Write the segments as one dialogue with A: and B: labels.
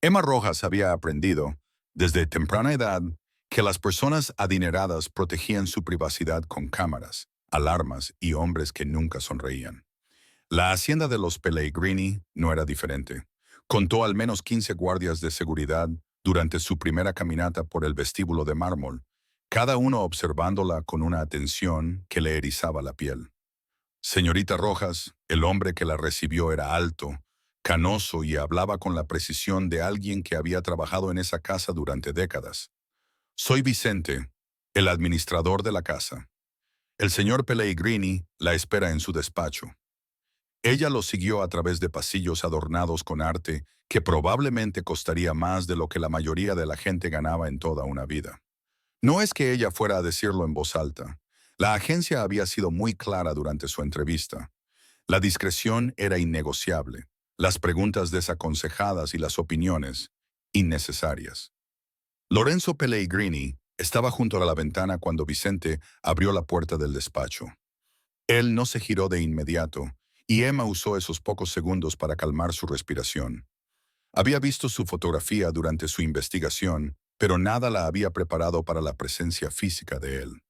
A: Emma Rojas había aprendido, desde temprana edad, que las personas adineradas protegían su privacidad con cámaras, alarmas y hombres que nunca sonreían. La hacienda de los Pellegrini no era diferente. Contó al menos 15 guardias de seguridad durante su primera caminata por el vestíbulo de mármol, cada uno observándola con una atención que le erizaba la piel. Señorita Rojas, el hombre que la recibió era alto, canoso y hablaba con la precisión de alguien que había trabajado en esa casa durante décadas. Soy Vicente, el administrador de la casa. El señor Pellegrini la espera en su despacho. Ella lo siguió a través de pasillos adornados con arte que probablemente costaría más de lo que la mayoría de la gente ganaba en toda una vida. No es que ella fuera a decirlo en voz alta. La agencia había sido muy clara durante su entrevista. La discreción era innegociable, las preguntas desaconsejadas y las opiniones innecesarias. Lorenzo Pellegrini estaba junto a la ventana cuando Vicente abrió la puerta del despacho. Él no se giró de inmediato, y Emma usó esos pocos segundos para calmar su respiración. Había visto su fotografía durante su investigación, pero nada la había preparado para la presencia física de él.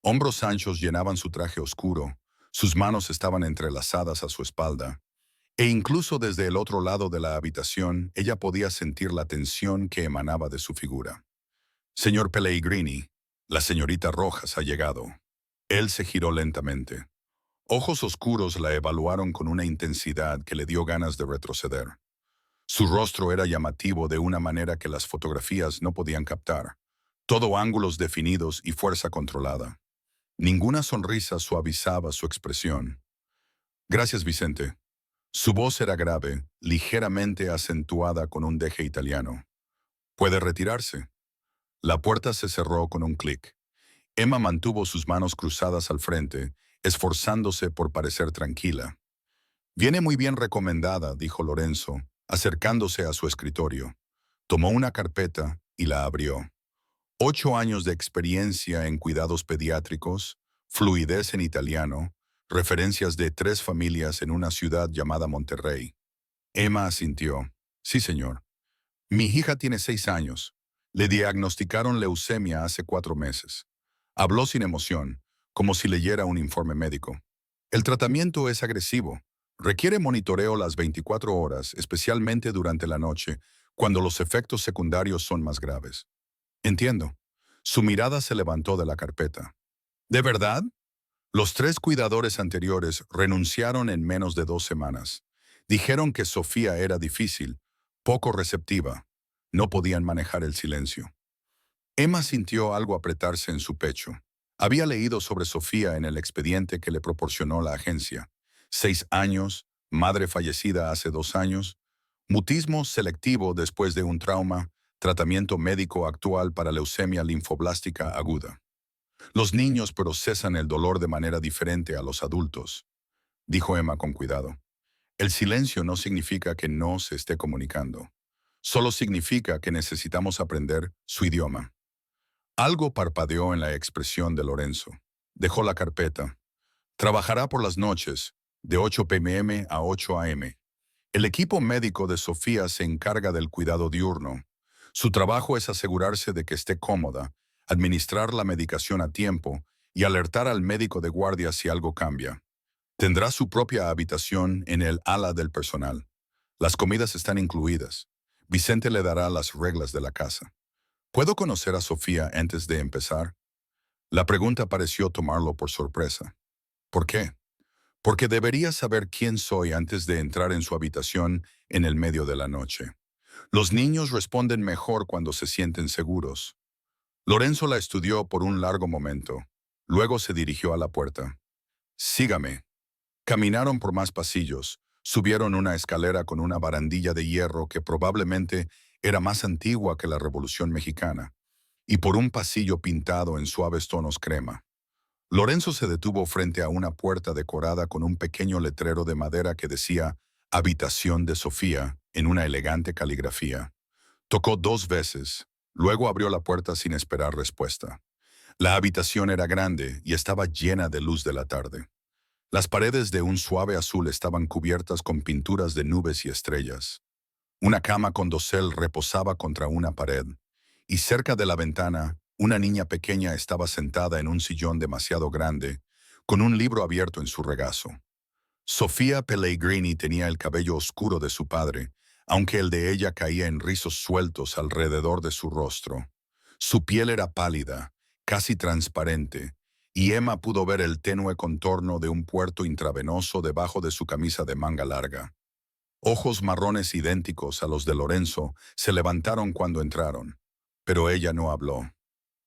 A: Hombros anchos llenaban su traje oscuro, sus manos estaban entrelazadas a su espalda, e incluso desde el otro lado de la habitación ella podía sentir la tensión que emanaba de su figura. Señor Pellegrini, la señorita Rojas ha llegado. Él se giró lentamente. Ojos oscuros la evaluaron con una intensidad que le dio ganas de retroceder. Su rostro era llamativo de una manera que las fotografías no podían captar. Todo ángulos definidos y fuerza controlada. Ninguna sonrisa suavizaba su expresión. Gracias, Vicente. Su voz era grave, ligeramente acentuada con un deje italiano. Puede retirarse. La puerta se cerró con un clic. Emma mantuvo sus manos cruzadas al frente, esforzándose por parecer tranquila. Viene muy bien recomendada, dijo Lorenzo, acercándose a su escritorio. Tomó una carpeta y la abrió. 8 años de experiencia en cuidados pediátricos, fluidez en italiano, referencias de 3 familias en una ciudad llamada Monterrey. Emma asintió. Sí, señor. Mi hija tiene 6 años. Le diagnosticaron leucemia hace 4 meses. Habló sin emoción, como si leyera un informe médico. El tratamiento es agresivo. Requiere monitoreo las 24 horas, especialmente durante la noche, cuando los efectos secundarios son más graves. Entiendo. Su mirada se levantó de la carpeta. ¿De verdad? Los 3 cuidadores anteriores renunciaron en menos de 2 semanas. Dijeron que Sofía era difícil, poco receptiva. No podían manejar el silencio. Emma sintió algo apretarse en su pecho. Había leído sobre Sofía en el expediente que le proporcionó la agencia. 6 años, madre fallecida hace 2 años, mutismo selectivo después de un trauma, tratamiento médico actual para leucemia linfoblástica aguda. Los niños procesan el dolor de manera diferente a los adultos, dijo Emma con cuidado. El silencio no significa que no se esté comunicando. Solo significa que necesitamos aprender su idioma. Algo parpadeó en la expresión de Lorenzo. Dejó la carpeta. Trabajará por las noches, de 8 p.m. a 8 a.m. El equipo médico de Sofía se encarga del cuidado diurno. Su trabajo es asegurarse de que esté cómoda, administrar la medicación a tiempo y alertar al médico de guardia si algo cambia. Tendrá su propia habitación en el ala del personal. Las comidas están incluidas. Vicente le dará las reglas de la casa. ¿Puedo conocer a Sofía antes de empezar? La pregunta pareció tomarlo por sorpresa. ¿Por qué? Porque debería saber quién soy antes de entrar en su habitación en el medio de la noche. Los niños responden mejor cuando se sienten seguros. Lorenzo la estudió por un largo momento. Luego se dirigió a la puerta. Sígame. Caminaron por más pasillos, subieron una escalera con una barandilla de hierro que probablemente era más antigua que la Revolución Mexicana, y por un pasillo pintado en suaves tonos crema. Lorenzo se detuvo frente a una puerta decorada con un pequeño letrero de madera que decía «Habitación de Sofía» en una elegante caligrafía. Tocó 2 veces, luego abrió la puerta sin esperar respuesta. La habitación era grande y estaba llena de luz de la tarde. Las paredes de un suave azul estaban cubiertas con pinturas de nubes y estrellas. Una cama con dosel reposaba contra una pared, y cerca de la ventana, una niña pequeña estaba sentada en un sillón demasiado grande, con un libro abierto en su regazo. Sofía Pellegrini tenía el cabello oscuro de su padre, aunque el de ella caía en rizos sueltos alrededor de su rostro. Su piel era pálida, casi transparente, y Emma pudo ver el tenue contorno de un puerto intravenoso debajo de su camisa de manga larga. Ojos marrones idénticos a los de Lorenzo se levantaron cuando entraron, pero ella no habló.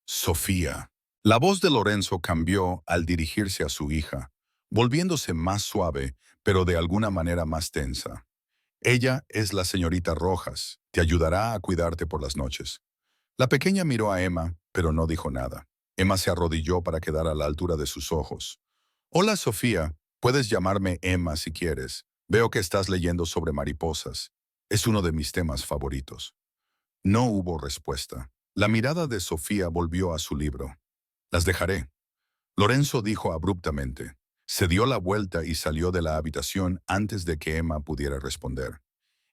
A: Sofía. La voz de Lorenzo cambió al dirigirse a su hija, volviéndose más suave, pero de alguna manera más tensa. Ella es la señorita Rojas, te ayudará a cuidarte por las noches. La pequeña miró a Emma, pero no dijo nada. Emma se arrodilló para quedar a la altura de sus ojos. Hola, Sofía. Puedes llamarme Emma si quieres. Veo que estás leyendo sobre mariposas. Es uno de mis temas favoritos. No hubo respuesta. La mirada de Sofía volvió a su libro. Las dejaré. Lorenzo dijo abruptamente. Se dio la vuelta y salió de la habitación antes de que Emma pudiera responder.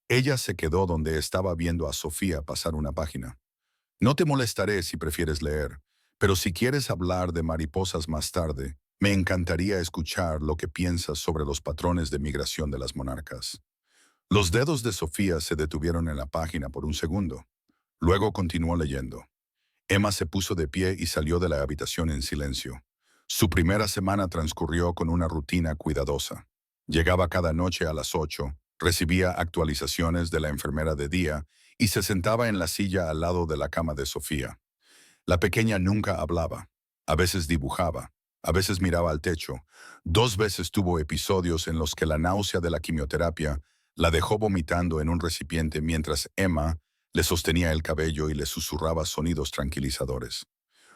A: Ella se quedó donde estaba viendo a Sofía pasar una página. No te molestaré si prefieres leer, pero si quieres hablar de mariposas más tarde, me encantaría escuchar lo que piensas sobre los patrones de migración de las monarcas. Los dedos de Sofía se detuvieron en la página por un segundo. Luego continuó leyendo. Emma se puso de pie y salió de la habitación en silencio. Su primera semana transcurrió con una rutina cuidadosa. Llegaba cada noche a las 8, recibía actualizaciones de la enfermera de día y se sentaba en la silla al lado de la cama de Sofía. La pequeña nunca hablaba. A veces dibujaba, a veces miraba al techo. 2 veces tuvo episodios en los que la náusea de la quimioterapia la dejó vomitando en un recipiente mientras Emma le sostenía el cabello y le susurraba sonidos tranquilizadores.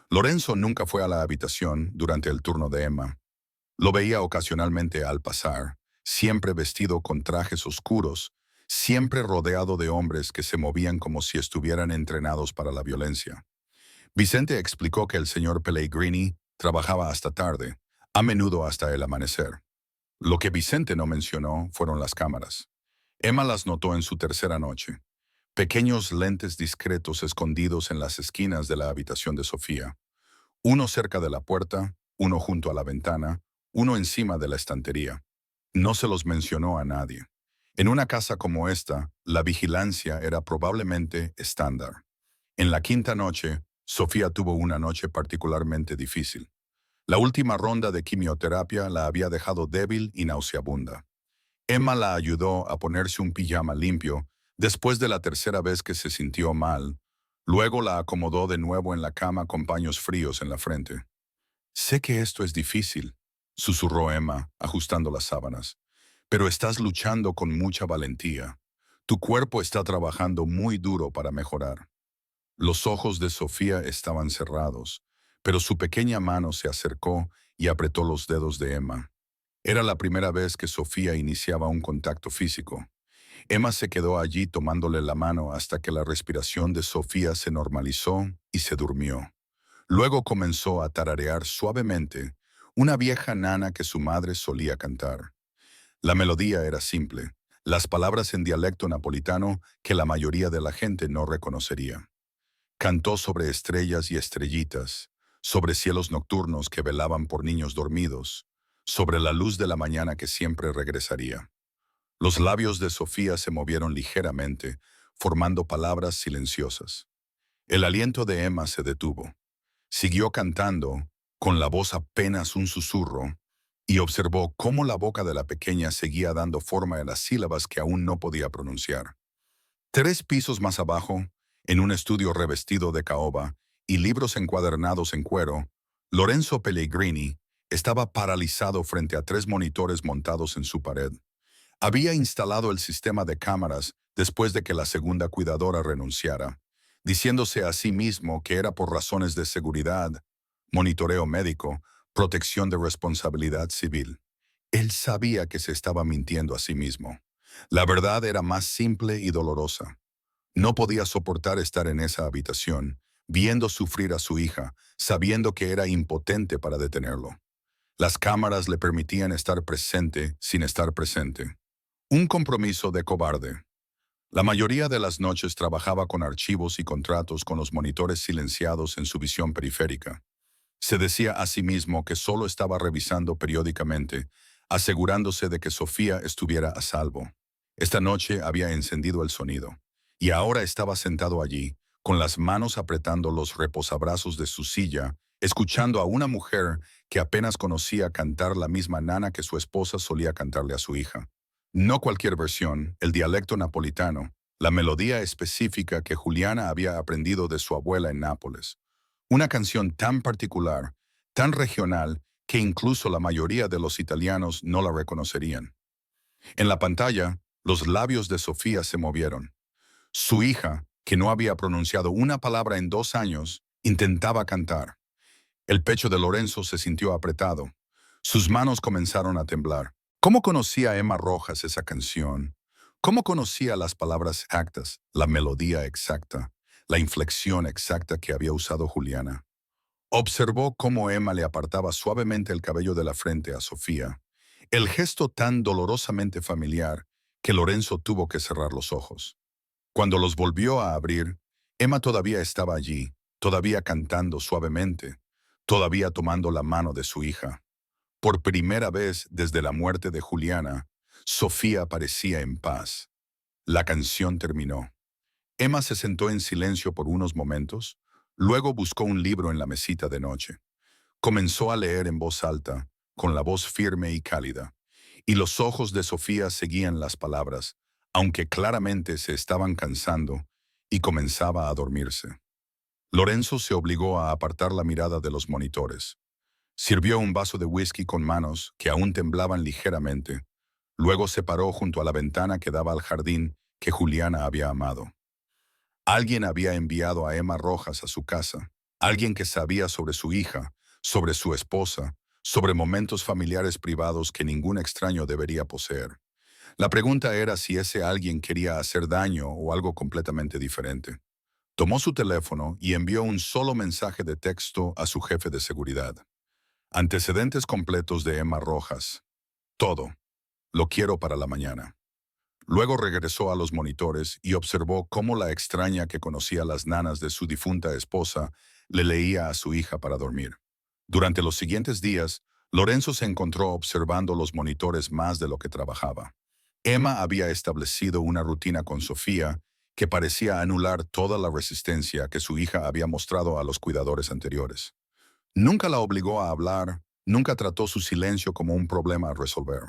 A: Lorenzo nunca fue a la habitación durante el turno de Emma. Lo veía ocasionalmente al pasar, siempre vestido con trajes oscuros, siempre rodeado de hombres que se movían como si estuvieran entrenados para la violencia. Vicente explicó que el señor Pellegrini trabajaba hasta tarde, a menudo hasta el amanecer. Lo que Vicente no mencionó fueron las cámaras. Emma las notó en su tercera noche. Pequeños lentes discretos escondidos en las esquinas de la habitación de Sofía. Uno cerca de la puerta, uno junto a la ventana, uno encima de la estantería. No se los mencionó a nadie. En una casa como esta, la vigilancia era probablemente estándar. En la quinta noche, Sofía tuvo una noche particularmente difícil. La última ronda de quimioterapia la había dejado débil y nauseabunda. Emma la ayudó a ponerse un pijama limpio después de la tercera vez que se sintió mal. Luego la acomodó de nuevo en la cama con paños fríos en la frente. Sé que esto es difícil, susurró Emma, ajustando las sábanas, pero estás luchando con mucha valentía. Tu cuerpo está trabajando muy duro para mejorar. Los ojos de Sofía estaban cerrados, pero su pequeña mano se acercó y apretó los dedos de Emma. Era la primera vez que Sofía iniciaba un contacto físico. Emma se quedó allí tomándole la mano hasta que la respiración de Sofía se normalizó y se durmió. Luego comenzó a tararear suavemente una vieja nana que su madre solía cantar. La melodía era simple, las palabras en dialecto napolitano que la mayoría de la gente no reconocería. Cantó sobre estrellas y estrellitas, sobre cielos nocturnos que velaban por niños dormidos, sobre la luz de la mañana que siempre regresaría. Los labios de Sofía se movieron ligeramente, formando palabras silenciosas. El aliento de Emma se detuvo. Siguió cantando, con la voz apenas un susurro, y observó cómo la boca de la pequeña seguía dando forma a las sílabas que aún no podía pronunciar. 3 pisos más abajo, en un estudio revestido de caoba y libros encuadernados en cuero, Lorenzo Pellegrini estaba paralizado frente a 3 monitores montados en su pared. Había instalado el sistema de cámaras después de que la segunda cuidadora renunciara, diciéndose a sí mismo que era por razones de seguridad, monitoreo médico, protección de responsabilidad civil. Él sabía que se estaba mintiendo a sí mismo. La verdad era más simple y dolorosa. No podía soportar estar en esa habitación, viendo sufrir a su hija, sabiendo que era impotente para detenerlo. Las cámaras le permitían estar presente sin estar presente. Un compromiso de cobarde. La mayoría de las noches trabajaba con archivos y contratos con los monitores silenciados en su visión periférica. Se decía a sí mismo que solo estaba revisando periódicamente, asegurándose de que Sofía estuviera a salvo. Esta noche había encendido el sonido, y ahora estaba sentado allí, con las manos apretando los reposabrazos de su silla, escuchando a una mujer que apenas conocía cantar la misma nana que su esposa solía cantarle a su hija. No cualquier versión, el dialecto napolitano, la melodía específica que Juliana había aprendido de su abuela en Nápoles. Una canción tan particular, tan regional, que incluso la mayoría de los italianos no la reconocerían. En la pantalla, los labios de Sofía se movieron. Su hija, que no había pronunciado una palabra en 2 años, intentaba cantar. El pecho de Lorenzo se sintió apretado. Sus manos comenzaron a temblar. ¿Cómo conocía Emma Rojas esa canción? ¿Cómo conocía las palabras exactas, la melodía exacta, la inflexión exacta que había usado Juliana? Observó cómo Emma le apartaba suavemente el cabello de la frente a Sofía, el gesto tan dolorosamente familiar que Lorenzo tuvo que cerrar los ojos. Cuando los volvió a abrir, Emma todavía estaba allí, todavía cantando suavemente, todavía tomando la mano de su hija. Por primera vez desde la muerte de Juliana, Sofía parecía en paz. La canción terminó. Emma se sentó en silencio por unos momentos, luego buscó un libro en la mesita de noche. Comenzó a leer en voz alta, con la voz firme y cálida, y los ojos de Sofía seguían las palabras, aunque claramente se estaban cansando, y comenzaba a dormirse. Lorenzo se obligó a apartar la mirada de los monitores. Sirvió un vaso de whisky con manos que aún temblaban ligeramente. Luego se paró junto a la ventana que daba al jardín que Juliana había amado. Alguien había enviado a Emma Rojas a su casa, alguien que sabía sobre su hija, sobre su esposa, sobre momentos familiares privados que ningún extraño debería poseer. La pregunta era si ese alguien quería hacer daño o algo completamente diferente. Tomó su teléfono y envió un solo mensaje de texto a su jefe de seguridad. Antecedentes completos de Emma Rojas. Todo. Lo quiero para la mañana. Luego regresó a los monitores y observó cómo la extraña que conocía las nanas de su difunta esposa le leía a su hija para dormir. Durante los siguientes días, Lorenzo se encontró observando los monitores más de lo que trabajaba. Emma había establecido una rutina con Sofía que parecía anular toda la resistencia que su hija había mostrado a los cuidadores anteriores. Nunca la obligó a hablar, nunca trató su silencio como un problema a resolver.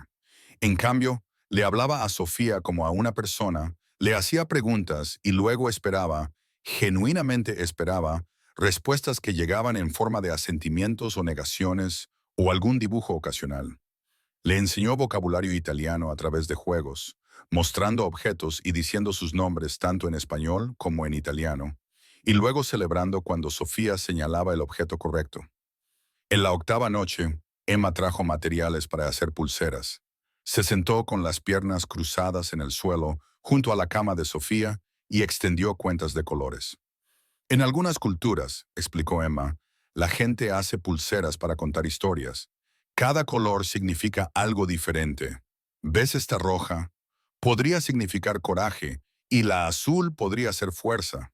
A: En cambio, le hablaba a Sofía como a una persona, le hacía preguntas y luego esperaba, genuinamente esperaba, respuestas que llegaban en forma de asentimientos o negaciones o algún dibujo ocasional. Le enseñó vocabulario italiano a través de juegos, mostrando objetos y diciendo sus nombres tanto en español como en italiano, y luego celebrando cuando Sofía señalaba el objeto correcto. En la octava noche, Emma trajo materiales para hacer pulseras. Se sentó con las piernas cruzadas en el suelo junto a la cama de Sofía y extendió cuentas de colores. En algunas culturas, explicó Emma, la gente hace pulseras para contar historias. Cada color significa algo diferente. ¿Ves esta roja? Podría significar coraje y la azul podría ser fuerza.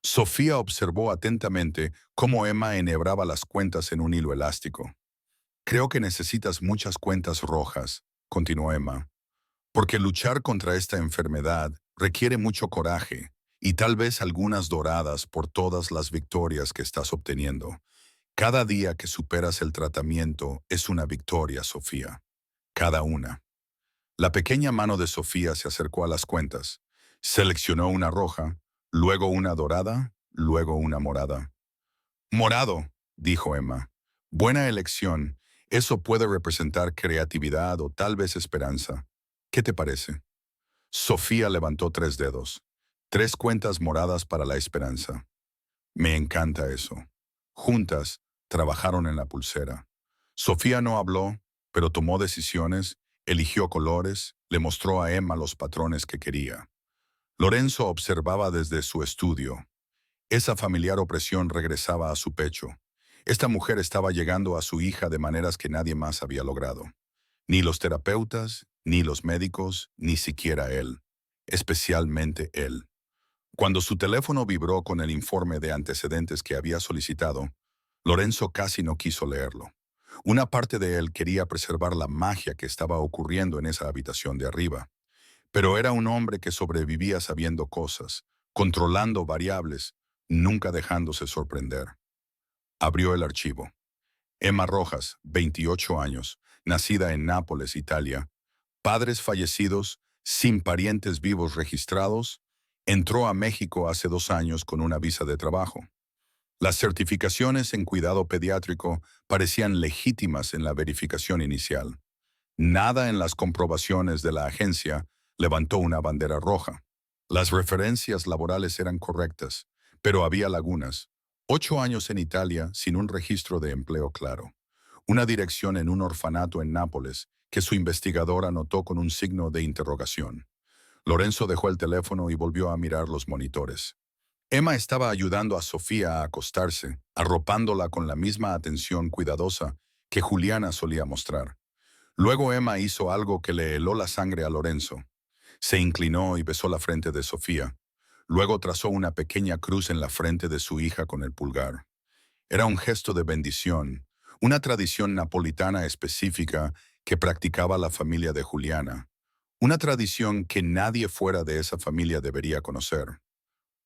A: Sofía observó atentamente cómo Emma enhebraba las cuentas en un hilo elástico. Creo que necesitas muchas cuentas rojas, continuó Emma, porque luchar contra esta enfermedad requiere mucho coraje y tal vez algunas doradas por todas las victorias que estás obteniendo. Cada día que superas el tratamiento es una victoria, Sofía. Cada una. La pequeña mano de Sofía se acercó a las cuentas. Seleccionó una roja, luego una dorada, luego una morada. Morado, dijo Emma. Buena elección. Eso puede representar creatividad o tal vez esperanza. ¿Qué te parece? Sofía levantó 3 dedos. 3 cuentas moradas para la esperanza. Me encanta eso. Juntas, trabajaron en la pulsera. Sofía no habló, pero tomó decisiones, eligió colores, le mostró a Emma los patrones que quería. Lorenzo observaba desde su estudio. Esa familiar opresión regresaba a su pecho. Esta mujer estaba llegando a su hija de maneras que nadie más había logrado. Ni los terapeutas, ni los médicos, ni siquiera él. especialmente él. Cuando su teléfono vibró con el informe de antecedentes que había solicitado, Lorenzo casi no quiso leerlo. Una parte de él quería preservar la magia que estaba ocurriendo en esa habitación de arriba. Pero era un hombre que sobrevivía sabiendo cosas, controlando variables, nunca dejándose sorprender. Abrió el archivo. Emma Rojas, 28 años, nacida en Nápoles, Italia, padres fallecidos, sin parientes vivos registrados, entró a México hace 2 años con una visa de trabajo. Las certificaciones en cuidado pediátrico parecían legítimas en la verificación inicial. Nada en las comprobaciones de la agencia levantó una bandera roja. Las referencias laborales eran correctas, pero había lagunas. 8 años en Italia sin un registro de empleo claro. Una dirección en un orfanato en Nápoles que su investigador anotó con un signo de interrogación. Lorenzo dejó el teléfono y volvió a mirar los monitores. Emma estaba ayudando a Sofía a acostarse, arropándola con la misma atención cuidadosa que Juliana solía mostrar. Luego Emma hizo algo que le heló la sangre a Lorenzo. Se inclinó y besó la frente de Sofía. Luego trazó una pequeña cruz en la frente de su hija con el pulgar. Era un gesto de bendición, una tradición napolitana específica que practicaba la familia de Juliana. Una tradición que nadie fuera de esa familia debería conocer.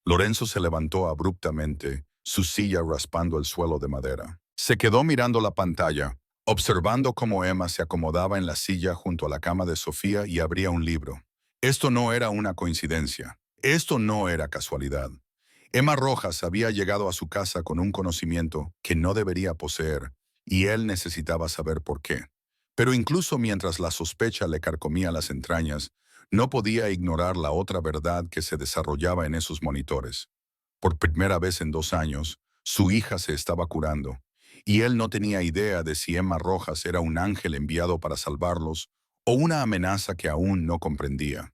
A: Lorenzo se levantó abruptamente, su silla raspando el suelo de madera. Se quedó mirando la pantalla, observando cómo Emma se acomodaba en la silla junto a la cama de Sofía y abría un libro. Esto no era una coincidencia. Esto no era casualidad. Emma Rojas había llegado a su casa con un conocimiento que no debería poseer, y él necesitaba saber por qué. Pero incluso mientras la sospecha le carcomía las entrañas, no podía ignorar la otra verdad que se desarrollaba en esos monitores. Por primera vez en 2 años, su hija se estaba curando, y él no tenía idea de si Emma Rojas era un ángel enviado para salvarlos o una amenaza que aún no comprendía.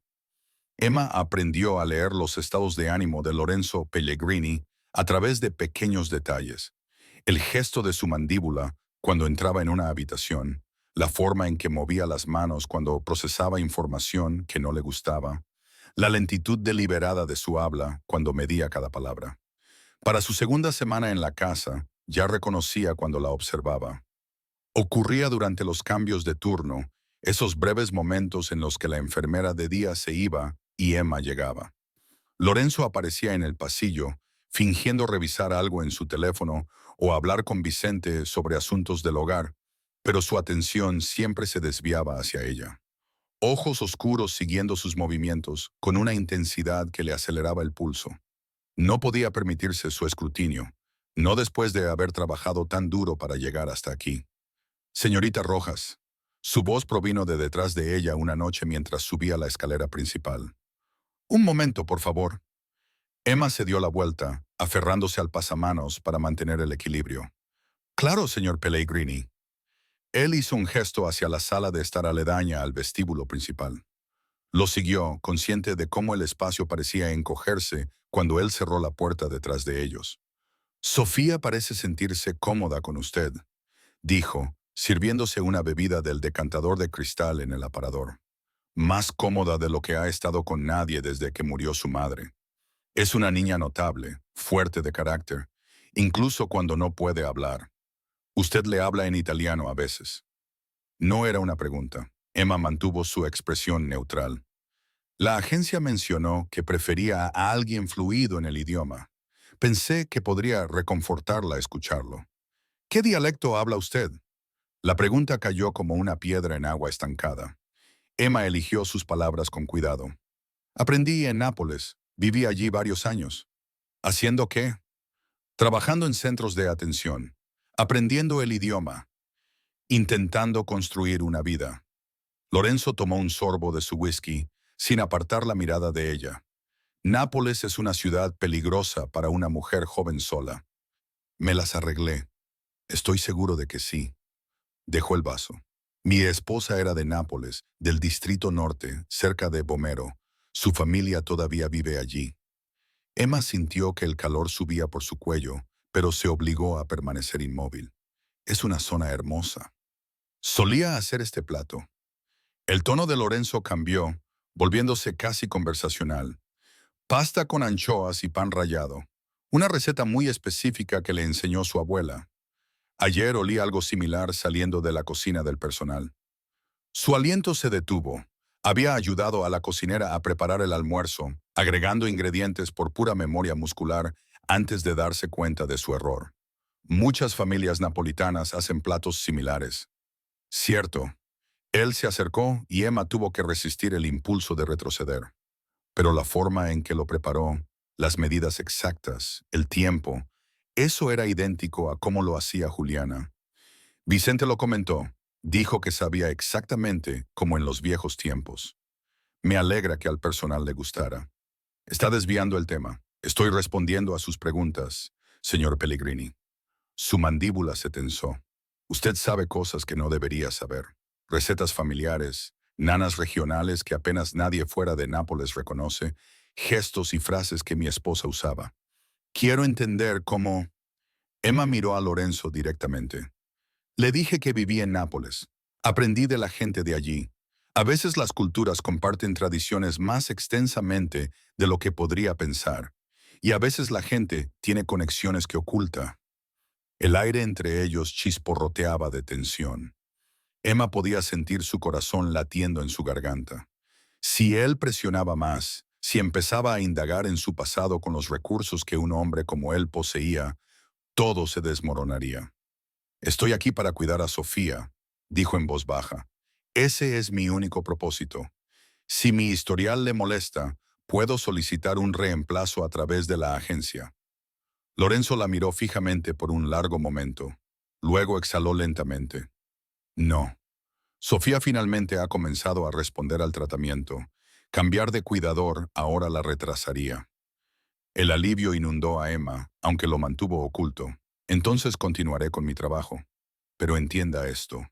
A: Emma aprendió a leer los estados de ánimo de Lorenzo Pellegrini a través de pequeños detalles. El gesto de su mandíbula cuando entraba en una habitación, la forma en que movía las manos cuando procesaba información que no le gustaba, la lentitud deliberada de su habla cuando medía cada palabra. Para su segunda semana en la casa, ya reconocía cuando la observaba. Ocurría durante los cambios de turno, esos breves momentos en los que la enfermera de día se iba y Emma llegaba. Lorenzo aparecía en el pasillo, fingiendo revisar algo en su teléfono o hablar con Vicente sobre asuntos del hogar, pero su atención siempre se desviaba hacia ella. Ojos oscuros siguiendo sus movimientos, con una intensidad que le aceleraba el pulso. No podía permitirse su escrutinio, no después de haber trabajado tan duro para llegar hasta aquí. Señorita Rojas. Su voz provino de detrás de ella una noche mientras subía la escalera principal. Un momento, por favor. Emma se dio la vuelta, aferrándose al pasamanos para mantener el equilibrio. Claro, señor Pellegrini. Él hizo un gesto hacia la sala de estar aledaña al vestíbulo principal. Lo siguió, consciente de cómo el espacio parecía encogerse cuando él cerró la puerta detrás de ellos. Sofía parece sentirse cómoda con usted, dijo, sirviéndose una bebida del decantador de cristal en el aparador. Más cómoda de lo que ha estado con nadie desde que murió su madre. Es una niña notable, fuerte de carácter, incluso cuando no puede hablar. Usted le habla en italiano a veces. No era una pregunta. Emma mantuvo su expresión neutral. La agencia mencionó que prefería a alguien fluido en el idioma. Pensé que podría reconfortarla escucharlo. ¿Qué dialecto habla usted? La pregunta cayó como una piedra en agua estancada. Emma eligió sus palabras con cuidado. Aprendí en Nápoles. Viví allí varios años. ¿Haciendo qué? Trabajando en centros de atención. Aprendiendo el idioma. Intentando construir una vida. Lorenzo tomó un sorbo de su whisky, sin apartar la mirada de ella. Nápoles es una ciudad peligrosa para una mujer joven sola. Me las arreglé. Estoy seguro de que sí. Dejó el vaso. Mi esposa era de Nápoles, del Distrito Norte, cerca de Vomero. Su familia todavía vive allí. Emma sintió que el calor subía por su cuello, pero se obligó a permanecer inmóvil. Es una zona hermosa. Solía hacer este plato. El tono de Lorenzo cambió, volviéndose casi conversacional. Pasta con anchoas y pan rallado. Una receta muy específica que le enseñó su abuela. Ayer olí algo similar saliendo de la cocina del personal. Su aliento se detuvo. Había ayudado a la cocinera a preparar el almuerzo, agregando ingredientes por pura memoria muscular antes de darse cuenta de su error. Muchas familias napolitanas hacen platos similares. Cierto. Él se acercó y Emma tuvo que resistir el impulso de retroceder. Pero la forma en que lo preparó, las medidas exactas, el tiempo, eso era idéntico a cómo lo hacía Juliana. Vicente lo comentó. Dijo que sabía exactamente como en los viejos tiempos. Me alegra que al personal le gustara. Está desviando el tema. Estoy respondiendo a sus preguntas, señor Pellegrini. Su mandíbula se tensó. Usted sabe cosas que no debería saber. Recetas familiares, nanas regionales que apenas nadie fuera de Nápoles reconoce, gestos y frases que mi esposa usaba. Quiero entender cómo... Emma miró a Lorenzo directamente. Le dije que vivía en Nápoles. Aprendí de la gente de allí. A veces las culturas comparten tradiciones más extensamente de lo que podría pensar, y a veces la gente tiene conexiones que oculta. El aire entre ellos chisporroteaba de tensión. Emma podía sentir su corazón latiendo en su garganta. Si él presionaba más, si empezaba a indagar en su pasado con los recursos que un hombre como él poseía, todo se desmoronaría. Estoy aquí para cuidar a Sofía, dijo en voz baja. Ese es mi único propósito. Si mi historial le molesta, puedo solicitar un reemplazo a través de la agencia. Lorenzo la miró fijamente por un largo momento. Luego exhaló lentamente. No. Sofía finalmente ha comenzado a responder al tratamiento. Cambiar de cuidador ahora la retrasaría. El alivio inundó a Emma, aunque lo mantuvo oculto. Entonces continuaré con mi trabajo. Pero entienda esto.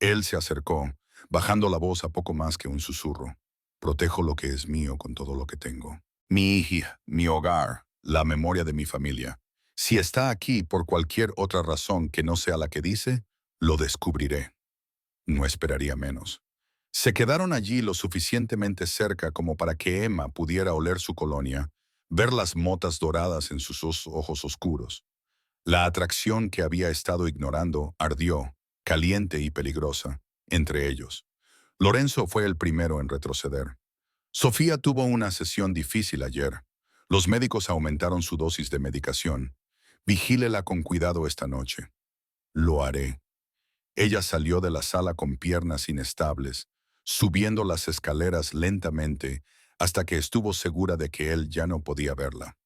A: Él se acercó, bajando la voz a poco más que un susurro. Protejo lo que es mío con todo lo que tengo. Mi hija, mi hogar, la memoria de mi familia. Si está aquí por cualquier otra razón que no sea la que dice, lo descubriré. No esperaría menos. Se quedaron allí lo suficientemente cerca como para que Emma pudiera oler su colonia, ver las motas doradas en sus ojos oscuros. La atracción que había estado ignorando ardió, caliente y peligrosa, entre ellos. Lorenzo fue el primero en retroceder. Sofía tuvo una sesión difícil ayer. Los médicos aumentaron su dosis de medicación. Vigílela con cuidado esta noche. Lo haré. Ella salió de la sala con piernas inestables, subiendo las escaleras lentamente hasta que estuvo segura de que él ya no podía verla.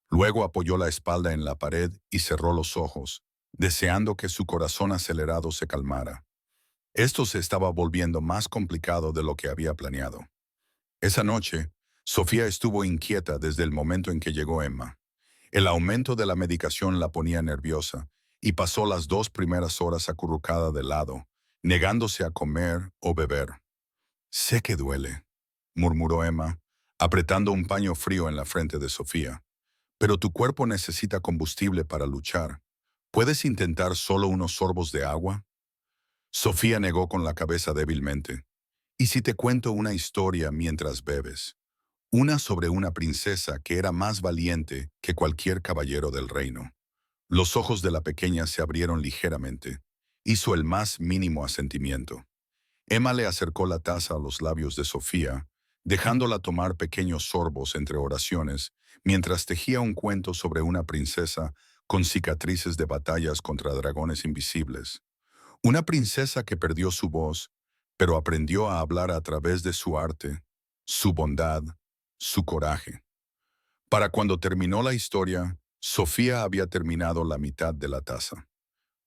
A: Luego apoyó la espalda en la pared y cerró los ojos, deseando que su corazón acelerado se calmara. Esto se estaba volviendo más complicado de lo que había planeado. Esa noche, Sofía estuvo inquieta desde el momento en que llegó Emma. El aumento de la medicación la ponía nerviosa y pasó las 2 primeras horas acurrucada de lado, negándose a comer o beber. Sé que duele, murmuró Emma, apretando un paño frío en la frente de Sofía. Pero tu cuerpo necesita combustible para luchar. ¿Puedes intentar solo unos sorbos de agua? Sofía negó con la cabeza débilmente. ¿Y si te cuento una historia mientras bebes? Una sobre una princesa que era más valiente que cualquier caballero del reino. Los ojos de la pequeña se abrieron ligeramente. Hizo el más mínimo asentimiento. Emma le acercó la taza a los labios de Sofía, dejándola tomar pequeños sorbos entre oraciones, mientras tejía un cuento sobre una princesa con cicatrices de batallas contra dragones invisibles. Una princesa que perdió su voz, pero aprendió a hablar a través de su arte, su bondad, su coraje. Para cuando terminó la historia, Sofía había terminado la mitad de la taza.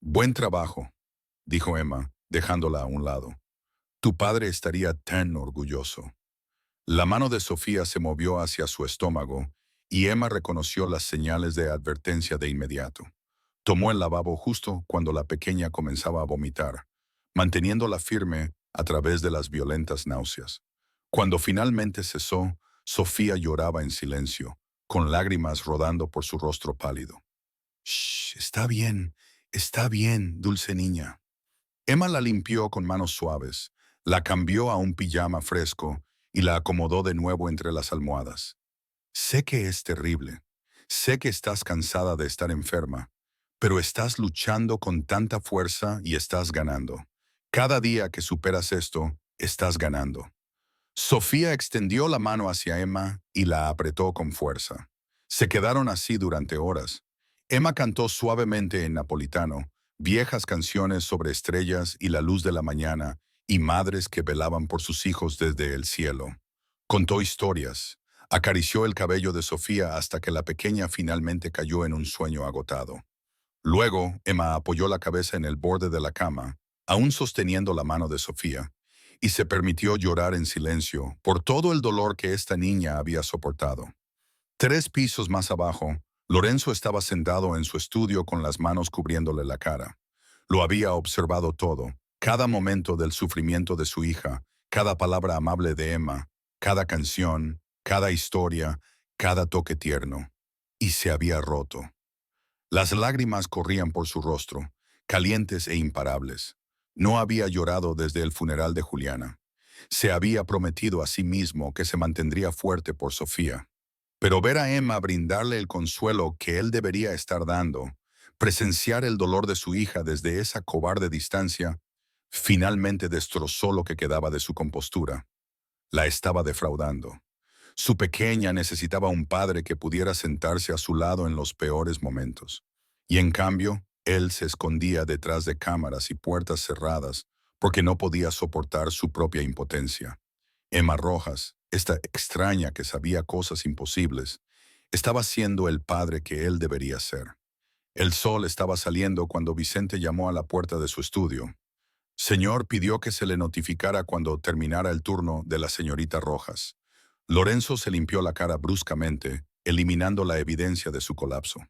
A: Buen trabajo, dijo Emma, dejándola a un lado. Tu padre estaría tan orgulloso. La mano de Sofía se movió hacia su estómago y Emma reconoció las señales de advertencia de inmediato. Tomó el lavabo justo cuando la pequeña comenzaba a vomitar, manteniéndola firme a través de las violentas náuseas. Cuando finalmente cesó, Sofía lloraba en silencio, con lágrimas rodando por su rostro pálido. Shh, está bien, dulce niña. Emma la limpió con manos suaves, la cambió a un pijama fresco y la acomodó de nuevo entre las almohadas. Sé que es terrible. Sé que estás cansada de estar enferma, pero estás luchando con tanta fuerza y estás ganando. Cada día que superas esto, estás ganando. Sofía extendió la mano hacia Emma y la apretó con fuerza. Se quedaron así durante horas. Emma cantó suavemente en napolitano, viejas canciones sobre estrellas y la luz de la mañana y madres que velaban por sus hijos desde el cielo. Contó historias, acarició el cabello de Sofía hasta que la pequeña finalmente cayó en un sueño agotado. Luego, Emma apoyó la cabeza en el borde de la cama, aún sosteniendo la mano de Sofía, y se permitió llorar en silencio por todo el dolor que esta niña había soportado. 3 pisos más abajo, Lorenzo estaba sentado en su estudio con las manos cubriéndole la cara. Lo había observado todo, cada momento del sufrimiento de su hija, cada palabra amable de Emma, cada canción, cada historia, cada toque tierno. Y se había roto. Las lágrimas corrían por su rostro, calientes e imparables. No había llorado desde el funeral de Juliana. Se había prometido a sí mismo que se mantendría fuerte por Sofía. Pero ver a Emma brindarle el consuelo que él debería estar dando, presenciar el dolor de su hija desde esa cobarde distancia, finalmente destrozó lo que quedaba de su compostura. La estaba defraudando. Su pequeña necesitaba un padre que pudiera sentarse a su lado en los peores momentos. Y en cambio, él se escondía detrás de cámaras y puertas cerradas porque no podía soportar su propia impotencia. Emma Rojas, esta extraña que sabía cosas imposibles, estaba siendo el padre que él debería ser. El sol estaba saliendo cuando Vicente llamó a la puerta de su estudio. Señor pidió que se le notificara cuando terminara el turno de la señorita Rojas. Lorenzo se limpió la cara bruscamente, eliminando la evidencia de su colapso.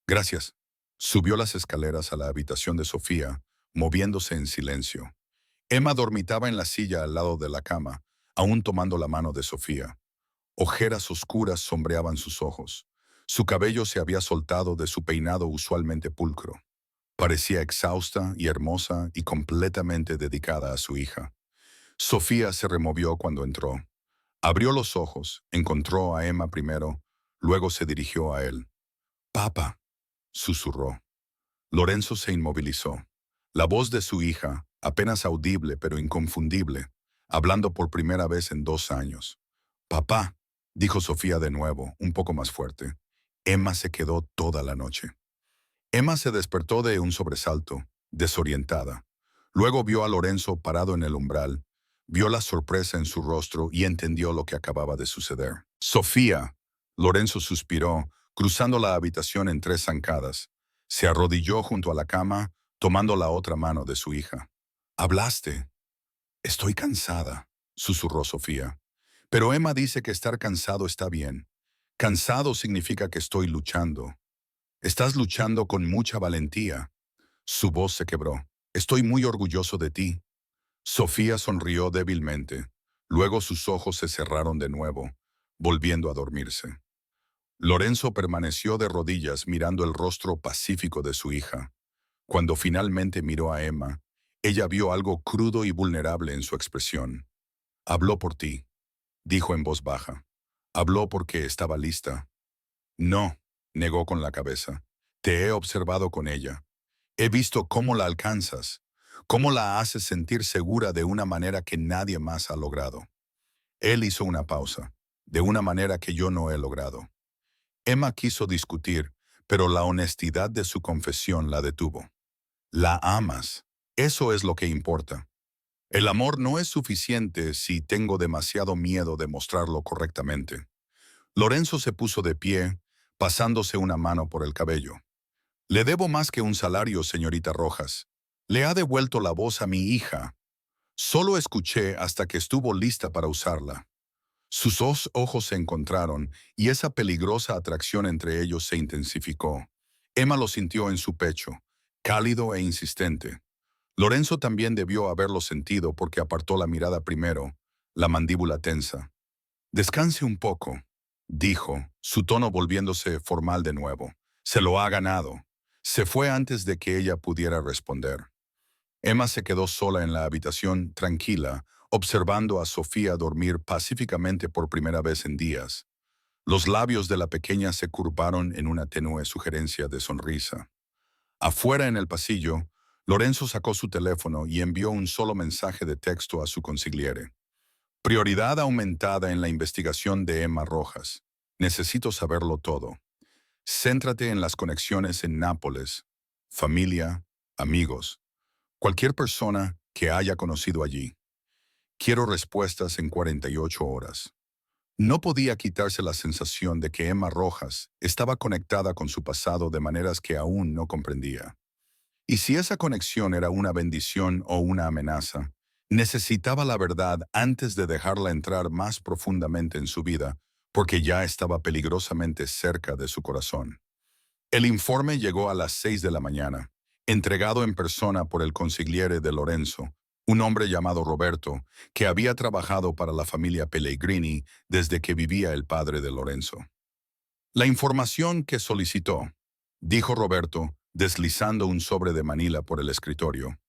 A: Gracias. Subió las escaleras a la habitación de Sofía, moviéndose en silencio. Emma dormitaba en la silla al lado de la cama, aún tomando la mano de Sofía. Ojeras oscuras sombreaban sus ojos. Su cabello se había soltado de su peinado usualmente pulcro. Parecía exhausta y hermosa y completamente dedicada a su hija. Sofía se removió cuando entró. Abrió los ojos, encontró a Emma primero, luego se dirigió a él. «Papá», susurró. Lorenzo se inmovilizó. La voz de su hija, apenas audible pero inconfundible, hablando por primera vez en 2 años. «Papá», dijo Sofía de nuevo, un poco más fuerte. Emma se quedó toda la noche. Emma se despertó de un sobresalto, desorientada. Luego vio a Lorenzo parado en el umbral, vio la sorpresa en su rostro y entendió lo que acababa de suceder. «Sofía», Lorenzo suspiró, cruzando la habitación en 3 zancadas. Se arrodilló junto a la cama, tomando la otra mano de su hija. «¿Hablaste?» «Estoy cansada», susurró Sofía. «Pero Emma dice que estar cansado está bien. Cansado significa que estoy luchando. Estás luchando con mucha valentía». Su voz se quebró. «Estoy muy orgulloso de ti». Sofía sonrió débilmente. Luego sus ojos se cerraron de nuevo, volviendo a dormirse. Lorenzo permaneció de rodillas mirando el rostro pacífico de su hija. Cuando finalmente miró a Emma, ella vio algo crudo y vulnerable en su expresión. «Habló por ti», dijo en voz baja. «Habló porque estaba lista». «No», negó con la cabeza. «Te he observado con ella. He visto cómo la alcanzas, cómo la haces sentir segura de una manera que nadie más ha logrado». Él hizo una pausa, de una manera que yo no he logrado. Emma quiso discutir, pero la honestidad de su confesión la detuvo. «La amas. Eso es lo que importa. El amor no es suficiente si tengo demasiado miedo de mostrarlo correctamente». Lorenzo se puso de pie, pasándose una mano por el cabello. «Le debo más que un salario, señorita Rojas. Le ha devuelto la voz a mi hija. Solo escuché hasta que estuvo lista para usarla». Sus dos ojos se encontraron y esa peligrosa atracción entre ellos se intensificó. Emma lo sintió en su pecho, cálido e insistente. Lorenzo también debió haberlo sentido porque apartó la mirada primero, la mandíbula tensa. «Descanse un poco», dijo, su tono volviéndose formal de nuevo. «Se lo ha ganado». Se fue antes de que ella pudiera responder. Emma se quedó sola en la habitación, tranquila, observando a Sofía dormir pacíficamente por primera vez en días. Los labios de la pequeña se curvaron en una tenue sugerencia de sonrisa. Afuera en el pasillo, Lorenzo sacó su teléfono y envió un solo mensaje de texto a su consigliere. Prioridad aumentada en la investigación de Emma Rojas. Necesito saberlo todo. Céntrate en las conexiones en Nápoles, familia, amigos, cualquier persona que haya conocido allí. Quiero respuestas en 48 horas. No podía quitarse la sensación de que Emma Rojas estaba conectada con su pasado de maneras que aún no comprendía. Y si esa conexión era una bendición o una amenaza, necesitaba la verdad antes de dejarla entrar más profundamente en su vida, porque ya estaba peligrosamente cerca de su corazón. El informe llegó a las 6 de la mañana, entregado en persona por el consigliere de Lorenzo, un hombre llamado Roberto, que había trabajado para la familia Pellegrini desde que vivía el padre de Lorenzo. La información que solicitó, dijo Roberto, deslizando un sobre de Manila por el escritorio.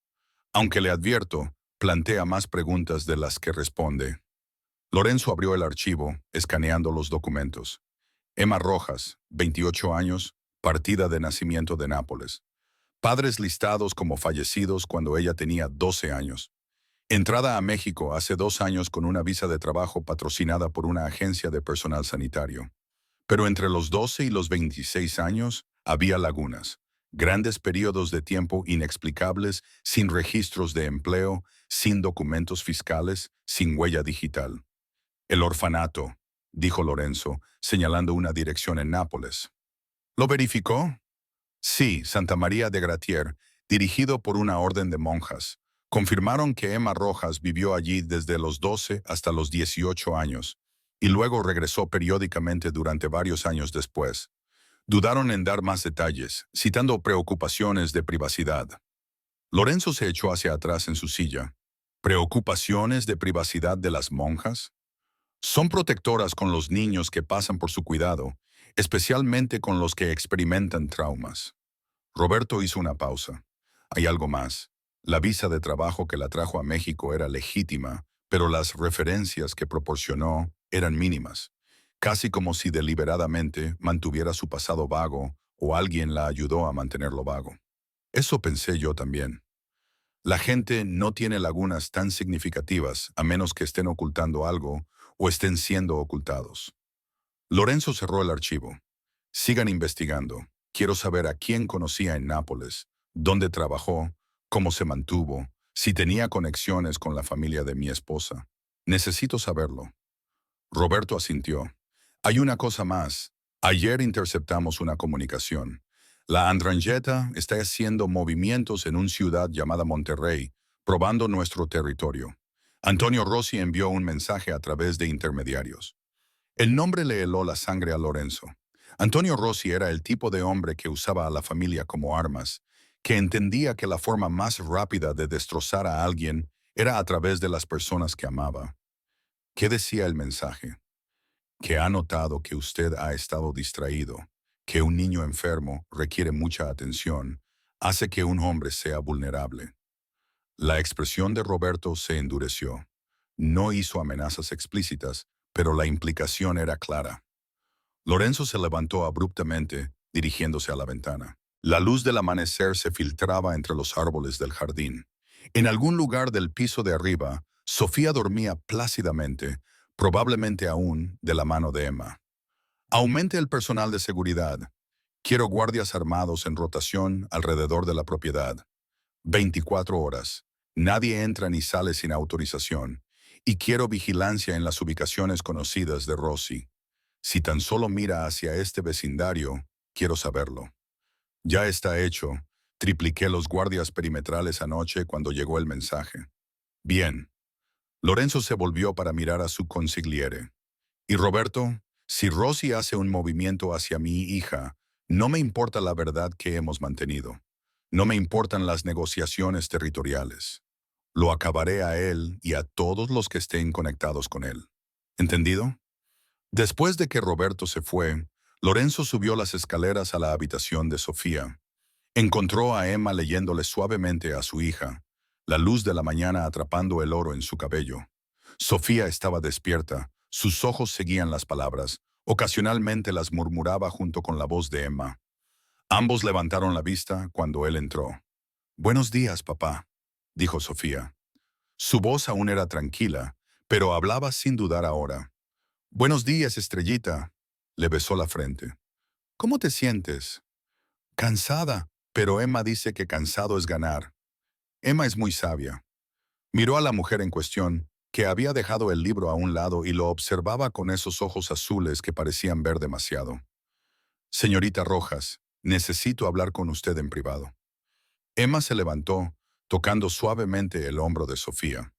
A: Aunque le advierto, plantea más preguntas de las que responde. Lorenzo abrió el archivo, escaneando los documentos. Emma Rojas, 28 años, partida de nacimiento de Nápoles. Padres listados como fallecidos cuando ella tenía 12 años. Entrada a México hace 2 años con una visa de trabajo patrocinada por una agencia de personal sanitario. Pero entre los 12 y los 26 años había lagunas, grandes periodos de tiempo inexplicables, sin registros de empleo, sin documentos fiscales, sin huella digital. El orfanato, dijo Lorenzo, señalando una dirección en Nápoles. ¿Lo verificó? Sí, Santa María de Gratier, dirigido por una orden de monjas. Confirmaron que Emma Rojas vivió allí desde los 12 hasta los 18 años, y luego regresó periódicamente durante varios años después. Dudaron en dar más detalles, citando preocupaciones de privacidad. Lorenzo se echó hacia atrás en su silla. ¿Preocupaciones de privacidad de las monjas? Son protectoras con los niños que pasan por su cuidado, especialmente con los que experimentan traumas. Roberto hizo una pausa. Hay algo más. La visa de trabajo que la trajo a México era legítima, pero las referencias que proporcionó eran mínimas, casi como si deliberadamente mantuviera su pasado vago o alguien la ayudó a mantenerlo vago. Eso pensé yo también. La gente no tiene lagunas tan significativas a menos que estén ocultando algo o estén siendo ocultados. Lorenzo cerró el archivo. Sigan investigando. Quiero saber a quién conocía en Nápoles, dónde trabajó, cómo se mantuvo, si tenía conexiones con la familia de mi esposa. Necesito saberlo. Roberto asintió. Hay una cosa más. Ayer interceptamos una comunicación. La Andrangheta está haciendo movimientos en una ciudad llamada Monterrey, probando nuestro territorio. Antonio Rossi envió un mensaje a través de intermediarios. El nombre le heló la sangre a Lorenzo. Antonio Rossi era el tipo de hombre que usaba a la familia como armas, que entendía que la forma más rápida de destrozar a alguien era a través de las personas que amaba. ¿Qué decía el mensaje? Que ha notado que usted ha estado distraído, que un niño enfermo requiere mucha atención, hace que un hombre sea vulnerable. La expresión de Roberto se endureció. No hizo amenazas explícitas, pero la implicación era clara. Lorenzo se levantó abruptamente, dirigiéndose a la ventana. La luz del amanecer se filtraba entre los árboles del jardín. En algún lugar del piso de arriba, Sofía dormía plácidamente, probablemente aún de la mano de Emma. Aumente el personal de seguridad. Quiero guardias armados en rotación alrededor de la propiedad. 24 horas. Nadie entra ni sale sin autorización. Y quiero vigilancia en las ubicaciones conocidas de Rossi. Si tan solo mira hacia este vecindario, quiero saberlo. Ya está hecho. Tripliqué los guardias perimetrales anoche cuando llegó el mensaje. Bien. Lorenzo se volvió para mirar a su consigliere. Y Roberto, si Rossi hace un movimiento hacia mi hija, no me importa la verdad que hemos mantenido. No me importan las negociaciones territoriales. Lo acabaré a él y a todos los que estén conectados con él. ¿Entendido? Después de que Roberto se fue, Lorenzo subió las escaleras a la habitación de Sofía. Encontró a Emma leyéndole suavemente a su hija, la luz de la mañana atrapando el oro en su cabello. Sofía estaba despierta, sus ojos seguían las palabras, ocasionalmente las murmuraba junto con la voz de Emma. Ambos levantaron la vista cuando él entró. «Buenos días, papá», dijo Sofía. Su voz aún era tranquila, pero hablaba sin dudar ahora. «Buenos días, estrellita», le besó la frente. «¿Cómo te sientes?» «Cansada, pero Emma dice que cansado es ganar». Emma es muy sabia. Miró a la mujer en cuestión, que había dejado el libro a un lado y lo observaba con esos ojos azules que parecían ver demasiado. «Señorita Rojas, necesito hablar con usted en privado». Emma se levantó, tocando suavemente el hombro de Sofía.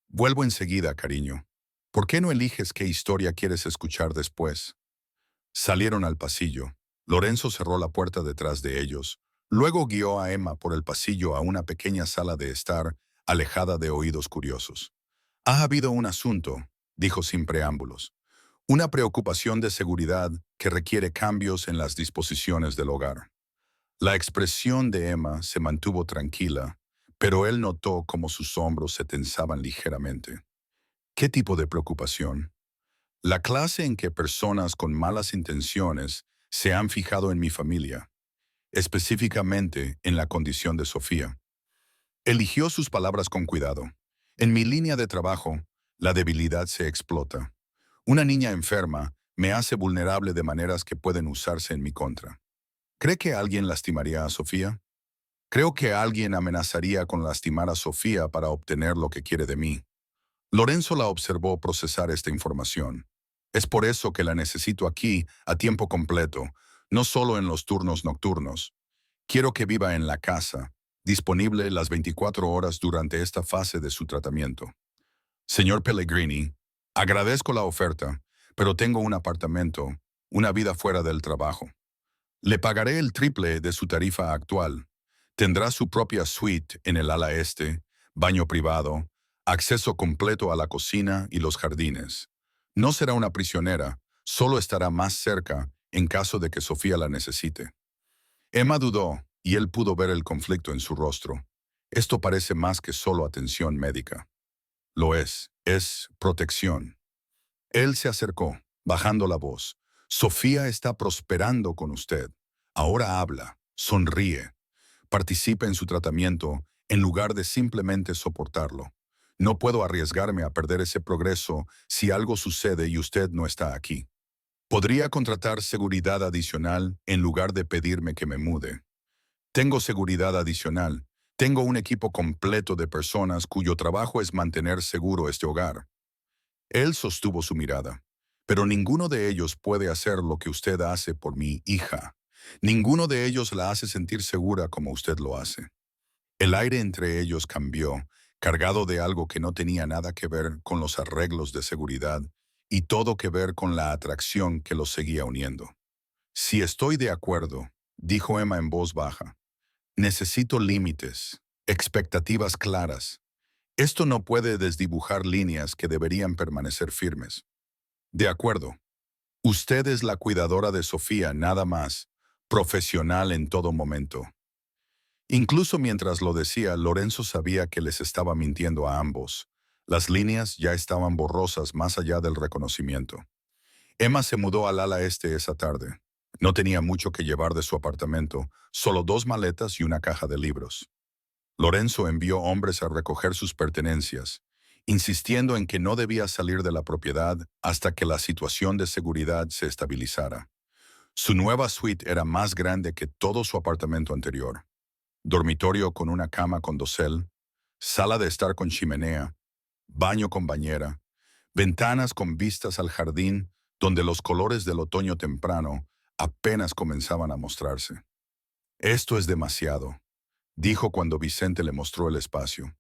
A: «Vuelvo enseguida, cariño. ¿Por qué no eliges qué historia quieres escuchar después?» Salieron al pasillo. Lorenzo cerró la puerta detrás de ellos. Luego guió a Emma por el pasillo a una pequeña sala de estar, alejada de oídos curiosos. «Ha habido un asunto», dijo sin preámbulos. «Una preocupación de seguridad que requiere cambios en las disposiciones del hogar». La expresión de Emma se mantuvo tranquila, pero él notó cómo sus hombros se tensaban ligeramente. ¿Qué tipo de preocupación? La clase en que personas con malas intenciones se han fijado en mi familia, específicamente en la condición de Sofía. Eligió sus palabras con cuidado. En mi línea de trabajo, la debilidad se explota. Una niña enferma me hace vulnerable de maneras que pueden usarse en mi contra. ¿Cree que alguien lastimaría a Sofía? Creo que alguien amenazaría con lastimar a Sofía para obtener lo que quiere de mí. Lorenzo la observó procesar esta información. Es por eso que la necesito aquí a tiempo completo, no solo en los turnos nocturnos. Quiero que viva en la casa, disponible las 24 horas durante esta fase de su tratamiento. Señor Pellegrini, agradezco la oferta, pero tengo un apartamento, una vida fuera del trabajo. Le pagaré el triple de su tarifa actual. Tendrá su propia suite en el ala este, baño privado, acceso completo a la cocina y los jardines. No será una prisionera, solo estará más cerca en caso de que Sofía la necesite. Emma dudó, y él pudo ver el conflicto en su rostro. Esto parece más que solo atención médica. Lo es protección. Él se acercó, bajando la voz. Sofía está prosperando con usted. Ahora habla, sonríe. Participe en su tratamiento en lugar de simplemente soportarlo. No puedo arriesgarme a perder ese progreso si algo sucede y usted no está aquí. Podría contratar seguridad adicional en lugar de pedirme que me mude. Tengo seguridad adicional. Tengo un equipo completo de personas cuyo trabajo es mantener seguro este hogar. Él sostuvo su mirada. Pero ninguno de ellos puede hacer lo que usted hace por mi hija. Ninguno de ellos la hace sentir segura como usted lo hace. El aire entre ellos cambió, cargado de algo que no tenía nada que ver con los arreglos de seguridad y todo que ver con la atracción que los seguía uniendo. «Si estoy de acuerdo», dijo Emma en voz baja. «Necesito límites, expectativas claras. Esto no puede desdibujar líneas que deberían permanecer firmes». «De acuerdo. Usted es la cuidadora de Sofía, nada más, profesional en todo momento». Incluso mientras lo decía, Lorenzo sabía que les estaba mintiendo a ambos. Las líneas ya estaban borrosas más allá del reconocimiento. Emma se mudó al ala este esa tarde. No tenía mucho que llevar de su apartamento, solo 2 maletas y una caja de libros. Lorenzo envió hombres a recoger sus pertenencias, insistiendo en que no debía salir de la propiedad hasta que la situación de seguridad se estabilizara. Su nueva suite era más grande que todo su apartamento anterior. Dormitorio con una cama con dosel, sala de estar con chimenea, baño con bañera, ventanas con vistas al jardín donde los colores del otoño temprano apenas comenzaban a mostrarse. «Esto es demasiado», dijo cuando Vicente le mostró el espacio.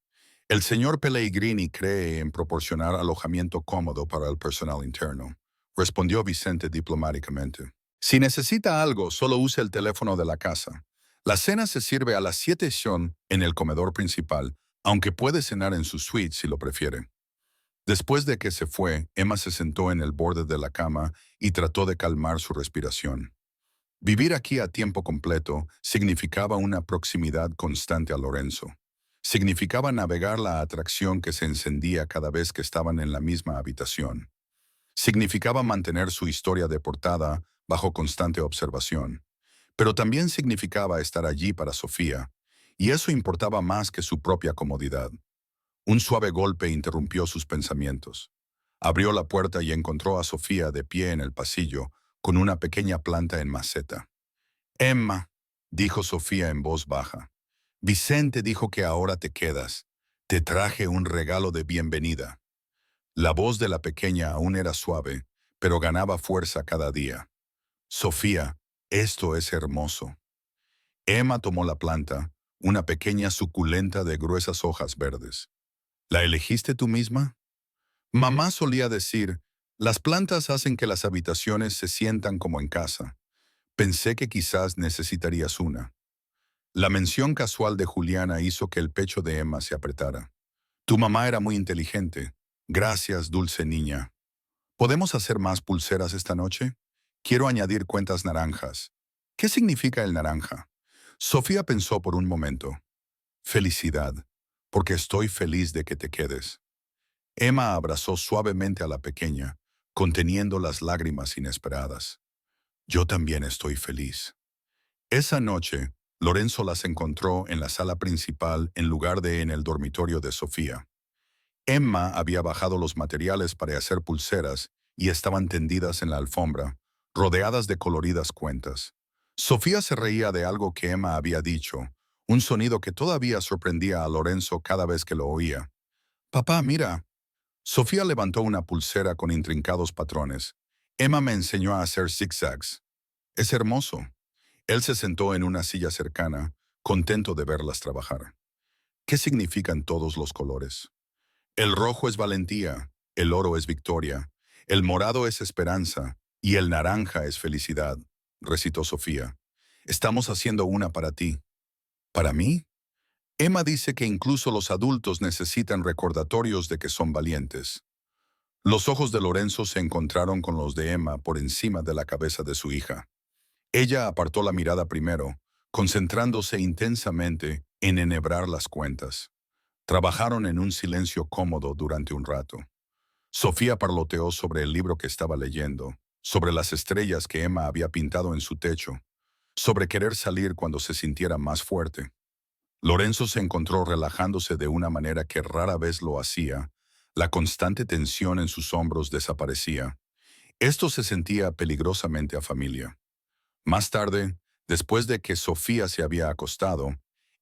A: «El señor Pellegrini cree en proporcionar alojamiento cómodo para el personal interno», respondió Vicente diplomáticamente. «Si necesita algo, solo use el teléfono de la casa. La cena se sirve a las 7 son en el comedor principal, aunque puede cenar en su suite si lo prefiere». Después de que se fue, Emma se sentó en el borde de la cama y trató de calmar su respiración. Vivir aquí a tiempo completo significaba una proximidad constante a Lorenzo. Significaba navegar la atracción que se encendía cada vez que estaban en la misma habitación. Significaba mantener su historia de portada bajo constante observación. Pero también significaba estar allí para Sofía, y eso importaba más que su propia comodidad. Un suave golpe interrumpió sus pensamientos. Abrió la puerta y encontró a Sofía de pie en el pasillo, con una pequeña planta en maceta. Emma, dijo Sofía en voz baja. Vicente dijo que ahora te quedas. Te traje un regalo de bienvenida. La voz de la pequeña aún era suave, pero ganaba fuerza cada día. Sofía, esto es hermoso. Emma tomó la planta, una pequeña suculenta de gruesas hojas verdes. ¿La elegiste tú misma? Mamá solía decir, las plantas hacen que las habitaciones se sientan como en casa. Pensé que quizás necesitarías una. La mención casual de Juliana hizo que el pecho de Emma se apretara. Tu mamá era muy inteligente. Gracias, dulce niña. ¿Podemos hacer más pulseras esta noche? Quiero añadir cuentas naranjas. ¿Qué significa el naranja? Sofía pensó por un momento. Felicidad, porque estoy feliz de que te quedes. Emma abrazó suavemente a la pequeña, conteniendo las lágrimas inesperadas. Yo también estoy feliz. Esa noche, Lorenzo las encontró en la sala principal en lugar de en el dormitorio de Sofía. Emma había bajado los materiales para hacer pulseras y estaban tendidas en la alfombra, rodeadas de coloridas cuentas. Sofía se reía de algo que Emma había dicho, un sonido que todavía sorprendía a Lorenzo cada vez que lo oía. Papá, mira. Sofía levantó una pulsera con intrincados patrones. Emma me enseñó a hacer zigzags. Es hermoso. Él se sentó en una silla cercana, contento de verlas trabajar. ¿Qué significan todos los colores? El rojo es valentía, el oro es victoria, el morado es esperanza y el naranja es felicidad, recitó Sofía. Estamos haciendo una para ti. ¿Para mí? Emma dice que incluso los adultos necesitan recordatorios de que son valientes. Los ojos de Lorenzo se encontraron con los de Emma por encima de la cabeza de su hija. Ella apartó la mirada primero, concentrándose intensamente en enhebrar las cuentas. Trabajaron en un silencio cómodo durante un rato. Sofía parloteó sobre el libro que estaba leyendo, sobre las estrellas que Emma había pintado en su techo, sobre querer salir cuando se sintiera más fuerte. Lorenzo se encontró relajándose de una manera que rara vez lo hacía. La constante tensión en sus hombros desaparecía. Esto se sentía peligrosamente a familia. Más tarde, después de que Sofía se había acostado,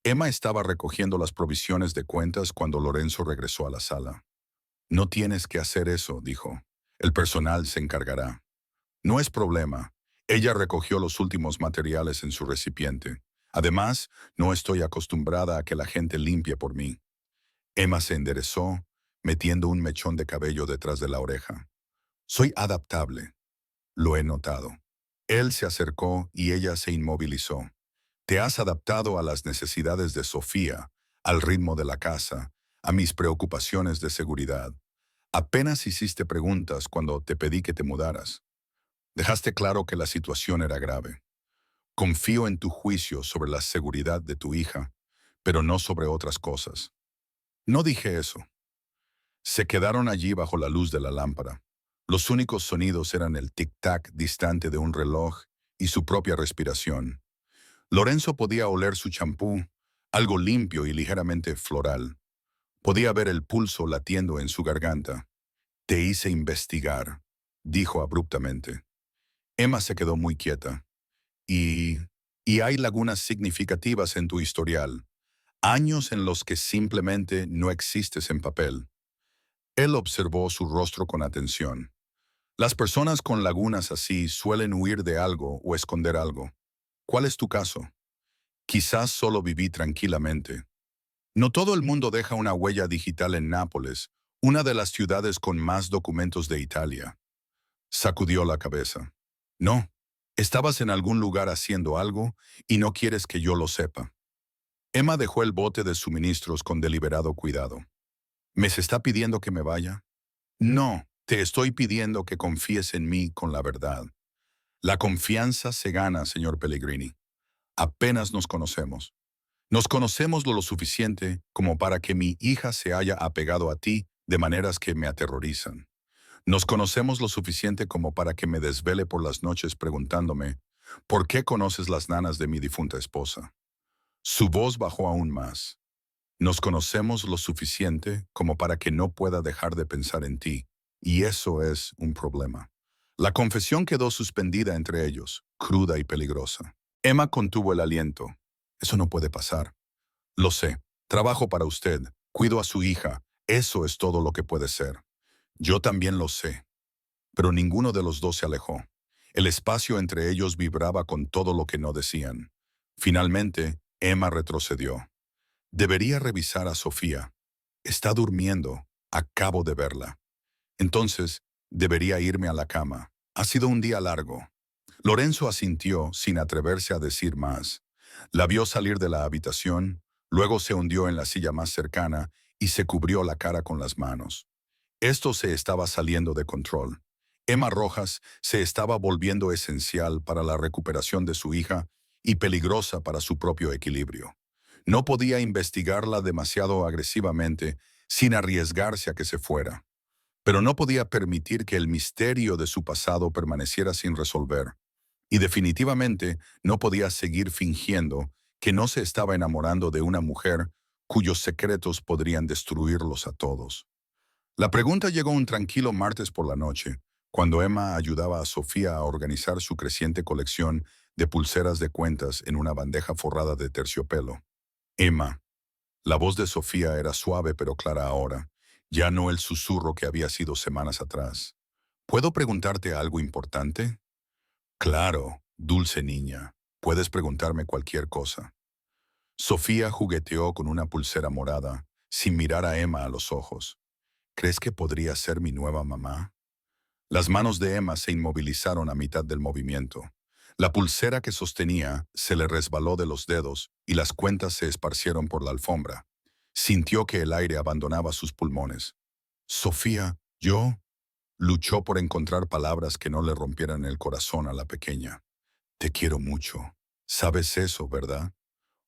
A: Emma estaba recogiendo las provisiones de cuentas cuando Lorenzo regresó a la sala. No tienes que hacer eso, dijo. El personal se encargará. No es problema. Ella recogió los últimos materiales en su recipiente. Además, no estoy acostumbrada a que la gente limpie por mí. Emma se enderezó, metiendo un mechón de cabello detrás de la oreja. Soy adaptable. Lo he notado. Él se acercó y ella se inmovilizó. Te has adaptado a las necesidades de Sofía, al ritmo de la casa, a mis preocupaciones de seguridad. Apenas hiciste preguntas cuando te pedí que te mudaras. Dejaste claro que la situación era grave. Confío en tu juicio sobre la seguridad de tu hija, pero no sobre otras cosas. No dije eso. Se quedaron allí bajo la luz de la lámpara. Los únicos sonidos eran el tic-tac distante de un reloj y su propia respiración. Lorenzo podía oler su champú, algo limpio y ligeramente floral. Podía ver el pulso latiendo en su garganta. Te hice investigar, dijo abruptamente. Emma se quedó muy quieta. Y... y hay lagunas significativas en tu historial. Años en los que simplemente no existes en papel. Él observó su rostro con atención. Las personas con lagunas así suelen huir de algo o esconder algo. ¿Cuál es tu caso? Quizás solo viví tranquilamente. No todo el mundo deja una huella digital en Nápoles, una de las ciudades con más documentos de Italia. Sacudió la cabeza. No, estabas en algún lugar haciendo algo y no quieres que yo lo sepa. Emma dejó el bote de suministros con deliberado cuidado. ¿Me se está pidiendo que me vaya? No, te estoy pidiendo que confíes en mí con la verdad. La confianza se gana, señor Pellegrini. Apenas nos conocemos. Nos conocemos lo suficiente como para que mi hija se haya apegado a ti de maneras que me aterrorizan. Nos conocemos lo suficiente como para que me desvele por las noches preguntándome, ¿por qué conoces las nanas de mi difunta esposa? Su voz bajó aún más. Nos conocemos lo suficiente como para que no pueda dejar de pensar en ti, y eso es un problema. La confesión quedó suspendida entre ellos, cruda y peligrosa. Emma contuvo el aliento. Eso no puede pasar. Lo sé. Trabajo para usted. Cuido a su hija. Eso es todo lo que puede ser. Yo también lo sé. Pero ninguno de los dos se alejó. El espacio entre ellos vibraba con todo lo que no decían. Finalmente, Emma retrocedió. Debería revisar a Sofía. Está durmiendo. Acabo de verla. Entonces, debería irme a la cama. Ha sido un día largo. Lorenzo asintió sin atreverse a decir más. La vio salir de la habitación, luego se hundió en la silla más cercana y se cubrió la cara con las manos. Esto se estaba saliendo de control. Emma Rojas se estaba volviendo esencial para la recuperación de su hija y peligrosa para su propio equilibrio. No podía investigarla demasiado agresivamente sin arriesgarse a que se fuera, pero no podía permitir que el misterio de su pasado permaneciera sin resolver. Y definitivamente no podía seguir fingiendo que no se estaba enamorando de una mujer cuyos secretos podrían destruirlos a todos. La pregunta llegó un tranquilo martes por la noche, cuando Emma ayudaba a Sofía a organizar su creciente colección de pulseras de cuentas en una bandeja forrada de terciopelo. Emma. La voz de Sofía era suave pero clara ahora, ya no el susurro que había sido semanas atrás. ¿Puedo preguntarte algo importante? Claro, dulce niña. Puedes preguntarme cualquier cosa. Sofía jugueteó con una pulsera morada, sin mirar a Emma a los ojos. ¿Crees que podría ser mi nueva mamá? Las manos de Emma se inmovilizaron a mitad del movimiento. La pulsera que sostenía se le resbaló de los dedos y las cuentas se esparcieron por la alfombra. Sintió que el aire abandonaba sus pulmones. Sofía, yo, luchó por encontrar palabras que no le rompieran el corazón a la pequeña. Te quiero mucho. Sabes eso, ¿verdad?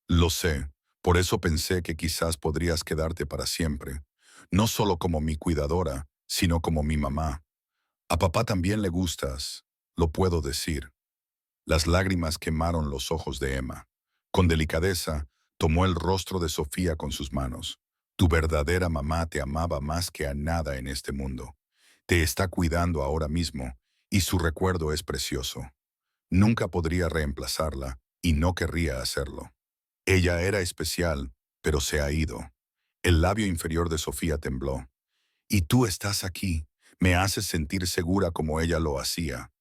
A: Lo sé. Por eso pensé que quizás podrías quedarte para siempre. No solo como mi cuidadora, sino como mi mamá. A papá también le gustas, lo puedo decir. Las lágrimas quemaron los ojos de Emma. Con delicadeza, tomó el rostro de Sofía con sus manos. Tu verdadera mamá te amaba más que a nada en este mundo. Te está cuidando ahora mismo, y su recuerdo es precioso. Nunca podría reemplazarla, y no querría hacerlo. Ella era especial, pero se ha ido. El labio inferior de Sofía tembló. Y tú estás aquí. Me haces sentir segura como ella lo hacía.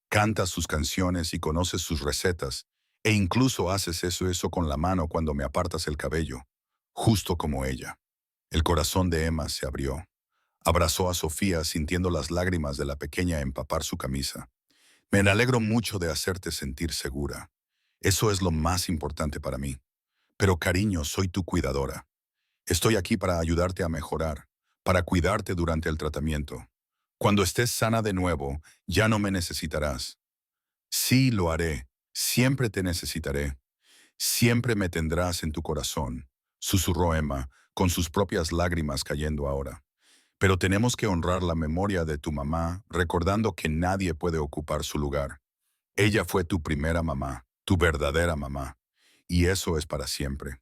A: Cantas sus canciones y conoces sus recetas, e incluso haces eso con la mano cuando me apartas el cabello, justo como ella. El corazón de Emma se abrió. Abrazó a Sofía sintiendo las lágrimas de la pequeña empapar su camisa. Me alegro mucho de hacerte sentir segura. Eso es lo más importante para mí. Pero cariño, soy tu cuidadora. Estoy aquí para ayudarte a mejorar, para cuidarte durante el tratamiento. Cuando estés sana de nuevo, ya no me necesitarás. Sí, lo haré. Siempre te necesitaré. Siempre me tendrás en tu corazón, susurró Emma, con sus propias lágrimas cayendo ahora. Pero tenemos que honrar la memoria de tu mamá, recordando que nadie puede ocupar su lugar. Ella fue tu primera mamá, tu verdadera mamá, y eso es para siempre.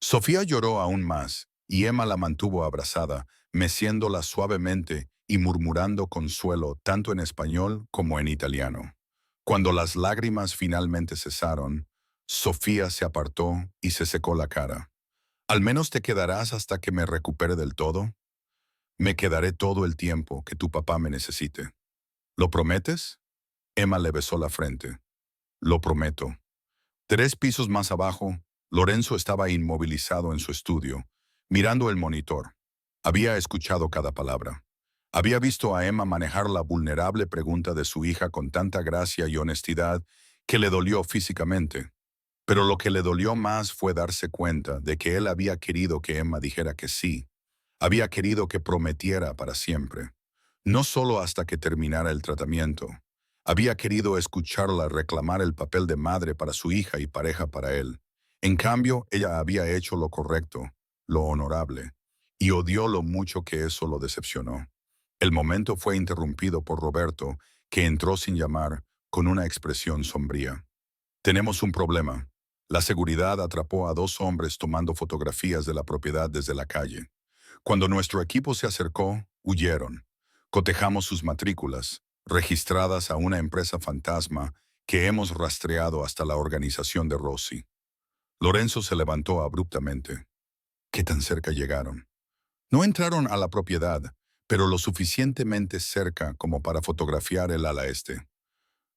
A: Sofía lloró aún más, y Emma la mantuvo abrazada, meciéndola suavemente y murmurando consuelo tanto en español como en italiano. Cuando las lágrimas finalmente cesaron, Sofía se apartó y se secó la cara. ¿Al menos te quedarás hasta que me recupere del todo? Me quedaré todo el tiempo que tu papá me necesite. ¿Lo prometes? Emma le besó la frente. Lo prometo. 3 pisos más abajo, Lorenzo estaba inmovilizado en su estudio, mirando el monitor. Había escuchado cada palabra. Había visto a Emma manejar la vulnerable pregunta de su hija con tanta gracia y honestidad que le dolió físicamente. Pero lo que le dolió más fue darse cuenta de que él había querido que Emma dijera que sí. Había querido que prometiera para siempre. No solo hasta que terminara el tratamiento. Había querido escucharla reclamar el papel de madre para su hija y pareja para él. En cambio, ella había hecho lo correcto, lo honorable, y odió lo mucho que eso lo decepcionó. El momento fue interrumpido por Roberto, que entró sin llamar, con una expresión sombría. Tenemos un problema. La seguridad atrapó a dos hombres tomando fotografías de la propiedad desde la calle. Cuando nuestro equipo se acercó, huyeron. Cotejamos sus matrículas, registradas a una empresa fantasma que hemos rastreado hasta la organización de Rossi. Lorenzo se levantó abruptamente. ¿Qué tan cerca llegaron? No entraron a la propiedad, pero lo suficientemente cerca como para fotografiar el ala este.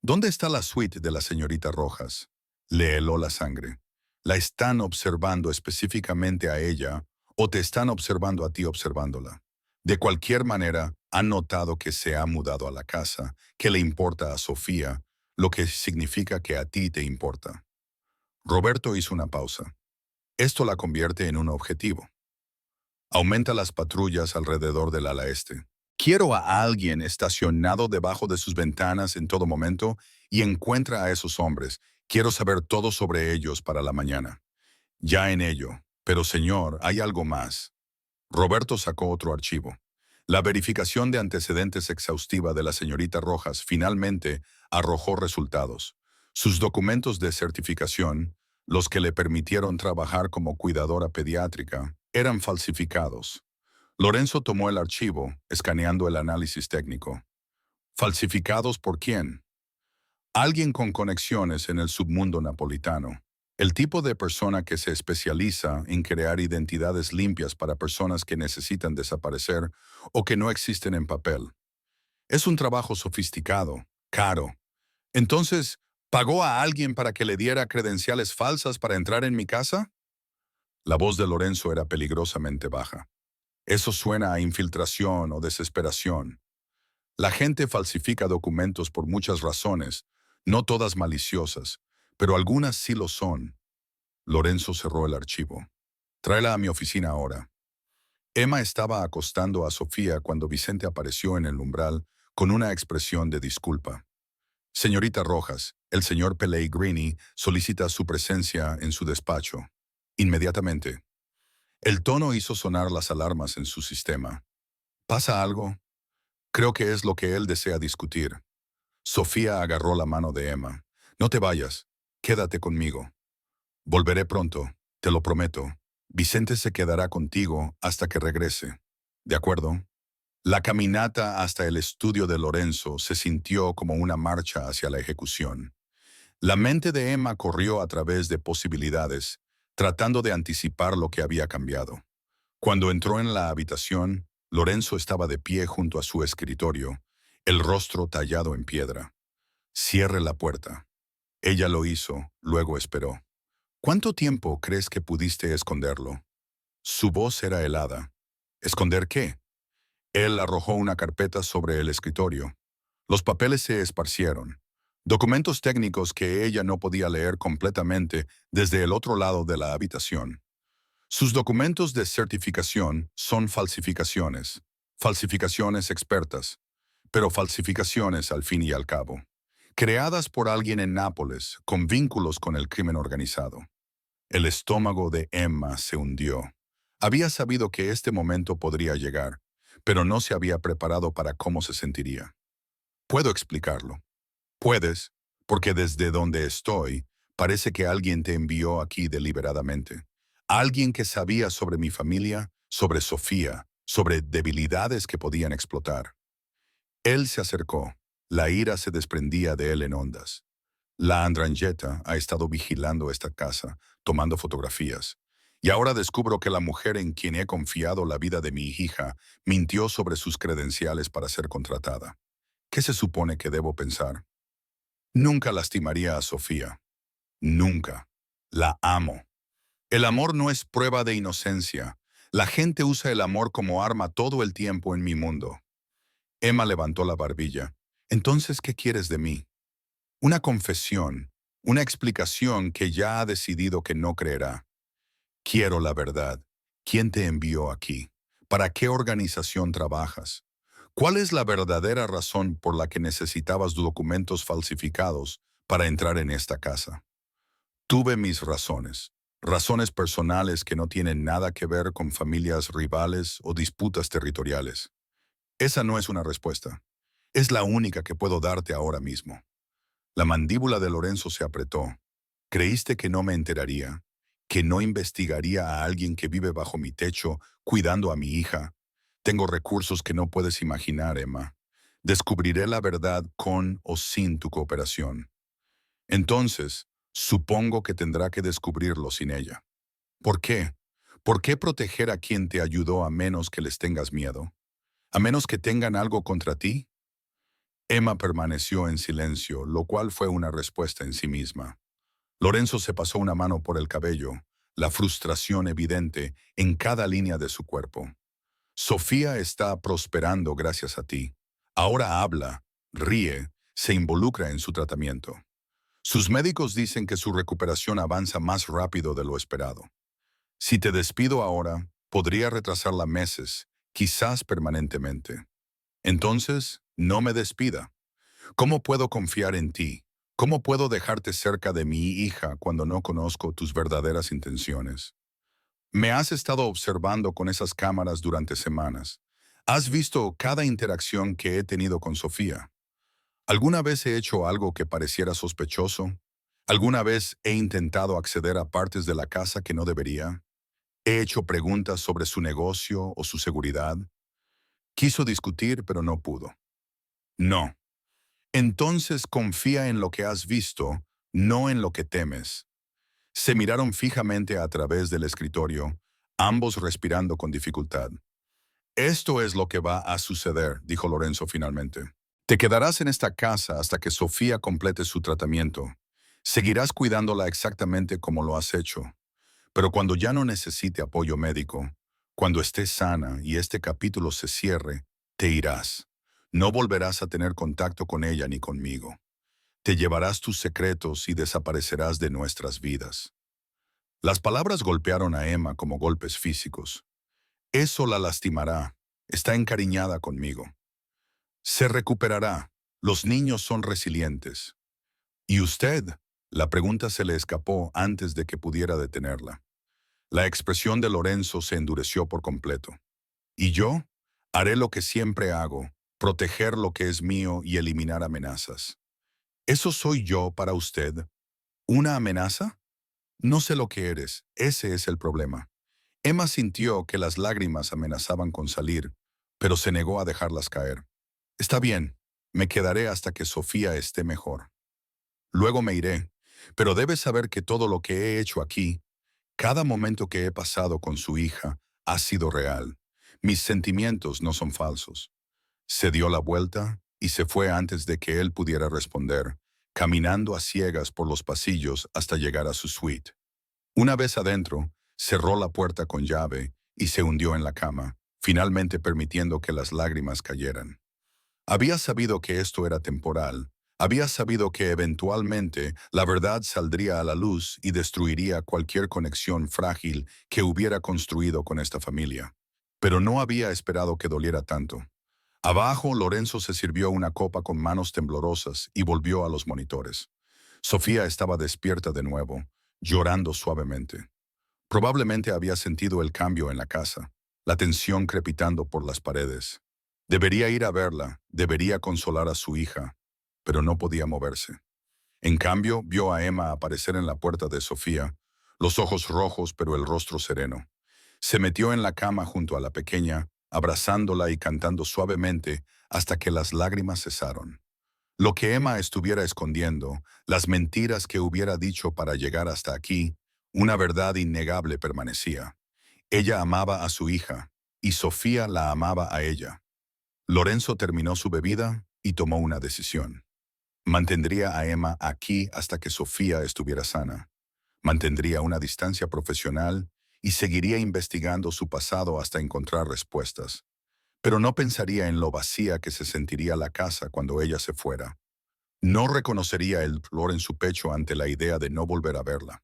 A: ¿Dónde está la suite de la señorita Rojas? Le heló la sangre. ¿La están observando específicamente a ella o te están observando a ti observándola? De cualquier manera, han notado que se ha mudado a la casa, que le importa a Sofía, lo que significa que a ti te importa. Roberto hizo una pausa. Esto la convierte en un objetivo. Aumenta las patrullas alrededor del ala este. Quiero a alguien estacionado debajo de sus ventanas en todo momento y encuentra a esos hombres. Quiero saber todo sobre ellos para la mañana. Ya en ello. Pero señor, hay algo más. Roberto sacó otro archivo. La verificación de antecedentes exhaustiva de la señorita Rojas finalmente arrojó resultados. Sus documentos de certificación, los que le permitieron trabajar como cuidadora pediátrica, eran falsificados. Lorenzo tomó el archivo, escaneando el análisis técnico. ¿Falsificados por quién? Alguien con conexiones en el submundo napolitano. El tipo de persona que se especializa en crear identidades limpias para personas que necesitan desaparecer o que no existen en papel. Es un trabajo sofisticado, caro. Entonces, ¿pagó a alguien para que le diera credenciales falsas para entrar en mi casa? La voz de Lorenzo era peligrosamente baja. Eso suena a infiltración o desesperación. La gente falsifica documentos por muchas razones, no todas maliciosas, pero algunas sí lo son. Lorenzo cerró el archivo. Tráela a mi oficina ahora. Emma estaba acostando a Sofía cuando Vicente apareció en el umbral con una expresión de disculpa. Señorita Rojas, el señor Pellegrini solicita su presencia en su despacho. Inmediatamente. El tono hizo sonar las alarmas en su sistema. ¿Pasa algo? Creo que es lo que él desea discutir. Sofía agarró la mano de Emma. No te vayas. Quédate conmigo. Volveré pronto, te lo prometo. Vicente se quedará contigo hasta que regrese. ¿De acuerdo? La caminata hasta el estudio de Lorenzo se sintió como una marcha hacia la ejecución. La mente de Emma corrió a través de posibilidades, tratando de anticipar lo que había cambiado. Cuando entró en la habitación, Lorenzo estaba de pie junto a su escritorio, el rostro tallado en piedra. Cierre la puerta. Ella lo hizo, luego esperó. ¿Cuánto tiempo crees que pudiste esconderlo? Su voz era helada. ¿Esconder qué? Él arrojó una carpeta sobre el escritorio. Los papeles se esparcieron. Documentos técnicos que ella no podía leer completamente desde el otro lado de la habitación. Sus documentos de certificación son falsificaciones. Falsificaciones expertas, pero falsificaciones al fin y al cabo. Creadas por alguien en Nápoles, con vínculos con el crimen organizado. El estómago de Emma se hundió. Había sabido que este momento podría llegar, pero no se había preparado para cómo se sentiría. Puedo explicarlo. Puedes, porque desde donde estoy, parece que alguien te envió aquí deliberadamente. Alguien que sabía sobre mi familia, sobre Sofía, sobre debilidades que podían explotar. Él se acercó. La ira se desprendía de él en ondas. La Andrangheta ha estado vigilando esta casa, tomando fotografías. Y ahora descubro que la mujer en quien he confiado la vida de mi hija mintió sobre sus credenciales para ser contratada. ¿Qué se supone que debo pensar? Nunca lastimaría a Sofía. Nunca. La amo. El amor no es prueba de inocencia. La gente usa el amor como arma todo el tiempo en mi mundo. Emma levantó la barbilla. Entonces, ¿qué quieres de mí? Una confesión, una explicación que ya ha decidido que no creerá. Quiero la verdad. ¿Quién te envió aquí? ¿Para qué organización trabajas? ¿Cuál es la verdadera razón por la que necesitabas documentos falsificados para entrar en esta casa? Tuve mis razones. Razones personales que no tienen nada que ver con familias rivales o disputas territoriales. Esa no es una respuesta. Es la única que puedo darte ahora mismo. La mandíbula de Lorenzo se apretó. ¿Creíste que no me enteraría? ¿Que no investigaría a alguien que vive bajo mi techo, cuidando a mi hija? Tengo recursos que no puedes imaginar, Emma. Descubriré la verdad con o sin tu cooperación. Entonces, supongo que tendrá que descubrirlo sin ella. ¿Por qué? ¿Por qué proteger a quien te ayudó a menos que les tengas miedo? ¿A menos que tengan algo contra ti? Emma permaneció en silencio, lo cual fue una respuesta en sí misma. Lorenzo se pasó una mano por el cabello, la frustración evidente en cada línea de su cuerpo. Sofía está prosperando gracias a ti. Ahora habla, ríe, se involucra en su tratamiento. Sus médicos dicen que su recuperación avanza más rápido de lo esperado. Si te despido ahora, podría retrasarla meses, quizás permanentemente. Entonces, no me despida. ¿Cómo puedo confiar en ti? ¿Cómo puedo dejarte cerca de mi hija cuando no conozco tus verdaderas intenciones? Me has estado observando con esas cámaras durante semanas. Has visto cada interacción que he tenido con Sofía. ¿Alguna vez he hecho algo que pareciera sospechoso? ¿Alguna vez he intentado acceder a partes de la casa que no debería? ¿He hecho preguntas sobre su negocio o su seguridad? Quiso discutir, pero no pudo. No. Entonces confía en lo que has visto, no en lo que temes. Se miraron fijamente a través del escritorio, ambos respirando con dificultad. Esto es lo que va a suceder, dijo Lorenzo finalmente. Te quedarás en esta casa hasta que Sofía complete su tratamiento. Seguirás cuidándola exactamente como lo has hecho. Pero cuando ya no necesite apoyo médico, cuando estés sana y este capítulo se cierre, te irás. No volverás a tener contacto con ella ni conmigo. Te llevarás tus secretos y desaparecerás de nuestras vidas. Las palabras golpearon a Emma como golpes físicos. Eso la lastimará. Está encariñada conmigo. Se recuperará. Los niños son resilientes. ¿Y usted? La pregunta se le escapó antes de que pudiera detenerla. La expresión de Lorenzo se endureció por completo. ¿Y yo? Haré lo que siempre hago, proteger lo que es mío y eliminar amenazas. ¿Eso soy yo para usted? ¿Una amenaza? No sé lo que eres, ese es el problema. Emma sintió que las lágrimas amenazaban con salir, pero se negó a dejarlas caer. Está bien, me quedaré hasta que Sofía esté mejor. Luego me iré, pero debes saber que todo lo que he hecho aquí, cada momento que he pasado con su hija, ha sido real. Mis sentimientos no son falsos. Se dio la vuelta y se fue antes de que él pudiera responder, caminando a ciegas por los pasillos hasta llegar a su suite. Una vez adentro, cerró la puerta con llave y se hundió en la cama, finalmente permitiendo que las lágrimas cayeran. Había sabido que esto era temporal. Había sabido que eventualmente la verdad saldría a la luz y destruiría cualquier conexión frágil que hubiera construido con esta familia. Pero no había esperado que doliera tanto. Abajo, Lorenzo se sirvió una copa con manos temblorosas y volvió a los monitores. Sofía estaba despierta de nuevo, llorando suavemente. Probablemente había sentido el cambio en la casa, la tensión crepitando por las paredes. Debería ir a verla, debería consolar a su hija, pero no podía moverse. En cambio, vio a Emma aparecer en la puerta de Sofía, los ojos rojos pero el rostro sereno. Se metió en la cama junto a la pequeña, abrazándola y cantando suavemente hasta que las lágrimas cesaron. Lo que Emma estuviera escondiendo, las mentiras que hubiera dicho para llegar hasta aquí, una verdad innegable permanecía. Ella amaba a su hija, y Sofía la amaba a ella. Lorenzo terminó su bebida y tomó una decisión. Mantendría a Emma aquí hasta que Sofía estuviera sana. Mantendría una distancia profesional y seguiría investigando su pasado hasta encontrar respuestas. Pero no pensaría en lo vacía que se sentiría la casa cuando ella se fuera. No reconocería el dolor en su pecho ante la idea de no volver a verla.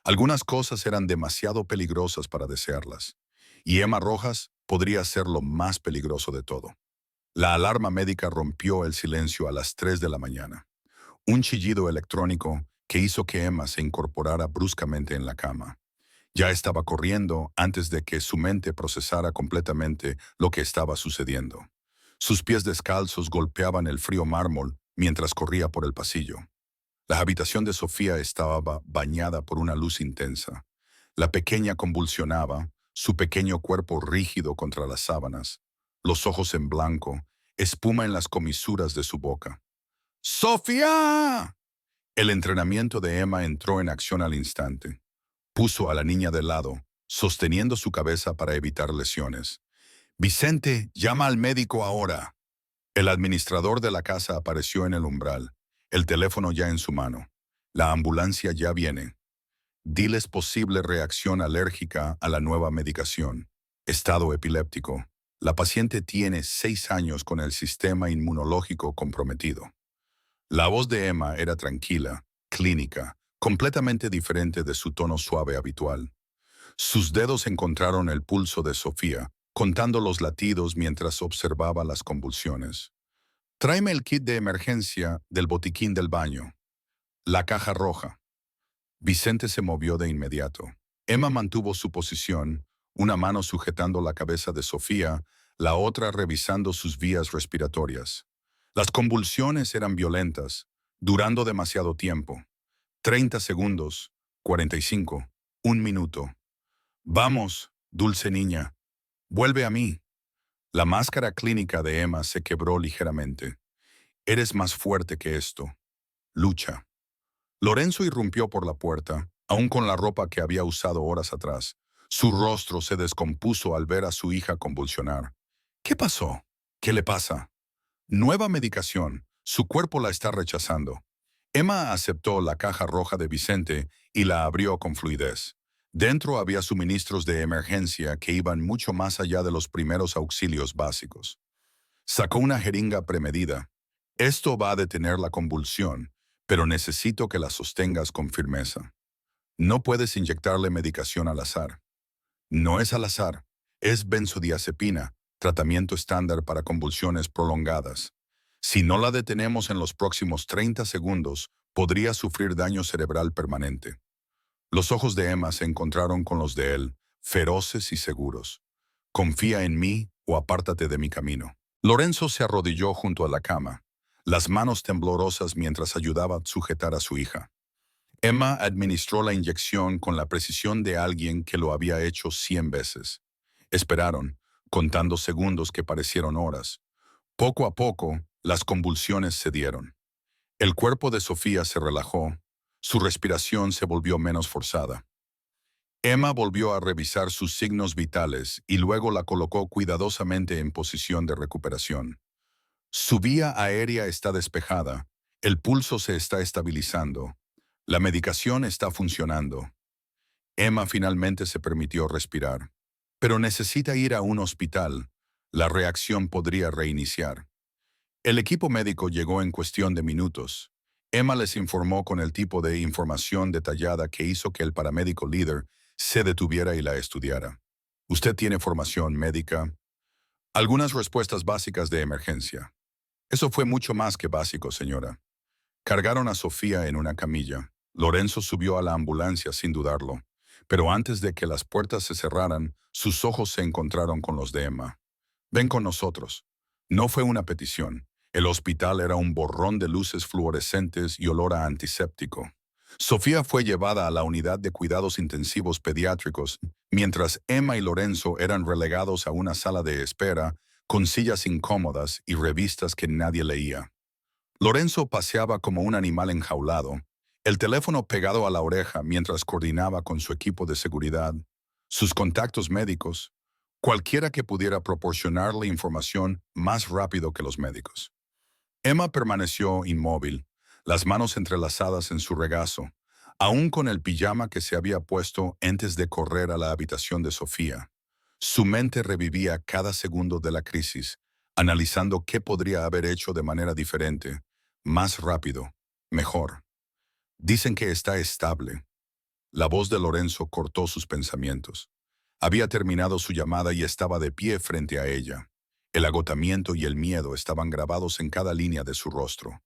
A: Algunas cosas eran demasiado peligrosas para desearlas, y Emma Rojas podría ser lo más peligroso de todo. La alarma médica rompió el silencio a las 3 de la mañana. Un chillido electrónico que hizo que Emma se incorporara bruscamente en la cama. Ya estaba corriendo antes de que su mente procesara completamente lo que estaba sucediendo. Sus pies descalzos golpeaban el frío mármol mientras corría por el pasillo. La habitación de Sofía estaba bañada por una luz intensa. La pequeña convulsionaba, su pequeño cuerpo rígido contra las sábanas, los ojos en blanco, espuma en las comisuras de su boca. ¡Sofía! El entrenamiento de Emma entró en acción al instante. Puso a la niña de lado, sosteniendo su cabeza para evitar lesiones. Vicente, llama al médico ahora. El administrador de la casa apareció en el umbral, el teléfono ya en su mano. La ambulancia ya viene. Diles posible reacción alérgica a la nueva medicación. Estado epiléptico. La paciente tiene 6 años con el sistema inmunológico comprometido. La voz de Emma era tranquila, clínica, completamente diferente de su tono suave habitual. Sus dedos encontraron el pulso de Sofía, contando los latidos mientras observaba las convulsiones. Tráeme el kit de emergencia del botiquín del baño. La caja roja. Vicente se movió de inmediato. Emma mantuvo su posición, una mano sujetando la cabeza de Sofía, la otra revisando sus vías respiratorias. Las convulsiones eran violentas, durando demasiado tiempo. 30 segundos, 45, un minuto. Vamos, dulce niña, vuelve a mí. La máscara clínica de Emma se quebró ligeramente. Eres más fuerte que esto. Lucha. Lorenzo irrumpió por la puerta, aún con la ropa que había usado horas atrás. Su rostro se descompuso al ver a su hija convulsionar. ¿Qué pasó? ¿Qué le pasa? Nueva medicación. Su cuerpo la está rechazando. Emma aceptó la caja roja de Vicente y la abrió con fluidez. Dentro había suministros de emergencia que iban mucho más allá de los primeros auxilios básicos. Sacó una jeringa premedida. Esto va a detener la convulsión, pero necesito que la sostengas con firmeza. No puedes inyectarle medicación al azar. No es al azar, es benzodiazepina, tratamiento estándar para convulsiones prolongadas. Si no la detenemos en los próximos 30 segundos, podría sufrir daño cerebral permanente. Los ojos de Emma se encontraron con los de él, feroces y seguros. Confía en mí o apártate de mi camino. Lorenzo se arrodilló junto a la cama, las manos temblorosas mientras ayudaba a sujetar a su hija. Emma administró la inyección con la precisión de alguien que lo había hecho 100 veces. Esperaron, contando segundos que parecieron horas. Poco a poco, las convulsiones cedieron. El cuerpo de Sofía se relajó, su respiración se volvió menos forzada. Emma volvió a revisar sus signos vitales y luego la colocó cuidadosamente en posición de recuperación. Su vía aérea está despejada, el pulso se está estabilizando, la medicación está funcionando. Emma finalmente se permitió respirar. Pero necesita ir a un hospital. La reacción podría reiniciar. El equipo médico llegó en cuestión de minutos. Emma les informó con el tipo de información detallada que hizo que el paramédico líder se detuviera y la estudiara. ¿Usted tiene formación médica? Algunas respuestas básicas de emergencia. Eso fue mucho más que básico, señora. Cargaron a Sofía en una camilla. Lorenzo subió a la ambulancia sin dudarlo. Pero antes de que las puertas se cerraran, sus ojos se encontraron con los de Emma. Ven con nosotros. No fue una petición. El hospital era un borrón de luces fluorescentes y olor a antiséptico. Sofía fue llevada a la unidad de cuidados intensivos pediátricos, mientras Emma y Lorenzo eran relegados a una sala de espera con sillas incómodas y revistas que nadie leía. Lorenzo paseaba como un animal enjaulado, el teléfono pegado a la oreja mientras coordinaba con su equipo de seguridad, sus contactos médicos, cualquiera que pudiera proporcionarle información más rápido que los médicos. Emma permaneció inmóvil, las manos entrelazadas en su regazo, aún con el pijama que se había puesto antes de correr a la habitación de Sofía. Su mente revivía cada segundo de la crisis, analizando qué podría haber hecho de manera diferente, más rápido, mejor. Dicen que está estable. La voz de Lorenzo cortó sus pensamientos. Había terminado su llamada y estaba de pie frente a ella. El agotamiento y el miedo estaban grabados en cada línea de su rostro.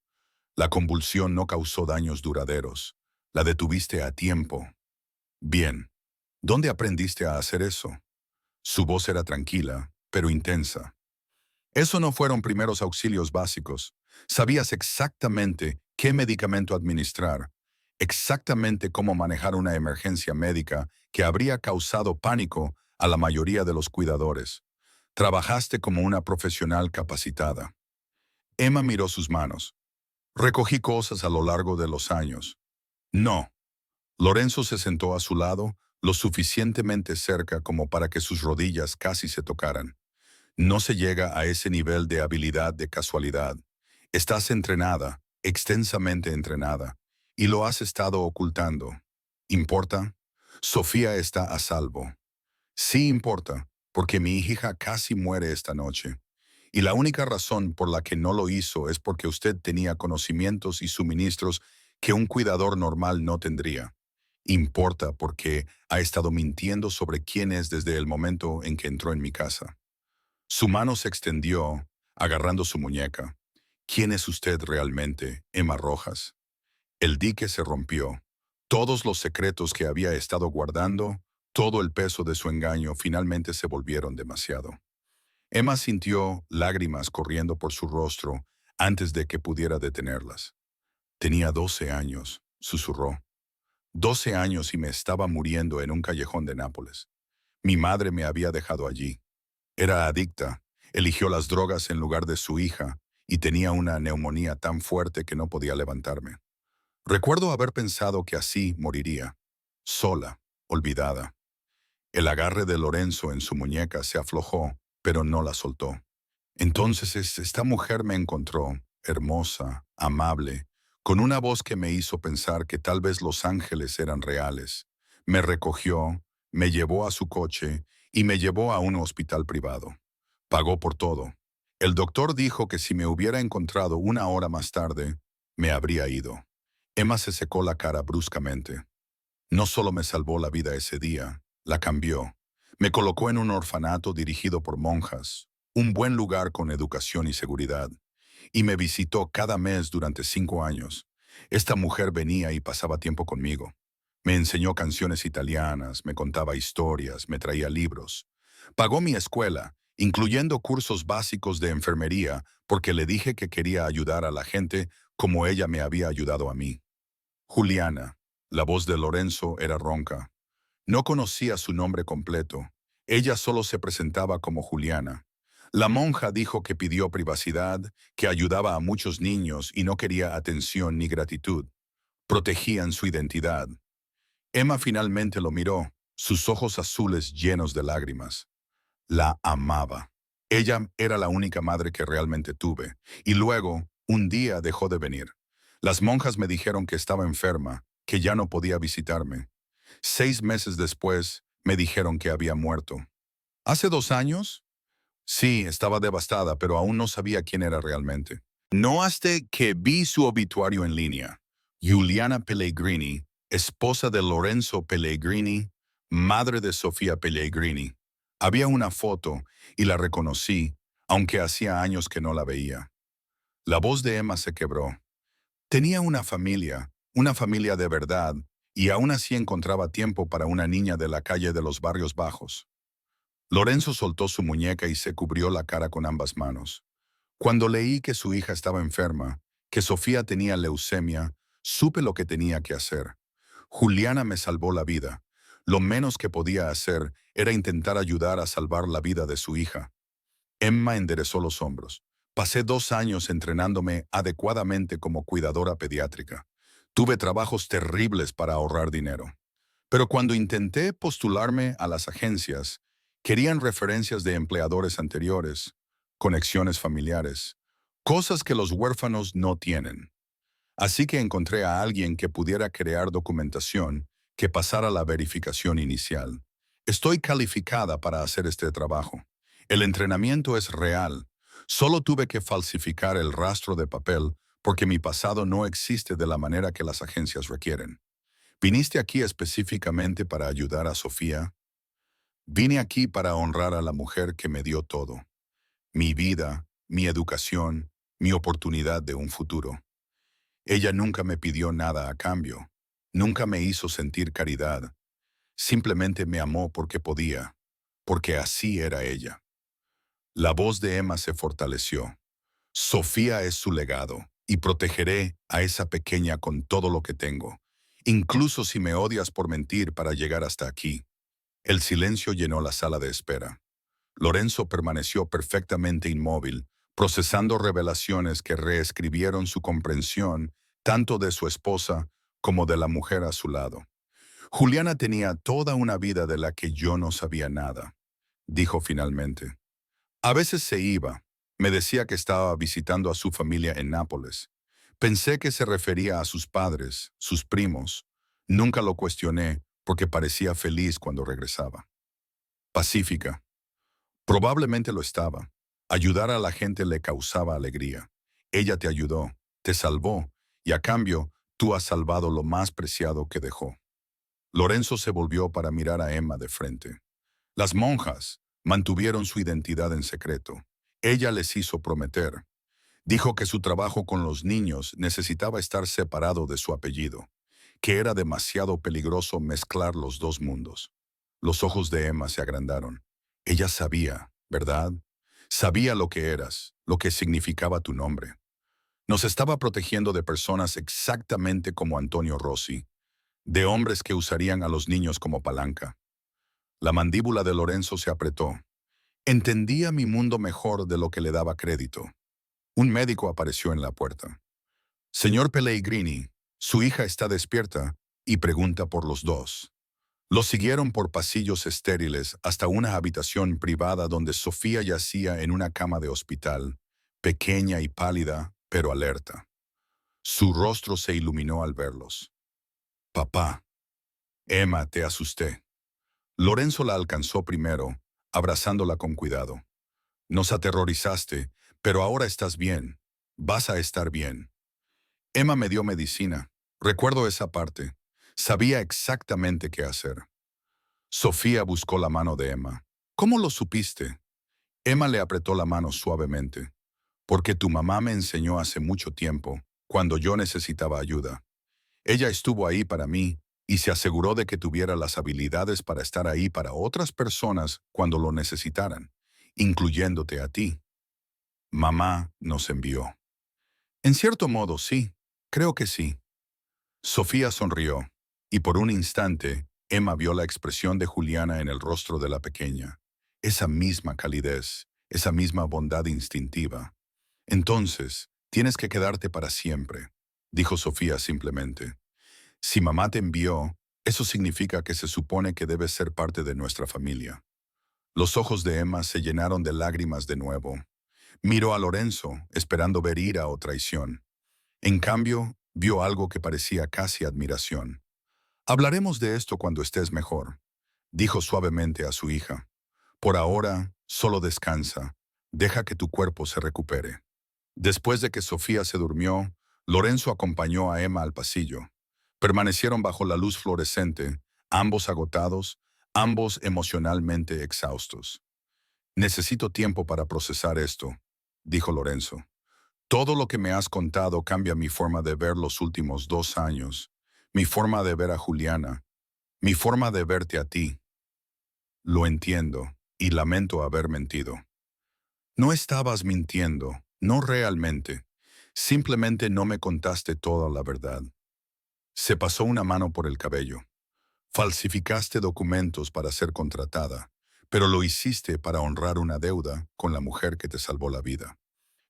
A: La convulsión no causó daños duraderos. La detuviste a tiempo. Bien. ¿Dónde aprendiste a hacer eso? Su voz era tranquila, pero intensa. Eso no fueron primeros auxilios básicos. Sabías exactamente qué medicamento administrar, exactamente cómo manejar una emergencia médica que habría causado pánico a la mayoría de los cuidadores. Trabajaste como una profesional capacitada. Emma miró sus manos. Recogí cosas a lo largo de los años. No. Lorenzo se sentó a su lado, lo suficientemente cerca como para que sus rodillas casi se tocaran. No se llega a ese nivel de habilidad de casualidad. Estás entrenada, extensamente entrenada, y lo has estado ocultando. ¿Importa? Sofía está a salvo. Sí importa, porque mi hija casi muere esta noche. Y la única razón por la que no lo hizo es porque usted tenía conocimientos y suministros que un cuidador normal no tendría. Importa porque ha estado mintiendo sobre quién es desde el momento en que entró en mi casa. Su mano se extendió, agarrando su muñeca. ¿Quién es usted realmente, Emma Rojas? El dique se rompió. Todos los secretos que había estado guardando, todo el peso de su engaño finalmente se volvieron demasiado. Emma sintió lágrimas corriendo por su rostro antes de que pudiera detenerlas. Tenía 12 años, susurró. 12 años y me estaba muriendo en un callejón de Nápoles. Mi madre me había dejado allí. Era adicta, eligió las drogas en lugar de su hija y tenía una neumonía tan fuerte que no podía levantarme. Recuerdo haber pensado que así moriría, sola, olvidada. El agarre de Lorenzo en su muñeca se aflojó, pero no la soltó. Entonces esta mujer me encontró, hermosa, amable, con una voz que me hizo pensar que tal vez los ángeles eran reales. Me recogió, me llevó a su coche y me llevó a un hospital privado. Pagó por todo. El doctor dijo que si me hubiera encontrado una hora más tarde, me habría ido. Emma se secó la cara bruscamente. No solo me salvó la vida ese día, la cambió. Me colocó en un orfanato dirigido por monjas, un buen lugar con educación y seguridad, y me visitó cada mes durante 5 años. Esta mujer venía y pasaba tiempo conmigo. Me enseñó canciones italianas, me contaba historias, me traía libros. Pagó mi escuela, incluyendo cursos básicos de enfermería, porque le dije que quería ayudar a la gente como ella me había ayudado a mí. Juliana. La voz de Lorenzo era ronca. No conocía su nombre completo. Ella solo se presentaba como Juliana. La monja dijo que pidió privacidad, que ayudaba a muchos niños y no quería atención ni gratitud. Protegían su identidad. Emma finalmente lo miró, sus ojos azules llenos de lágrimas. La amaba. Ella era la única madre que realmente tuve, y luego, un día dejó de venir. Las monjas me dijeron que estaba enferma, que ya no podía visitarme. 6 meses después, me dijeron que había muerto. ¿Hace 2 años? Sí, estaba devastada, pero aún no sabía quién era realmente. No hasta que vi su obituario en línea. Giuliana Pellegrini, esposa de Lorenzo Pellegrini, madre de Sofía Pellegrini. Había una foto y la reconocí, aunque hacía años que no la veía. La voz de Emma se quebró. Tenía una familia de verdad, y aún así encontraba tiempo para una niña de la calle de los barrios bajos. Lorenzo soltó su muñeca y se cubrió la cara con ambas manos. Cuando leí que su hija estaba enferma, que Sofía tenía leucemia, supe lo que tenía que hacer. Juliana me salvó la vida. Lo menos que podía hacer era intentar ayudar a salvar la vida de su hija. Emma enderezó los hombros. Pasé 2 años entrenándome adecuadamente como cuidadora pediátrica. Tuve trabajos terribles para ahorrar dinero. Pero cuando intenté postularme a las agencias, querían referencias de empleadores anteriores, conexiones familiares, cosas que los huérfanos no tienen. Así que encontré a alguien que pudiera crear documentación que pasara la verificación inicial. Estoy calificada para hacer este trabajo. El entrenamiento es real. Solo tuve que falsificar el rastro de papel porque mi pasado no existe de la manera que las agencias requieren. ¿Viniste aquí específicamente para ayudar a Sofía? Vine aquí para honrar a la mujer que me dio todo. Mi vida, mi educación, mi oportunidad de un futuro. Ella nunca me pidió nada a cambio. Nunca me hizo sentir caridad. Simplemente me amó porque podía, porque así era ella. La voz de Emma se fortaleció. Sofía es su legado, y protegeré a esa pequeña con todo lo que tengo, incluso si me odias por mentir para llegar hasta aquí. El silencio llenó la sala de espera. Lorenzo permaneció perfectamente inmóvil, procesando revelaciones que reescribieron su comprensión tanto de su esposa como de la mujer a su lado. Juliana tenía toda una vida de la que yo no sabía nada, dijo finalmente. A veces se iba. Me decía que estaba visitando a su familia en Nápoles. Pensé que se refería a sus padres, sus primos. Nunca lo cuestioné porque parecía feliz cuando regresaba. Pacífica. Probablemente lo estaba. Ayudar a la gente le causaba alegría. Ella te ayudó, te salvó, y a cambio, tú has salvado lo más preciado que dejó. Lorenzo se volvió para mirar a Emma de frente. Las monjas mantuvieron su identidad en secreto. Ella les hizo prometer. Dijo que su trabajo con los niños necesitaba estar separado de su apellido, que era demasiado peligroso mezclar los dos mundos. Los ojos de Emma se agrandaron. Ella sabía, ¿verdad? Sabía lo que eras, lo que significaba tu nombre. Nos estaba protegiendo de personas exactamente como Antonio Rossi, de hombres que usarían a los niños como palanca. La mandíbula de Lorenzo se apretó. Entendía mi mundo mejor de lo que le daba crédito. Un médico apareció en la puerta. Señor Pellegrini, su hija está despierta y pregunta por los dos. Lo siguieron por pasillos estériles hasta una habitación privada donde Sofía yacía en una cama de hospital, pequeña y pálida, pero alerta. Su rostro se iluminó al verlos. Papá. Emma, te asusté. Lorenzo la alcanzó primero, abrazándola con cuidado. Nos aterrorizaste, pero ahora estás bien. Vas a estar bien. Emma me dio medicina. Recuerdo esa parte. Sabía exactamente qué hacer. Sofía buscó la mano de Emma. ¿Cómo lo supiste? Emma le apretó la mano suavemente. Porque tu mamá me enseñó hace mucho tiempo, cuando yo necesitaba ayuda. Ella estuvo ahí para mí y se aseguró de que tuviera las habilidades para estar ahí para otras personas cuando lo necesitaran, incluyéndote a ti. Mamá nos envió. En cierto modo, sí. Creo que sí. Sofía sonrió, y por un instante, Emma vio la expresión de Juliana en el rostro de la pequeña. Esa misma calidez, esa misma bondad instintiva. Entonces, tienes que quedarte para siempre, dijo Sofía simplemente. Si mamá te envió, eso significa que se supone que debes ser parte de nuestra familia. Los ojos de Emma se llenaron de lágrimas de nuevo. Miró a Lorenzo, esperando ver ira o traición. En cambio, vio algo que parecía casi admiración. Hablaremos de esto cuando estés mejor, dijo suavemente a su hija. Por ahora, solo descansa. Deja que tu cuerpo se recupere. Después de que Sofía se durmió, Lorenzo acompañó a Emma al pasillo. Permanecieron bajo la luz fluorescente, ambos agotados, ambos emocionalmente exhaustos. Necesito tiempo para procesar esto, dijo Lorenzo. Todo lo que me has contado cambia mi forma de ver los últimos 2 años, mi forma de ver a Juliana, mi forma de verte a ti. Lo entiendo, y lamento haber mentido. No estabas mintiendo, no realmente. Simplemente no me contaste toda la verdad. Se pasó una mano por el cabello. Falsificaste documentos para ser contratada, pero lo hiciste para honrar una deuda con la mujer que te salvó la vida.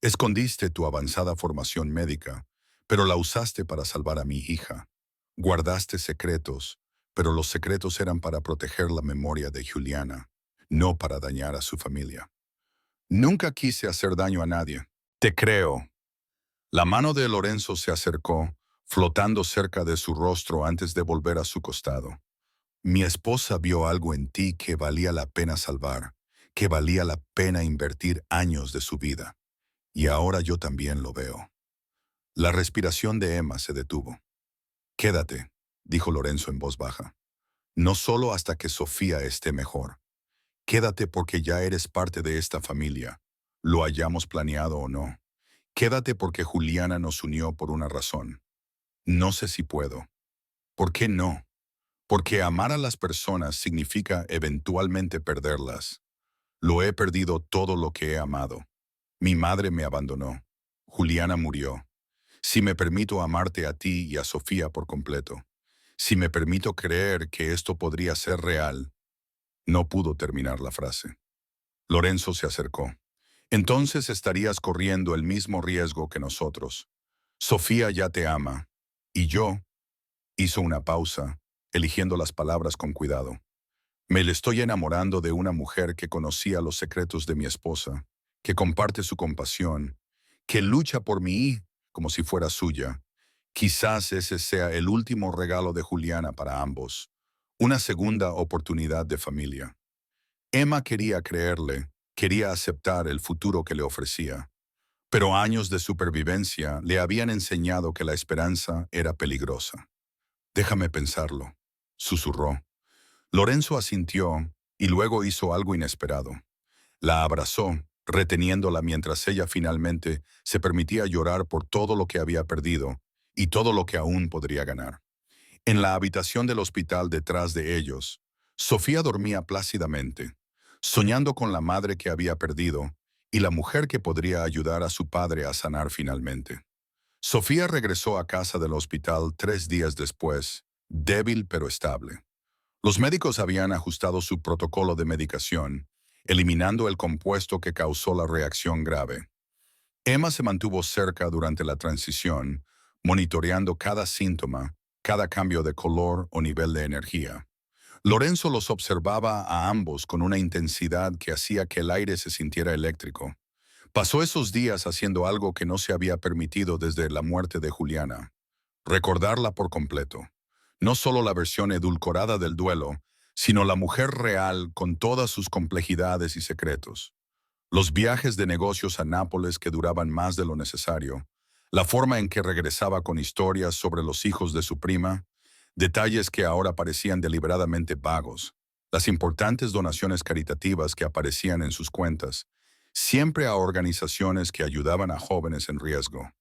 A: Escondiste tu avanzada formación médica, pero la usaste para salvar a mi hija. Guardaste secretos, pero los secretos eran para proteger la memoria de Juliana, no para dañar a su familia. Nunca quise hacer daño a nadie. Te creo. La mano de Lorenzo se acercó, flotando cerca de su rostro antes de volver a su costado. Mi esposa vio algo en ti que valía la pena salvar, que valía la pena invertir años de su vida. Y ahora yo también lo veo. La respiración de Emma se detuvo. Quédate, dijo Lorenzo en voz baja. No solo hasta que Sofía esté mejor. Quédate porque ya eres parte de esta familia, lo hayamos planeado o no. Quédate porque Juliana nos unió por una razón. No sé si puedo. ¿Por qué no? Porque amar a las personas significa eventualmente perderlas. Lo he perdido todo lo que he amado. Mi madre me abandonó. Juliana murió. Si me permito amarte a ti y a Sofía por completo, si me permito creer que esto podría ser real, no pudo terminar la frase. Lorenzo se acercó. Entonces estarías corriendo el mismo riesgo que nosotros. Sofía ya te ama. Y yo, hizo una pausa, eligiendo las palabras con cuidado. Me le estoy enamorando de una mujer que conocía los secretos de mi esposa, que comparte su compasión, que lucha por mí como si fuera suya. Quizás ese sea el último regalo de Juliana para ambos, una segunda oportunidad de familia. Emma quería creerle, quería aceptar el futuro que le ofrecía, pero años de supervivencia le habían enseñado que la esperanza era peligrosa. Déjame pensarlo, susurró. Lorenzo asintió y luego hizo algo inesperado. La abrazó, reteniéndola mientras ella finalmente se permitía llorar por todo lo que había perdido y todo lo que aún podría ganar. En la habitación del hospital detrás de ellos, Sofía dormía plácidamente, soñando con la madre que había perdido y la mujer que podría ayudar a su padre a sanar finalmente. Sofía regresó a casa del hospital 3 días después, débil pero estable. Los médicos habían ajustado su protocolo de medicación, eliminando el compuesto que causó la reacción grave. Emma se mantuvo cerca durante la transición, monitoreando cada síntoma, cada cambio de color o nivel de energía. Lorenzo los observaba a ambos con una intensidad que hacía que el aire se sintiera eléctrico. Pasó esos días haciendo algo que no se había permitido desde la muerte de Juliana: recordarla por completo. No solo la versión edulcorada del duelo, sino la mujer real con todas sus complejidades y secretos. Los viajes de negocios a Nápoles que duraban más de lo necesario, la forma en que regresaba con historias sobre los hijos de su prima, detalles que ahora parecían deliberadamente vagos, las importantes donaciones caritativas que aparecían en sus cuentas, siempre a organizaciones que ayudaban a jóvenes en riesgo.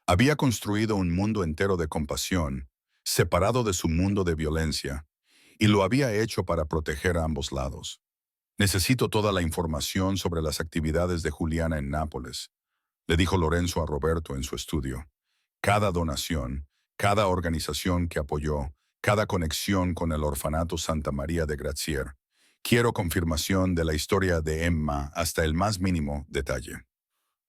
A: Había construido un mundo entero de compasión, separado de su mundo de violencia, y lo había hecho para proteger a ambos lados. Necesito toda la información sobre las actividades de Juliana en Nápoles, le dijo Lorenzo a Roberto en su estudio. Cada donación, cada organización que apoyó, cada conexión con el orfanato Santa María de Grazier. Quiero confirmación de la historia de Emma hasta el más mínimo detalle.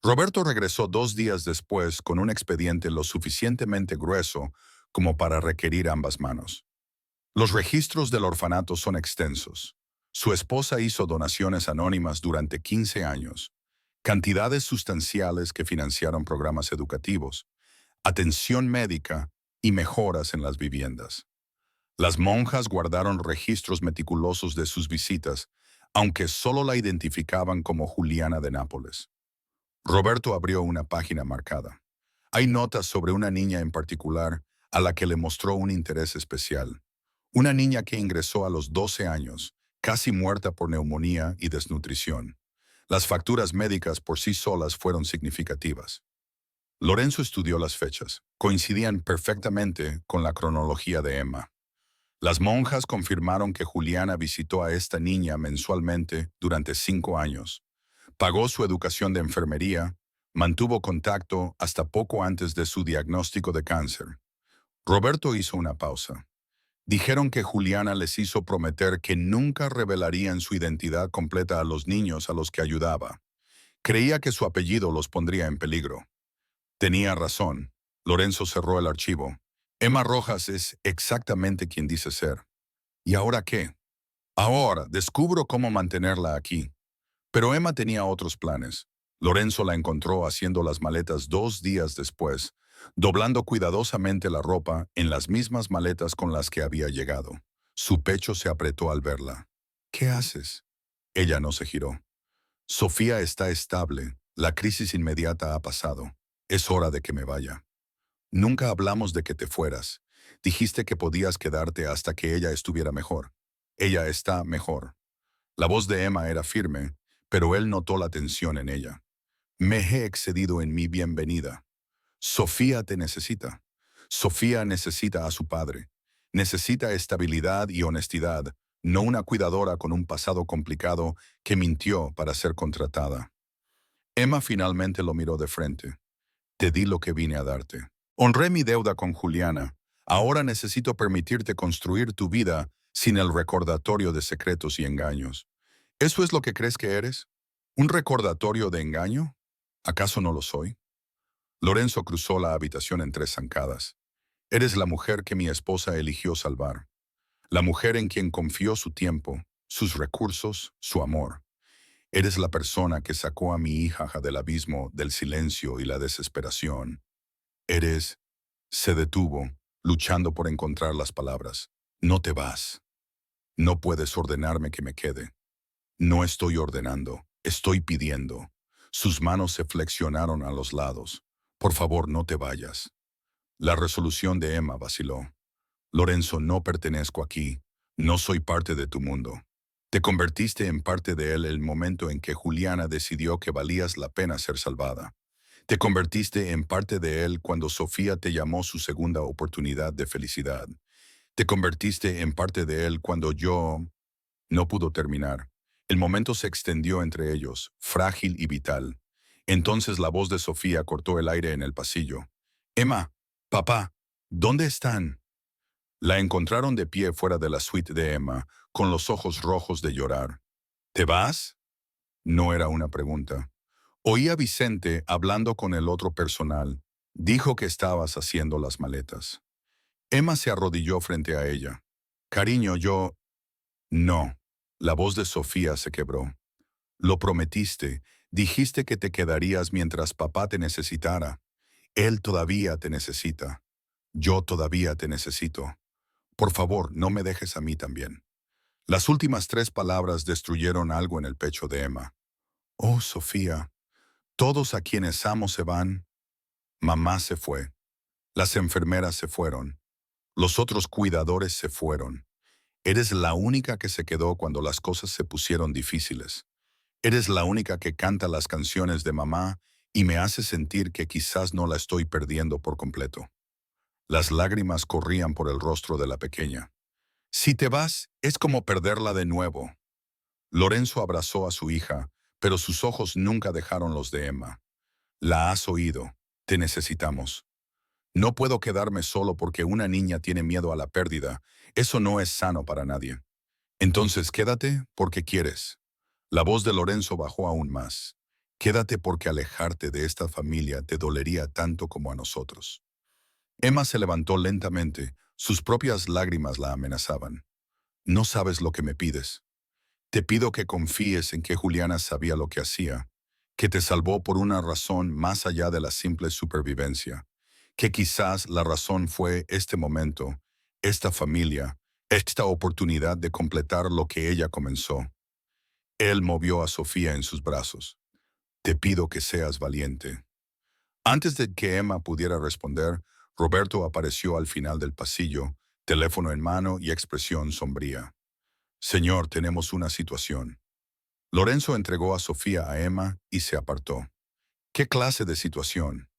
A: Roberto regresó 2 días después con un expediente lo suficientemente grueso como para requerir ambas manos. Los registros del orfanato son extensos. Su esposa hizo donaciones anónimas durante 15 años, cantidades sustanciales que financiaron programas educativos, atención médica y mejoras en las viviendas. Las monjas guardaron registros meticulosos de sus visitas, aunque solo la identificaban como Juliana de Nápoles. Roberto abrió una página marcada. Hay notas sobre una niña en particular a la que le mostró un interés especial. Una niña que ingresó a los 12 años, casi muerta por neumonía y desnutrición. Las facturas médicas por sí solas fueron significativas. Lorenzo estudió las fechas. Coincidían perfectamente con la cronología de Emma. Las monjas confirmaron que Juliana visitó a esta niña mensualmente durante 5 años. Pagó su educación de enfermería, mantuvo contacto hasta poco antes de su diagnóstico de cáncer. Roberto hizo una pausa. Dijeron que Juliana les hizo prometer que nunca revelarían su identidad completa a los niños a los que ayudaba. Creía que su apellido los pondría en peligro. Tenía razón. Lorenzo cerró el archivo. Emma Rojas es exactamente quien dice ser. ¿Y ahora qué? Ahora descubro cómo mantenerla aquí. Pero Emma tenía otros planes. Lorenzo la encontró haciendo las maletas 2 días después, doblando cuidadosamente la ropa en las mismas maletas con las que había llegado. Su pecho se apretó al verla. ¿Qué haces? Ella no se giró. Sofía está estable. La crisis inmediata ha pasado. Es hora de que me vaya. Nunca hablamos de que te fueras. Dijiste que podías quedarte hasta que ella estuviera mejor. Ella está mejor. La voz de Emma era firme, pero él notó la tensión en ella. Me he excedido en mi bienvenida. Sofía te necesita. Sofía necesita a su padre. Necesita estabilidad y honestidad, no una cuidadora con un pasado complicado que mintió para ser contratada. Emma finalmente lo miró de frente. Te di lo que vine a darte. Honré mi deuda con Juliana. Ahora necesito permitirte construir tu vida sin el recordatorio de secretos y engaños. ¿Eso es lo que crees que eres? ¿Un recordatorio de engaño? ¿Acaso no lo soy? Lorenzo cruzó la habitación en tres zancadas. Eres la mujer que mi esposa eligió salvar. La mujer en quien confió su tiempo, sus recursos, su amor. Eres la persona que sacó a mi hija del abismo del silencio y la desesperación. Eres... Se detuvo, luchando por encontrar las palabras. No te vas. No puedes ordenarme que me quede. No estoy ordenando, estoy pidiendo. Sus manos se flexionaron a los lados. Por favor, no te vayas. La resolución de Emma vaciló. Lorenzo, no pertenezco aquí. No soy parte de tu mundo. Te convertiste en parte de él el momento en que Juliana decidió que valías la pena ser salvada. Te convertiste en parte de él cuando Sofía te llamó su segunda oportunidad de felicidad. Te convertiste en parte de él cuando yo... No pudo terminar. El momento se extendió entre ellos, frágil y vital. Entonces la voz de Sofía cortó el aire en el pasillo. Emma, papá, ¿dónde están? La encontraron de pie fuera de la suite de Emma, con los ojos rojos de llorar. ¿Te vas? No era una pregunta. Oí a Vicente hablando con el otro personal. Dijo que estabas haciendo las maletas. Emma se arrodilló frente a ella. Cariño, yo... No. La voz de Sofía se quebró. Lo prometiste. Dijiste que te quedarías mientras papá te necesitara. Él todavía te necesita. Yo todavía te necesito. Por favor, no me dejes a mí también. Las últimas tres palabras destruyeron algo en el pecho de Emma. Oh, Sofía, todos a quienes amo se van. Mamá se fue. Las enfermeras se fueron. Los otros cuidadores se fueron. Eres la única que se quedó cuando las cosas se pusieron difíciles. Eres la única que canta las canciones de mamá y me hace sentir que quizás no la estoy perdiendo por completo. Las lágrimas corrían por el rostro de la pequeña. Si te vas, es como perderla de nuevo. Lorenzo abrazó a su hija, pero sus ojos nunca dejaron los de Emma. La has oído. Te necesitamos. No puedo quedarme solo porque una niña tiene miedo a la pérdida. Eso no es sano para nadie. Entonces quédate porque quieres. La voz de Lorenzo bajó aún más. Quédate porque alejarte de esta familia te dolería tanto como a nosotros. Emma se levantó lentamente. Sus propias lágrimas la amenazaban. No sabes lo que me pides. Te pido que confíes en que Juliana sabía lo que hacía, que te salvó por una razón más allá de la simple supervivencia, que quizás la razón fue este momento, esta familia, esta oportunidad de completar lo que ella comenzó. Él movió a Sofía en sus brazos. Te pido que seas valiente. Antes de que Emma pudiera responder, Roberto apareció al final del pasillo, teléfono en mano y expresión sombría. Señor, tenemos una situación. Lorenzo entregó a Sofía a Emma y se apartó. ¿Qué clase de situación?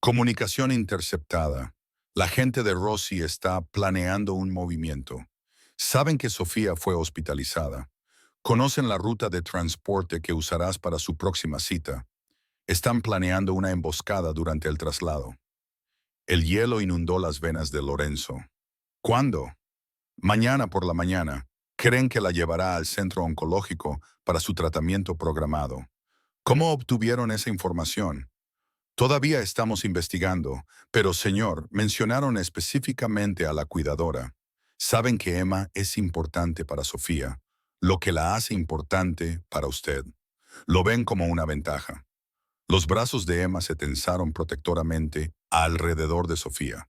A: Comunicación interceptada. La gente de Rossi está planeando un movimiento. Saben que Sofía fue hospitalizada. Conocen la ruta de transporte que usarás para su próxima cita. Están planeando una emboscada durante el traslado. El hielo inundó las venas de Lorenzo. ¿Cuándo? Mañana por la mañana. Creen que la llevará al centro oncológico para su tratamiento programado. ¿Cómo obtuvieron esa información? Todavía estamos investigando, pero señor, mencionaron específicamente a la cuidadora. Saben que Emma es importante para Sofía, lo que la hace importante para usted. Lo ven como una ventaja. Los brazos de Emma se tensaron protectoramente alrededor de Sofía.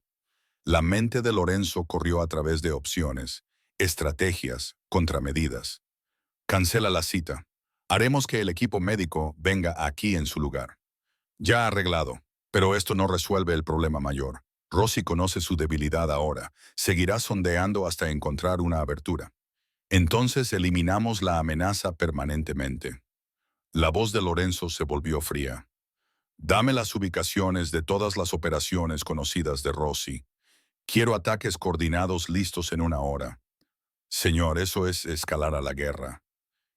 A: La mente de Lorenzo corrió a través de opciones, estrategias, contramedidas. Cancela la cita. Haremos que el equipo médico venga aquí en su lugar. Ya arreglado, pero esto no resuelve el problema mayor. Rossi conoce su debilidad ahora. Seguirá sondeando hasta encontrar una abertura. Entonces eliminamos la amenaza permanentemente. La voz de Lorenzo se volvió fría. Dame las ubicaciones de todas las operaciones conocidas de Rossi. Quiero ataques coordinados listos en una hora. Señor, eso es escalar a la guerra.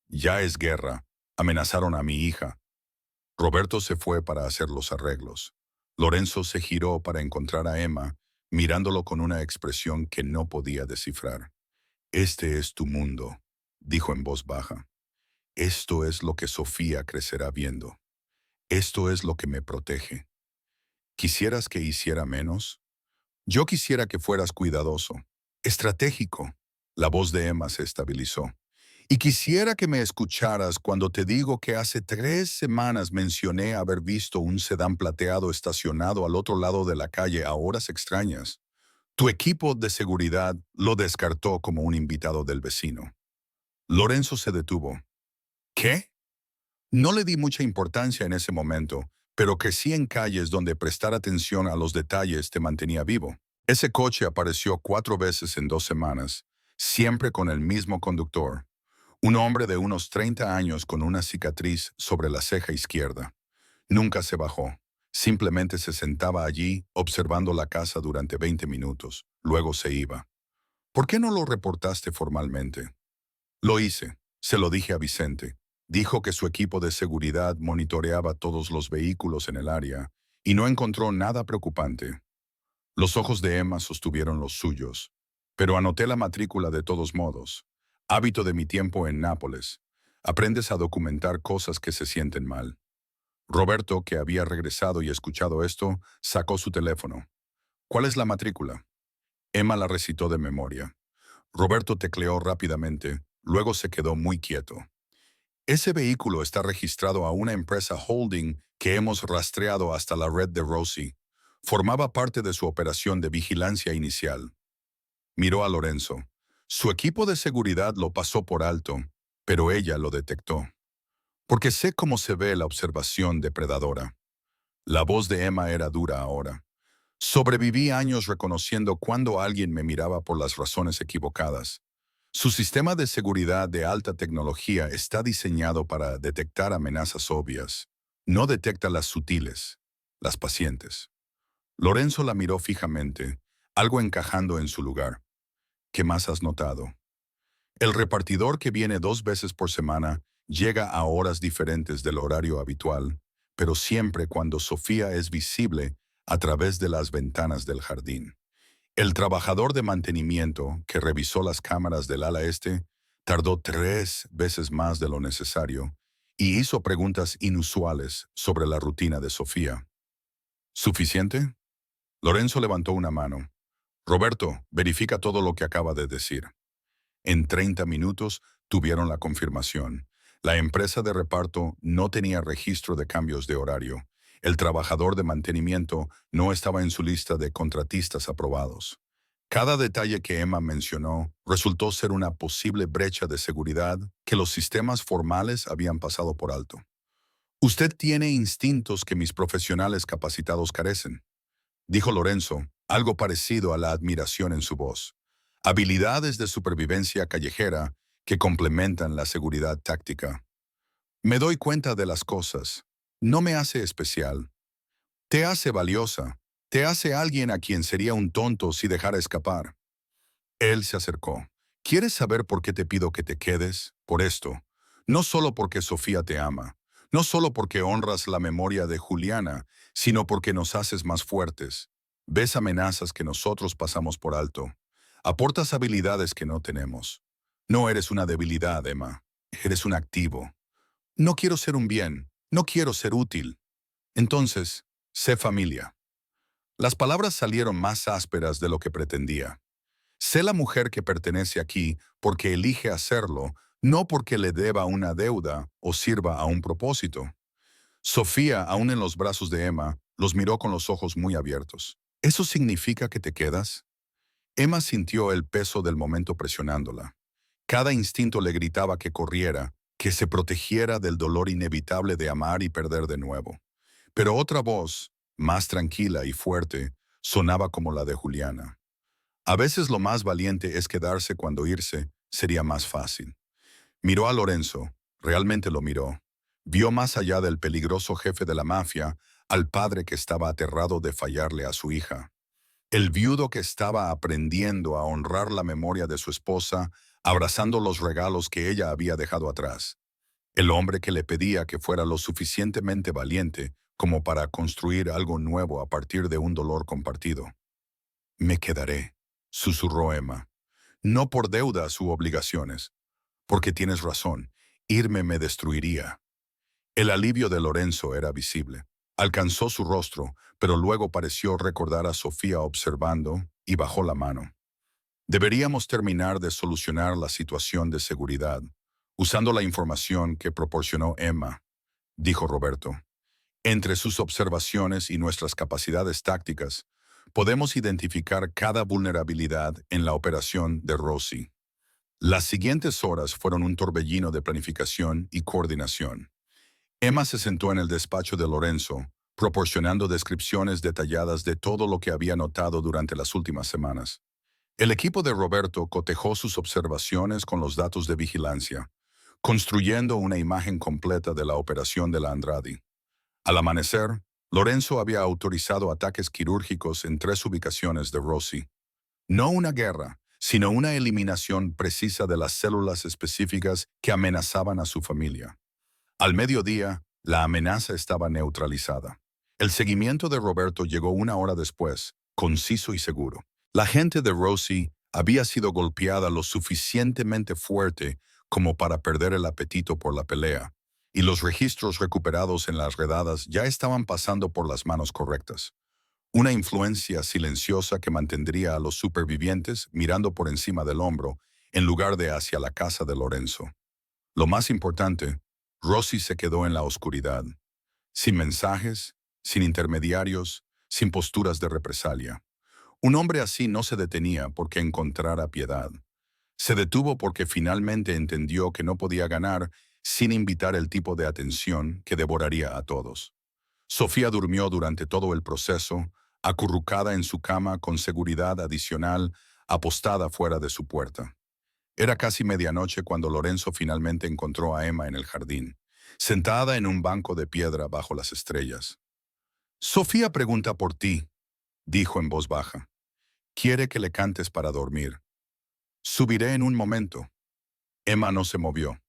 A: Ya es guerra. Amenazaron a mi hija. Roberto se fue para hacer los arreglos. Lorenzo se giró para encontrar a Emma, mirándolo con una expresión que no podía descifrar. Este es tu mundo, dijo en voz baja. Esto es lo que Sofía crecerá viendo. Esto es lo que me protege. ¿Quisieras que hiciera menos? Yo quisiera que fueras cuidadoso, estratégico. La voz de Emma se estabilizó. Y quisiera que me escucharas cuando te digo que hace 3 semanas mencioné haber visto un sedán plateado estacionado al otro lado de la calle a horas extrañas. Tu equipo de seguridad lo descartó como un invitado del vecino. Lorenzo se detuvo. ¿Qué? No le di mucha importancia en ese momento, pero crecí en calles donde prestar atención a los detalles te mantenía vivo. Ese coche apareció 4 veces en 2 semanas, siempre con el mismo conductor. Un hombre de unos 30 años con una cicatriz sobre la ceja izquierda. Nunca se bajó. Simplemente se sentaba allí observando la casa durante 20 minutos. Luego se iba. ¿Por qué no lo reportaste formalmente? Lo hice. Se lo dije a Vicente. Dijo que su equipo de seguridad monitoreaba todos los vehículos en el área y no encontró nada preocupante. Los ojos de Emma sostuvieron los suyos. Pero anoté la matrícula de todos modos. Hábito de mi tiempo en Nápoles. Aprendes a documentar cosas que se sienten mal. Roberto, que había regresado y escuchado esto, sacó su teléfono. ¿Cuál es la matrícula? Emma la recitó de memoria. Roberto tecleó rápidamente, luego se quedó muy quieto. Ese vehículo está registrado a una empresa holding que hemos rastreado hasta la red de Rosie. Formaba parte de su operación de vigilancia inicial. Miró a Lorenzo. Su equipo de seguridad lo pasó por alto, pero ella lo detectó. Porque sé cómo se ve la observación depredadora. La voz de Emma era dura ahora. Sobreviví años reconociendo cuando alguien me miraba por las razones equivocadas. Su sistema de seguridad de alta tecnología está diseñado para detectar amenazas obvias. No detecta las sutiles, las pacientes. Lorenzo la miró fijamente, algo encajando en su lugar. ¿Qué más has notado? El repartidor que viene 2 veces por semana llega a horas diferentes del horario habitual, pero siempre cuando Sofía es visible a través de las ventanas del jardín. El trabajador de mantenimiento que revisó las cámaras del ala este tardó 3 veces más de lo necesario y hizo preguntas inusuales sobre la rutina de Sofía. ¿Suficiente? Lorenzo levantó una mano. Roberto, verifica todo lo que acaba de decir. En 30 minutos tuvieron la confirmación. La empresa de reparto no tenía registro de cambios de horario. El trabajador de mantenimiento no estaba en su lista de contratistas aprobados. Cada detalle que Emma mencionó resultó ser una posible brecha de seguridad que los sistemas formales habían pasado por alto. Usted tiene instintos que mis profesionales capacitados carecen, dijo Lorenzo, algo parecido a la admiración en su voz. Habilidades de supervivencia callejera que complementan la seguridad táctica. Me doy cuenta de las cosas. No me hace especial. Te hace valiosa. Te hace alguien a quien sería un tonto si dejara escapar. Él se acercó. ¿Quieres saber por qué te pido que te quedes? Por esto. No solo porque Sofía te ama. No solo porque honras la memoria de Juliana, sino porque nos haces más fuertes. Ves amenazas que nosotros pasamos por alto. Aportas habilidades que no tenemos. No eres una debilidad, Emma. Eres un activo. No quiero ser un bien. No quiero ser útil. Entonces, sé familia. Las palabras salieron más ásperas de lo que pretendía. Sé la mujer que pertenece aquí porque elige hacerlo, no porque le deba una deuda o sirva a un propósito. Sofía, aún en los brazos de Emma, los miró con los ojos muy abiertos. ¿Eso significa que te quedas? Emma sintió el peso del momento presionándola. Cada instinto le gritaba que corriera, que se protegiera del dolor inevitable de amar y perder de nuevo. Pero otra voz, más tranquila y fuerte, sonaba como la de Juliana. A veces lo más valiente es quedarse cuando irse sería más fácil. Miró a Lorenzo, realmente lo miró. Vio más allá del peligroso jefe de la mafia al padre que estaba aterrado de fallarle a su hija. El viudo que estaba aprendiendo a honrar la memoria de su esposa, abrazando los regalos que ella había dejado atrás. El hombre que le pedía que fuera lo suficientemente valiente como para construir algo nuevo a partir de un dolor compartido. Me quedaré, susurró Emma, no por deudas u obligaciones, porque tienes razón, irme me destruiría. El alivio de Lorenzo era visible. Alcanzó su rostro, pero luego pareció recordar a Sofía observando y bajó la mano. Deberíamos terminar de solucionar la situación de seguridad, usando la información que proporcionó Emma, dijo Roberto. Entre sus observaciones y nuestras capacidades tácticas, podemos identificar cada vulnerabilidad en la operación de Rosie. Las siguientes horas fueron un torbellino de planificación y coordinación. Emma se sentó en el despacho de Lorenzo, proporcionando descripciones detalladas de todo lo que había notado durante las últimas semanas. El equipo de Roberto cotejó sus observaciones con los datos de vigilancia, construyendo una imagen completa de la operación de la Andrade. Al amanecer, Lorenzo había autorizado ataques quirúrgicos en 3 ubicaciones de Rosie. No una guerra, sino una eliminación precisa de las células específicas que amenazaban a su familia. Al mediodía, la amenaza estaba neutralizada. El seguimiento de Roberto llegó 1 hora después, conciso y seguro. La gente de Rosie había sido golpeada lo suficientemente fuerte como para perder el apetito por la pelea, y los registros recuperados en las redadas ya estaban pasando por las manos correctas. Una influencia silenciosa que mantendría a los supervivientes mirando por encima del hombro en lugar de hacia la casa de Lorenzo. Lo más importante, Rosie se quedó en la oscuridad, sin mensajes, sin intermediarios, sin posturas de represalia. Un hombre así no se detenía porque encontrara piedad. Se detuvo porque finalmente entendió que no podía ganar sin invitar el tipo de atención que devoraría a todos. Sofía durmió durante todo el proceso, acurrucada en su cama con seguridad adicional, apostada fuera de su puerta. Era casi medianoche cuando Lorenzo finalmente encontró a Emma en el jardín, sentada en un banco de piedra bajo las estrellas. Sofía pregunta por ti, dijo en voz baja. Quiere que le cantes para dormir. Subiré en un momento. Emma no se movió.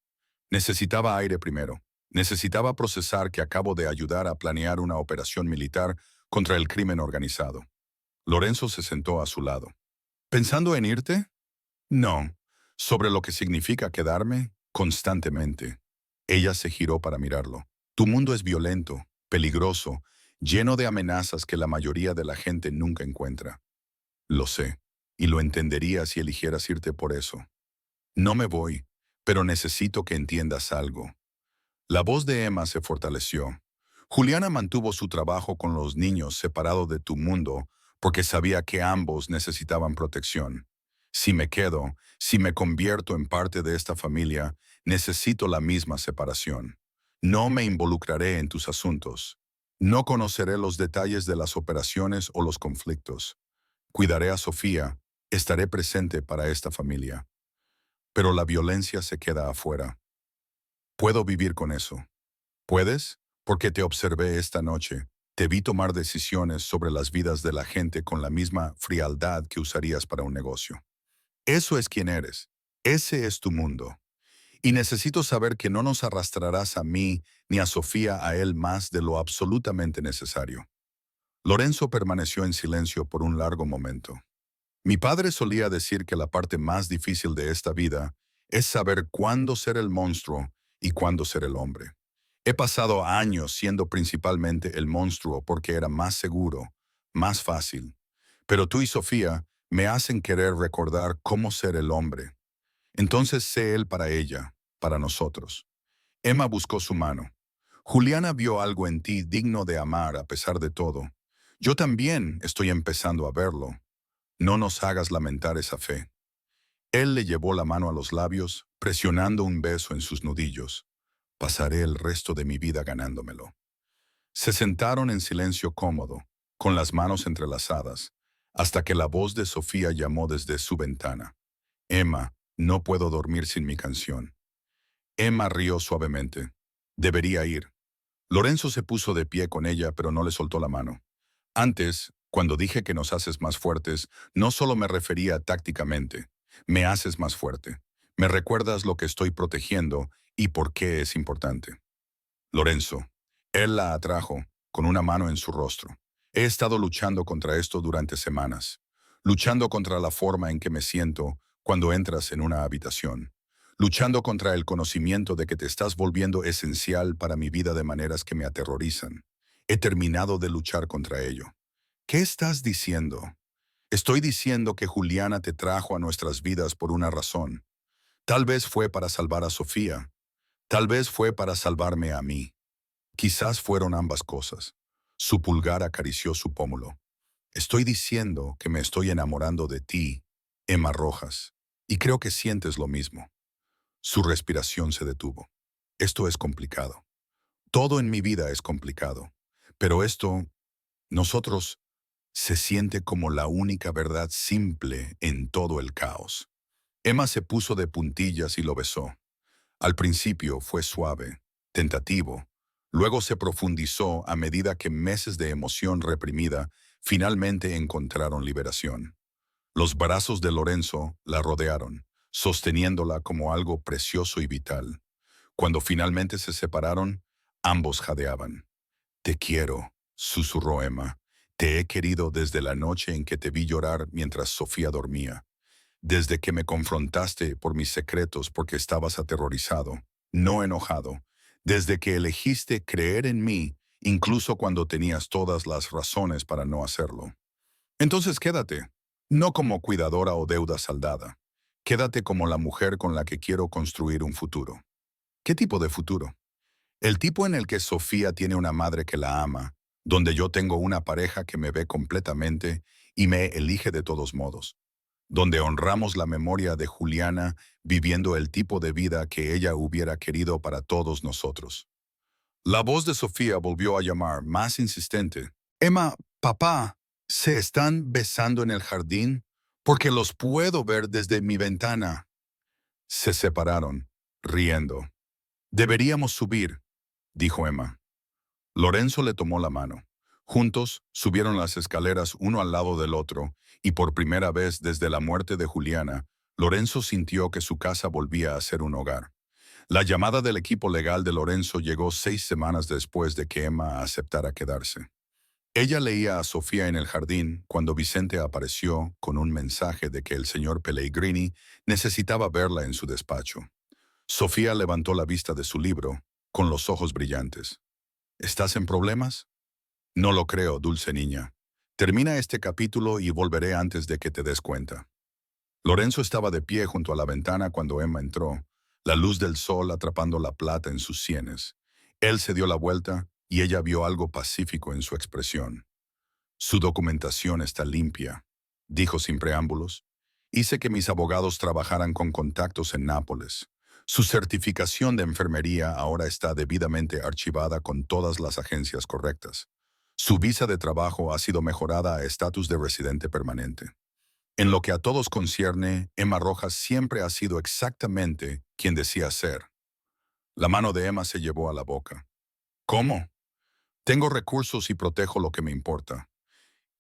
A: Necesitaba aire primero. Necesitaba procesar que acabo de ayudar a planear una operación militar contra el crimen organizado. Lorenzo se sentó a su lado. ¿Pensando en irte? No. Sobre lo que significa quedarme constantemente. Ella se giró para mirarlo. Tu mundo es violento, peligroso, lleno de amenazas que la mayoría de la gente nunca encuentra. Lo sé, y lo entendería si eligieras irte por eso. No me voy, pero necesito que entiendas algo. La voz de Emma se fortaleció. Juliana mantuvo su trabajo con los niños separado de tu mundo porque sabía que ambos necesitaban protección. Si me quedo, si me convierto en parte de esta familia, necesito la misma separación. No me involucraré en tus asuntos. No conoceré los detalles de las operaciones o los conflictos. Cuidaré a Sofía, estaré presente para esta familia. Pero la violencia se queda afuera. Puedo vivir con eso. ¿Puedes? Porque te observé esta noche. Te vi tomar decisiones sobre las vidas de la gente con la misma frialdad que usarías para un negocio. Eso es quien eres. Ese es tu mundo. Y necesito saber que no nos arrastrarás a mí ni a Sofía a él más de lo absolutamente necesario. Lorenzo permaneció en silencio por un largo momento. Mi padre solía decir que la parte más difícil de esta vida es saber cuándo ser el monstruo y cuándo ser el hombre. He pasado años siendo principalmente el monstruo porque era más seguro, más fácil. Pero tú y Sofía me hacen querer recordar cómo ser el hombre. Entonces sé él para ella, para nosotros. Emma buscó su mano. Juliana vio algo en ti digno de amar a pesar de todo. Yo también estoy empezando a verlo. No nos hagas lamentar esa fe. Él le llevó la mano a los labios, presionando un beso en sus nudillos. Pasaré el resto de mi vida ganándomelo. Se sentaron en silencio cómodo, con las manos entrelazadas, hasta que la voz de Sofía llamó desde su ventana. Emma, no puedo dormir sin mi canción. Emma rió suavemente. Debería ir. Lorenzo se puso de pie con ella, pero no le soltó la mano. Antes, Cuando dije que nos haces más fuertes, no solo me refería tácticamente. Me haces más fuerte. Me recuerdas lo que estoy protegiendo y por qué es importante. Lorenzo. Él la atrajo, con una mano en su rostro. He estado luchando contra esto durante semanas. Luchando contra la forma en que me siento cuando entras en una habitación. Luchando contra el conocimiento de que te estás volviendo esencial para mi vida de maneras que me aterrorizan. He terminado de luchar contra ello. ¿Qué estás diciendo? Estoy diciendo que Juliana te trajo a nuestras vidas por una razón. Tal vez fue para salvar a Sofía. Tal vez fue para salvarme a mí. Quizás fueron ambas cosas. Su pulgar acarició su pómulo. Estoy diciendo que me estoy enamorando de ti, Emma Rojas, y creo que sientes lo mismo. Su respiración se detuvo. Esto es complicado. Todo en mi vida es complicado. Pero esto, nosotros, se siente como la única verdad simple en todo el caos. Emma se puso de puntillas y lo besó. Al principio fue suave, tentativo. Luego se profundizó a medida que meses de emoción reprimida finalmente encontraron liberación. Los brazos de Lorenzo la rodearon, sosteniéndola como algo precioso y vital. Cuando finalmente se separaron, ambos jadeaban. Te quiero, susurró Emma. Te he querido desde la noche en que te vi llorar mientras Sofía dormía. Desde que me confrontaste por mis secretos porque estabas aterrorizado, no enojado. Desde que elegiste creer en mí, incluso cuando tenías todas las razones para no hacerlo. Entonces quédate, no como cuidadora o deuda saldada. Quédate como la mujer con la que quiero construir un futuro. ¿Qué tipo de futuro? El tipo en el que Sofía tiene una madre que la ama, donde yo tengo una pareja que me ve completamente y me elige de todos modos, donde honramos la memoria de Juliana viviendo el tipo de vida que ella hubiera querido para todos nosotros. La voz de Sofía volvió a llamar, más insistente. Emma, papá, ¿se están besando en el jardín? Porque los puedo ver desde mi ventana. Se separaron, riendo. Deberíamos subir, dijo Emma. Lorenzo le tomó la mano. Juntos subieron las escaleras uno al lado del otro, y por primera vez desde la muerte de Juliana, Lorenzo sintió que su casa volvía a ser un hogar. La llamada del equipo legal de Lorenzo llegó 6 semanas después de que Emma aceptara quedarse. Ella leía a Sofía en el jardín cuando Vicente apareció con un mensaje de que el señor Pellegrini necesitaba verla en su despacho. Sofía levantó la vista de su libro, con los ojos brillantes. ¿Estás en problemas? No lo creo, dulce niña. Termina este capítulo y volveré antes de que te des cuenta. Lorenzo estaba de pie junto a la ventana cuando Emma entró, la luz del sol atrapando la plata en sus sienes. Él se dio la vuelta y ella vio algo pacífico en su expresión. Su documentación está limpia, dijo sin preámbulos. Hice que mis abogados trabajaran con contactos en Nápoles. Su certificación de enfermería ahora está debidamente archivada con todas las agencias correctas. Su visa de trabajo ha sido mejorada a estatus de residente permanente. En lo que a todos concierne, Emma Rojas siempre ha sido exactamente quien decía ser. La mano de Emma se llevó a la boca. ¿Cómo? Tengo recursos y protejo lo que me importa.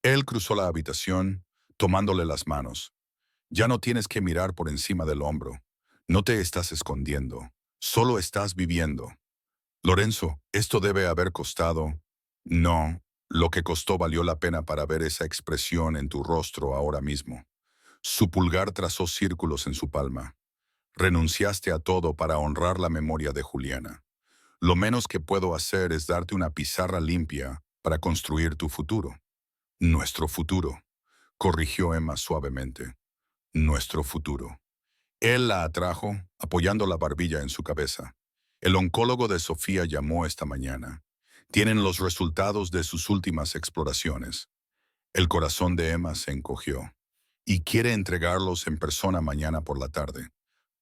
A: Él cruzó la habitación, tomándole las manos. Ya no tienes que mirar por encima del hombro. No te estás escondiendo. Solo estás viviendo. Lorenzo, esto debe haber costado. No, lo que costó valió la pena para ver esa expresión en tu rostro ahora mismo. Su pulgar trazó círculos en su palma. Renunciaste a todo para honrar la memoria de Juliana. Lo menos que puedo hacer es darte una pizarra limpia para construir tu futuro. Nuestro futuro, corrigió Emma suavemente. Nuestro futuro. Él la atrajo, apoyando la barbilla en su cabeza. El oncólogo de Sofía llamó esta mañana. Tienen los resultados de sus últimas exploraciones. El corazón de Emma se encogió. Y quiere entregarlos en persona mañana por la tarde.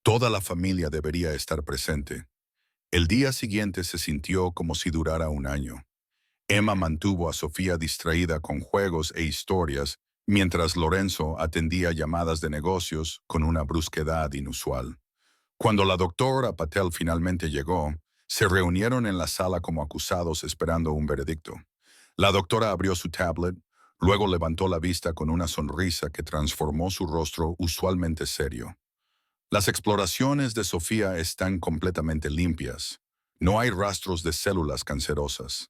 A: Toda la familia debería estar presente. El día siguiente se sintió como si durara un año. Emma mantuvo a Sofía distraída con juegos e historias, mientras Lorenzo atendía llamadas de negocios con una brusquedad inusual. Cuando la doctora Patel finalmente llegó, se reunieron en la sala como acusados esperando un veredicto. La doctora abrió su tablet, Luego levantó la vista con una sonrisa que transformó su rostro usualmente serio. Las exploraciones de Sofía están completamente limpias. No hay rastros de células cancerosas.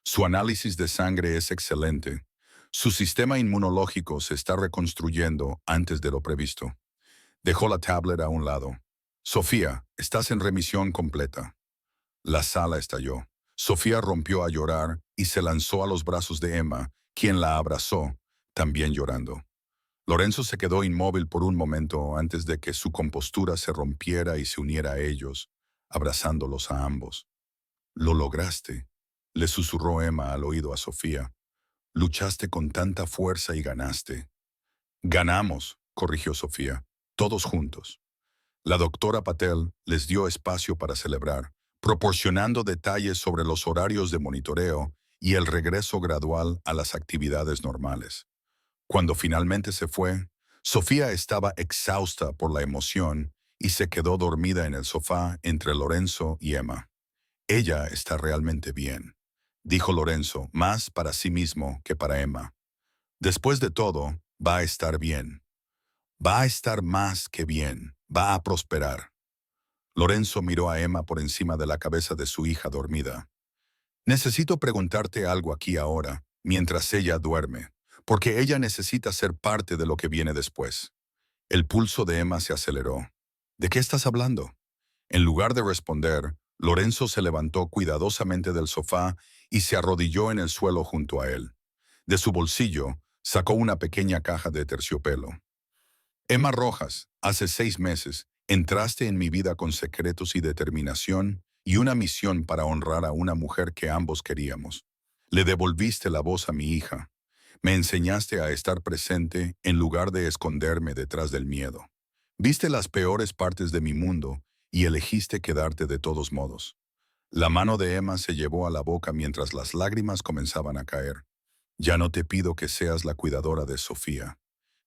A: Su análisis de sangre es excelente. Su sistema inmunológico se está reconstruyendo antes de lo previsto. Dejó la tablet a un lado. Sofía, estás en remisión completa. La sala estalló. Sofía rompió a llorar y se lanzó a los brazos de Emma, quien la abrazó, también llorando. Lorenzo se quedó inmóvil por un momento antes de que su compostura se rompiera y se uniera a ellos, abrazándolos a ambos. «Lo lograste», le susurró Emma al oído a Sofía. «Luchaste con tanta fuerza y ganaste». «Ganamos», corrigió Sofía, «todos juntos». La doctora Patel les dio espacio para celebrar, proporcionando detalles sobre los horarios de monitoreo y el regreso gradual a las actividades normales. Cuando finalmente se fue, Sofía estaba exhausta por la emoción y se quedó dormida en el sofá entre Lorenzo y Emma. «Ella está realmente bien», dijo Lorenzo, más para sí mismo que para Emma. «Después de todo, va a estar bien. Va a estar más que bien. Va a prosperar». Lorenzo miró a Emma por encima de la cabeza de su hija dormida. «Necesito preguntarte algo aquí ahora, mientras ella duerme, porque ella necesita ser parte de lo que viene después». El pulso de Emma se aceleró. «¿De qué estás hablando?». En lugar de responder, Lorenzo se levantó cuidadosamente del sofá y se arrodilló en el suelo junto a él. De su bolsillo, sacó una pequeña caja de terciopelo. «Emma Rojas, hace 6 meses, entraste en mi vida con secretos y determinación y una misión para honrar a una mujer que ambos queríamos. Le devolviste la voz a mi hija. Me enseñaste a estar presente en lugar de esconderme detrás del miedo. Viste las peores partes de mi mundo y elegiste quedarte de todos modos». La mano de Emma se llevó a la boca mientras las lágrimas comenzaban a caer. «Ya no te pido que seas la cuidadora de Sofía.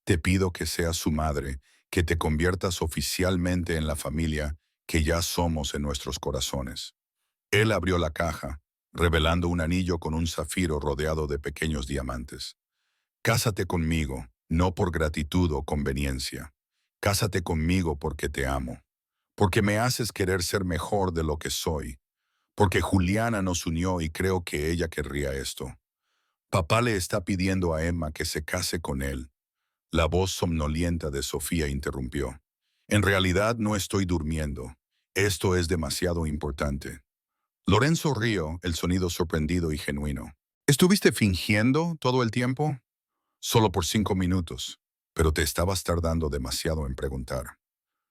A: Te pido que seas su madre, que te conviertas oficialmente en la familia que ya somos en nuestros corazones». Él abrió la caja, revelando un anillo con un zafiro rodeado de pequeños diamantes. «Cásate conmigo, no por gratitud o conveniencia. Cásate conmigo porque te amo. Porque me haces querer ser mejor de lo que soy. Porque Juliana nos unió y creo que ella querría esto. Papá le está pidiendo a Emma que se case con él». La voz somnolienta de Sofía interrumpió. «En realidad no estoy durmiendo. Esto es demasiado importante». Lorenzo rió, el sonido sorprendido y genuino. «¿Estuviste fingiendo todo el tiempo?». «Solo por 5 minutos, pero te estabas tardando demasiado en preguntar».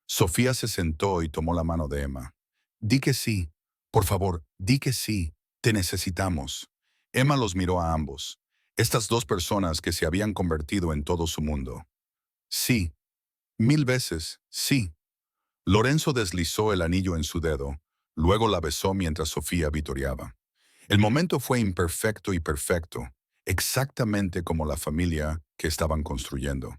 A: Sofía se sentó y tomó la mano de Emma. «Di que sí. Por favor, di que sí. Te necesitamos». Emma los miró a ambos. Estas dos personas que se habían convertido en todo su mundo. «Sí. 1000 veces, sí». Lorenzo deslizó el anillo en su dedo, luego la besó mientras Sofía vitoreaba. El momento fue imperfecto y perfecto, exactamente como la familia que estaban construyendo.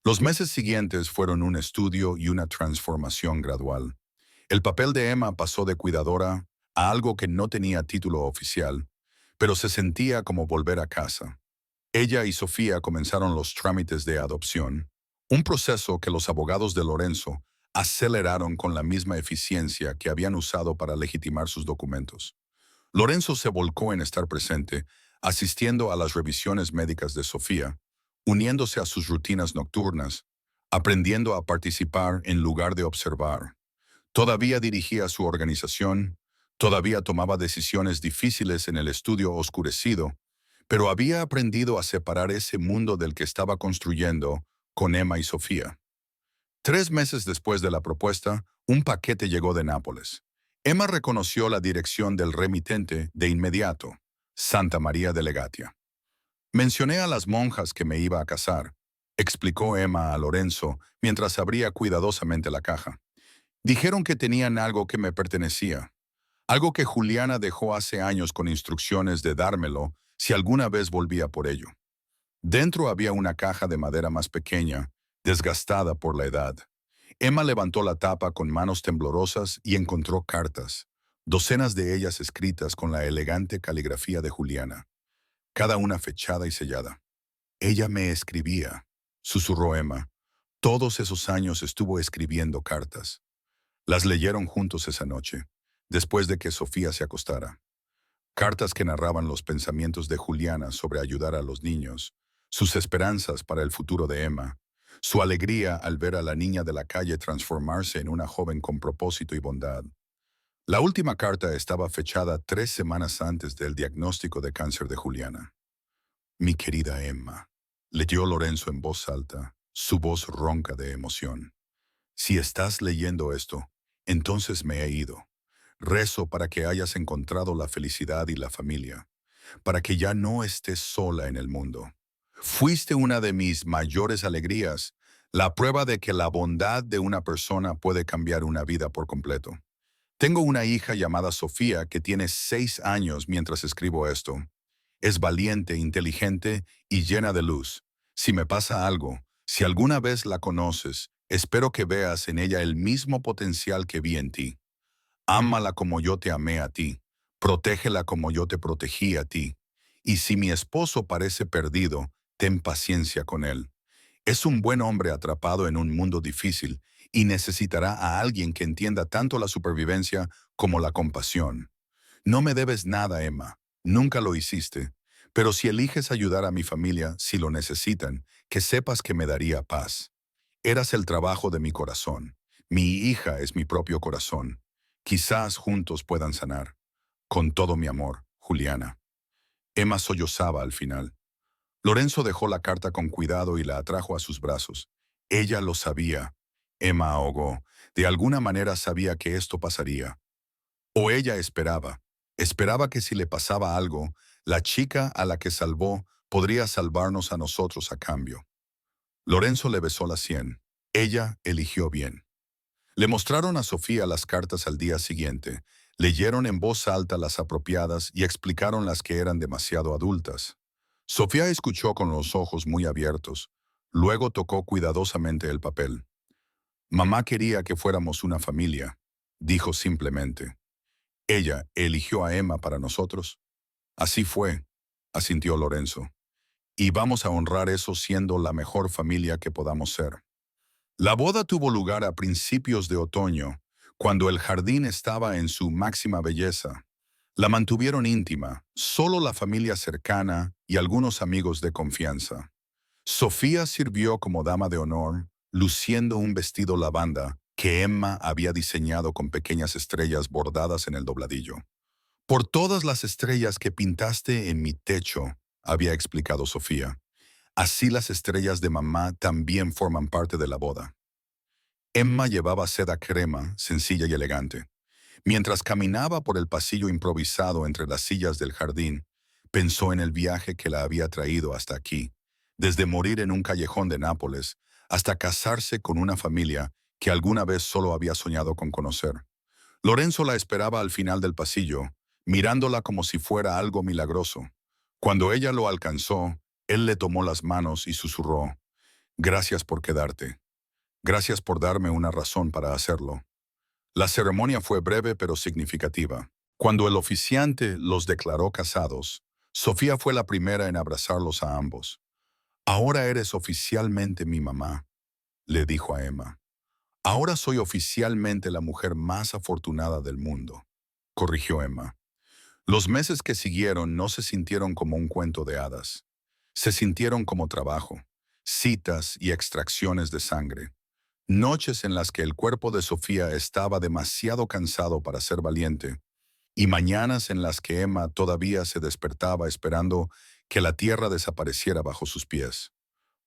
A: Los meses siguientes fueron un estudio y una transformación gradual. El papel de Emma pasó de cuidadora a algo que no tenía título oficial, pero se sentía como volver a casa. Ella y Sofía comenzaron los trámites de adopción, un proceso que los abogados de Lorenzo aceleraron con la misma eficiencia que habían usado para legitimar sus documentos. Lorenzo se volcó en estar presente, asistiendo a las revisiones médicas de Sofía, uniéndose a sus rutinas nocturnas, aprendiendo a participar en lugar de observar. Todavía dirigía su organización, todavía tomaba decisiones difíciles en el estudio oscurecido, pero había aprendido a separar ese mundo del que estaba construyendo con Emma y Sofía. 3 meses después de la propuesta, un paquete llegó de Nápoles. Emma reconoció la dirección del remitente de inmediato, Santa María de Legatia. «Mencioné a las monjas que me iba a casar», explicó Emma a Lorenzo mientras abría cuidadosamente la caja. «Dijeron que tenían algo que me pertenecía, algo que Juliana dejó hace años con instrucciones de dármelo si alguna vez volvía por ello». Dentro había una caja de madera más pequeña, desgastada por la edad. Emma levantó la tapa con manos temblorosas y encontró cartas, docenas de ellas escritas con la elegante caligrafía de Juliana, cada una fechada y sellada. Ella me escribía, susurró Emma. Todos esos años estuvo escribiendo cartas. Las leyeron juntos esa noche, después de que Sofía se acostara. Cartas que narraban los pensamientos de Juliana sobre ayudar a los niños, sus esperanzas para el futuro de Emma, su alegría al ver a la niña de la calle transformarse en una joven con propósito y bondad. La última carta estaba fechada 3 semanas antes del diagnóstico de cáncer de Juliana. Mi querida Emma, leyó Lorenzo en voz alta, su voz ronca de emoción. Si estás leyendo esto, entonces me he ido. Rezo para que hayas encontrado la felicidad y la familia, para que ya no estés sola en el mundo. Fuiste una de mis mayores alegrías, la prueba de que la bondad de una persona puede cambiar una vida por completo. Tengo una hija llamada Sofía que tiene 6 años mientras escribo esto. Es valiente, inteligente y llena de luz. Si me pasa algo, si alguna vez la conoces, espero que veas en ella el mismo potencial que vi en ti. Ámala como yo te amé a ti. Protégela como yo te protegí a ti. Y si mi esposo parece perdido, ten paciencia con él. Es un buen hombre atrapado en un mundo difícil y necesitará a alguien que entienda tanto la supervivencia como la compasión. No me debes nada, Emma. Nunca lo hiciste. Pero si eliges ayudar a mi familia, si lo necesitan, que sepas que me daría paz. Eras el trabajo de mi corazón. Mi hija es mi propio corazón. Quizás juntos puedan sanar. Con todo mi amor, Juliana. Emma sollozaba al final. Lorenzo dejó la carta con cuidado y la atrajo a sus brazos. Ella lo sabía. Emma ahogó. De alguna manera sabía que esto pasaría. O ella esperaba. Esperaba que si le pasaba algo, la chica a la que salvó podría salvarnos a nosotros a cambio. Lorenzo le besó la sien. Ella eligió bien. Le mostraron a Sofía las cartas al día siguiente, leyeron en voz alta las apropiadas y explicaron las que eran demasiado adultas. Sofía escuchó con los ojos muy abiertos, luego tocó cuidadosamente el papel. Mamá quería que fuéramos una familia, dijo simplemente. Ella eligió a Emma para nosotros. Así fue, asintió Lorenzo. Y vamos a honrar eso siendo la mejor familia que podamos ser. La boda tuvo lugar a principios de otoño, cuando el jardín estaba en su máxima belleza. La mantuvieron íntima, solo la familia cercana y algunos amigos de confianza. Sofía sirvió como dama de honor, luciendo un vestido lavanda que Emma había diseñado con pequeñas estrellas bordadas en el dobladillo. Por todas las estrellas que pintaste en mi techo, había explicado Sofía. Así las estrellas de mamá también forman parte de la boda. Emma llevaba seda crema, sencilla y elegante. Mientras caminaba por el pasillo improvisado entre las sillas del jardín, pensó en el viaje que la había traído hasta aquí, desde morir en un callejón de Nápoles hasta casarse con una familia que alguna vez solo había soñado con conocer. Lorenzo la esperaba al final del pasillo, mirándola como si fuera algo milagroso. Cuando ella lo alcanzó, él le tomó las manos y susurró, «Gracias por quedarte. Gracias por darme una razón para hacerlo». La ceremonia fue breve pero significativa. Cuando el oficiante los declaró casados, Sofía fue la primera en abrazarlos a ambos. «Ahora eres oficialmente mi mamá», le dijo a Emma. «Ahora soy oficialmente la mujer más afortunada del mundo», corrigió Emma. Los meses que siguieron no se sintieron como un cuento de hadas. Se sintieron como trabajo, citas y extracciones de sangre. Noches en las que el cuerpo de Sofía estaba demasiado cansado para ser valiente, y mañanas en las que Emma todavía se despertaba esperando que la tierra desapareciera bajo sus pies.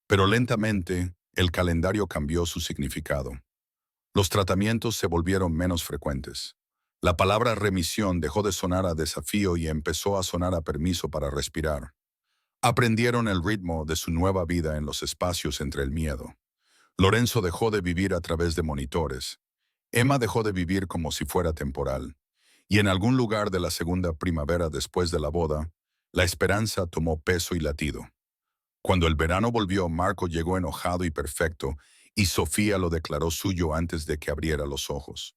A: Pero lentamente, el calendario cambió su significado. Los tratamientos se volvieron menos frecuentes. La palabra remisión dejó de sonar a desafío y empezó a sonar a permiso para respirar. Aprendieron el ritmo de su nueva vida en los espacios entre el miedo. Lorenzo dejó de vivir a través de monitores. Emma dejó de vivir como si fuera temporal. Y en algún lugar de la segunda primavera después de la boda, la esperanza tomó peso y latido. Cuando el verano volvió, Marco llegó enojado y perfecto, y Sofía lo declaró suyo antes de que abriera los ojos.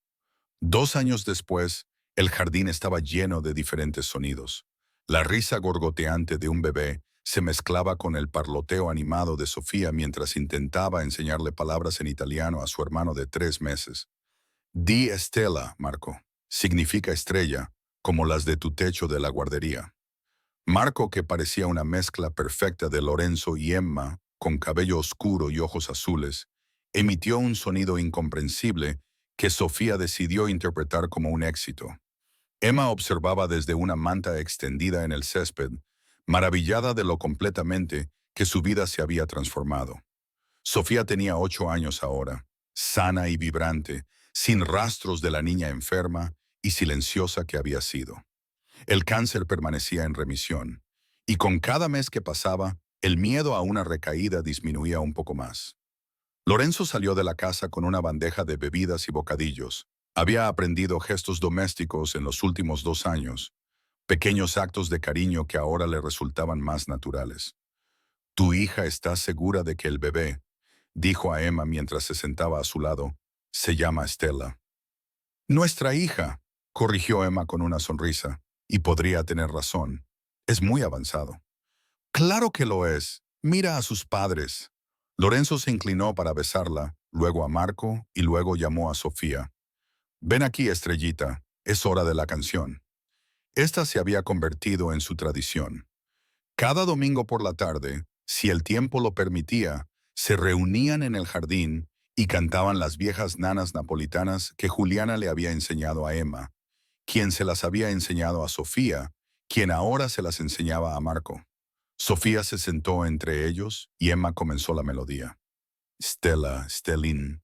A: 2 años después, el jardín estaba lleno de diferentes sonidos. La risa gorgoteante de un bebé se mezclaba con el parloteo animado de Sofía mientras intentaba enseñarle palabras en italiano a su hermano de 3 meses. Di Estela, Marco. Significa estrella, como las de tu techo de la guardería. Marco, que parecía una mezcla perfecta de Lorenzo y Emma, con cabello oscuro y ojos azules, emitió un sonido incomprensible que Sofía decidió interpretar como un éxito. Emma observaba desde una manta extendida en el césped, maravillada de lo completamente que su vida se había transformado. Sofía tenía 8 años ahora, sana y vibrante, sin rastros de la niña enferma y silenciosa que había sido. El cáncer permanecía en remisión, y con cada mes que pasaba, el miedo a una recaída disminuía un poco más. Lorenzo salió de la casa con una bandeja de bebidas y bocadillos. Había aprendido gestos domésticos en los últimos 2 años, pequeños actos de cariño que ahora le resultaban más naturales. «Tu hija está segura de que el bebé», dijo a Emma mientras se sentaba a su lado, «se llama Estela». «Nuestra hija», corrigió Emma con una sonrisa, «y podría tener razón. Es muy avanzado». «Claro que lo es. Mira a sus padres». Lorenzo se inclinó para besarla, luego a Marco y luego llamó a Sofía. «Ven aquí, estrellita, es hora de la canción». Esta se había convertido en su tradición. Cada domingo por la tarde, si el tiempo lo permitía, se reunían en el jardín y cantaban las viejas nanas napolitanas que Juliana le había enseñado a Emma, quien se las había enseñado a Sofía, quien ahora se las enseñaba a Marco. Sofía se sentó entre ellos y Emma comenzó la melodía. Stella, Stellin.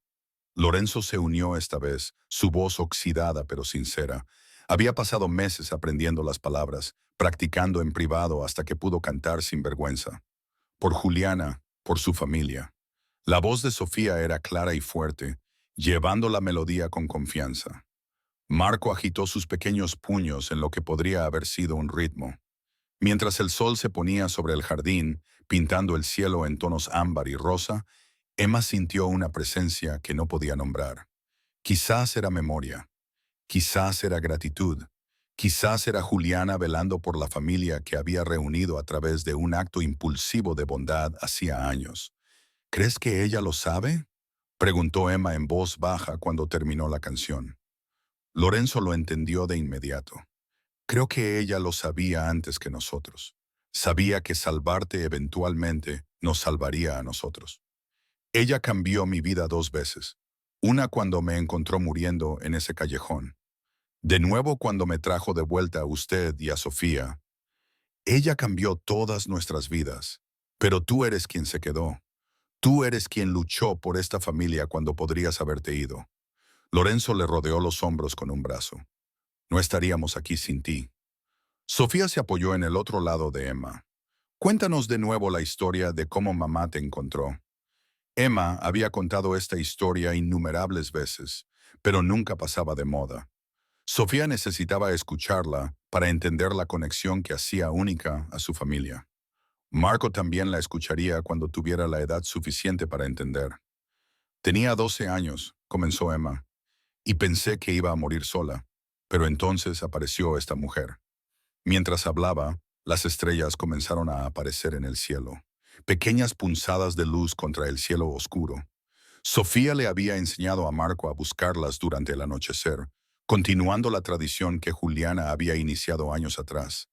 A: Lorenzo se unió esta vez, su voz oxidada pero sincera. Había pasado meses aprendiendo las palabras, practicando en privado hasta que pudo cantar sin vergüenza. Por Juliana, por su familia. La voz de Sofía era clara y fuerte, llevando la melodía con confianza. Marco agitó sus pequeños puños en lo que podría haber sido un ritmo. Mientras el sol se ponía sobre el jardín, pintando el cielo en tonos ámbar y rosa, Emma sintió una presencia que no podía nombrar. Quizás era memoria, quizás era gratitud, quizás era Juliana velando por la familia que había reunido a través de un acto impulsivo de bondad hacía años. «¿Crees que ella lo sabe?», preguntó Emma en voz baja cuando terminó la canción. Lorenzo lo entendió de inmediato. «Creo que ella lo sabía antes que nosotros. Sabía que salvarte eventualmente nos salvaría a nosotros. Ella cambió mi vida 2 veces. Una cuando me encontró muriendo en ese callejón. De nuevo cuando me trajo de vuelta a usted y a Sofía. Ella cambió todas nuestras vidas. Pero tú eres quien se quedó. Tú eres quien luchó por esta familia cuando podrías haberte ido». Lorenzo le rodeó los hombros con un brazo. «No estaríamos aquí sin ti». Sofía se apoyó en el otro lado de Emma. «Cuéntanos de nuevo la historia de cómo mamá te encontró». Emma había contado esta historia innumerables veces, pero nunca pasaba de moda. Sofía necesitaba escucharla para entender la conexión que hacía única a su familia. Marco también la escucharía cuando tuviera la edad suficiente para entender. «Tenía 12 años», comenzó Emma, «y pensé que iba a morir sola, pero entonces apareció esta mujer». Mientras hablaba, las estrellas comenzaron a aparecer en el cielo, pequeñas punzadas de luz contra el cielo oscuro. Sofía le había enseñado a Marco a buscarlas durante el anochecer, continuando la tradición que Juliana había iniciado años atrás.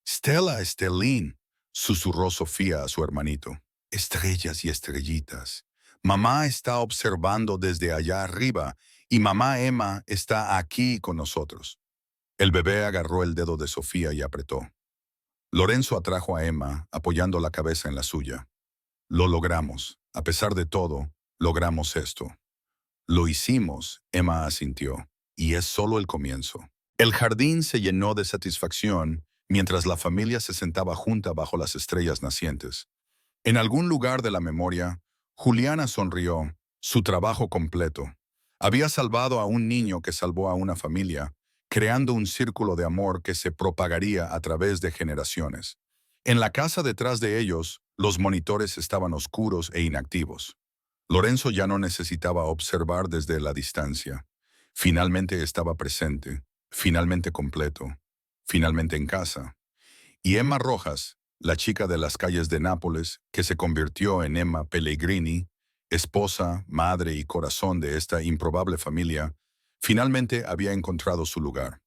A: «Stella, Stellín», susurró Sofía a su hermanito. «Estrellas y estrellitas. Mamá está observando desde allá arriba y mamá Emma está aquí con nosotros». El bebé agarró el dedo de Sofía y apretó. Lorenzo atrajo a Emma, apoyando la cabeza en la suya. «Lo logramos. A pesar de todo, logramos esto». «Lo hicimos», Emma asintió, «y es solo el comienzo». El jardín se llenó de satisfacción mientras la familia se sentaba junta bajo las estrellas nacientes. En algún lugar de la memoria, Juliana sonrió, su trabajo completo. Había salvado a un niño que salvó a una familia, creando un círculo de amor que se propagaría a través de generaciones. En la casa detrás de ellos, los monitores estaban oscuros e inactivos. Lorenzo ya no necesitaba observar desde la distancia. Finalmente estaba presente, finalmente completo, finalmente en casa. Y Emma Rojas, La chica de las calles de Nápoles, que se convirtió en Emma Pellegrini, esposa, madre y corazón de esta improbable familia, finalmente había encontrado su lugar.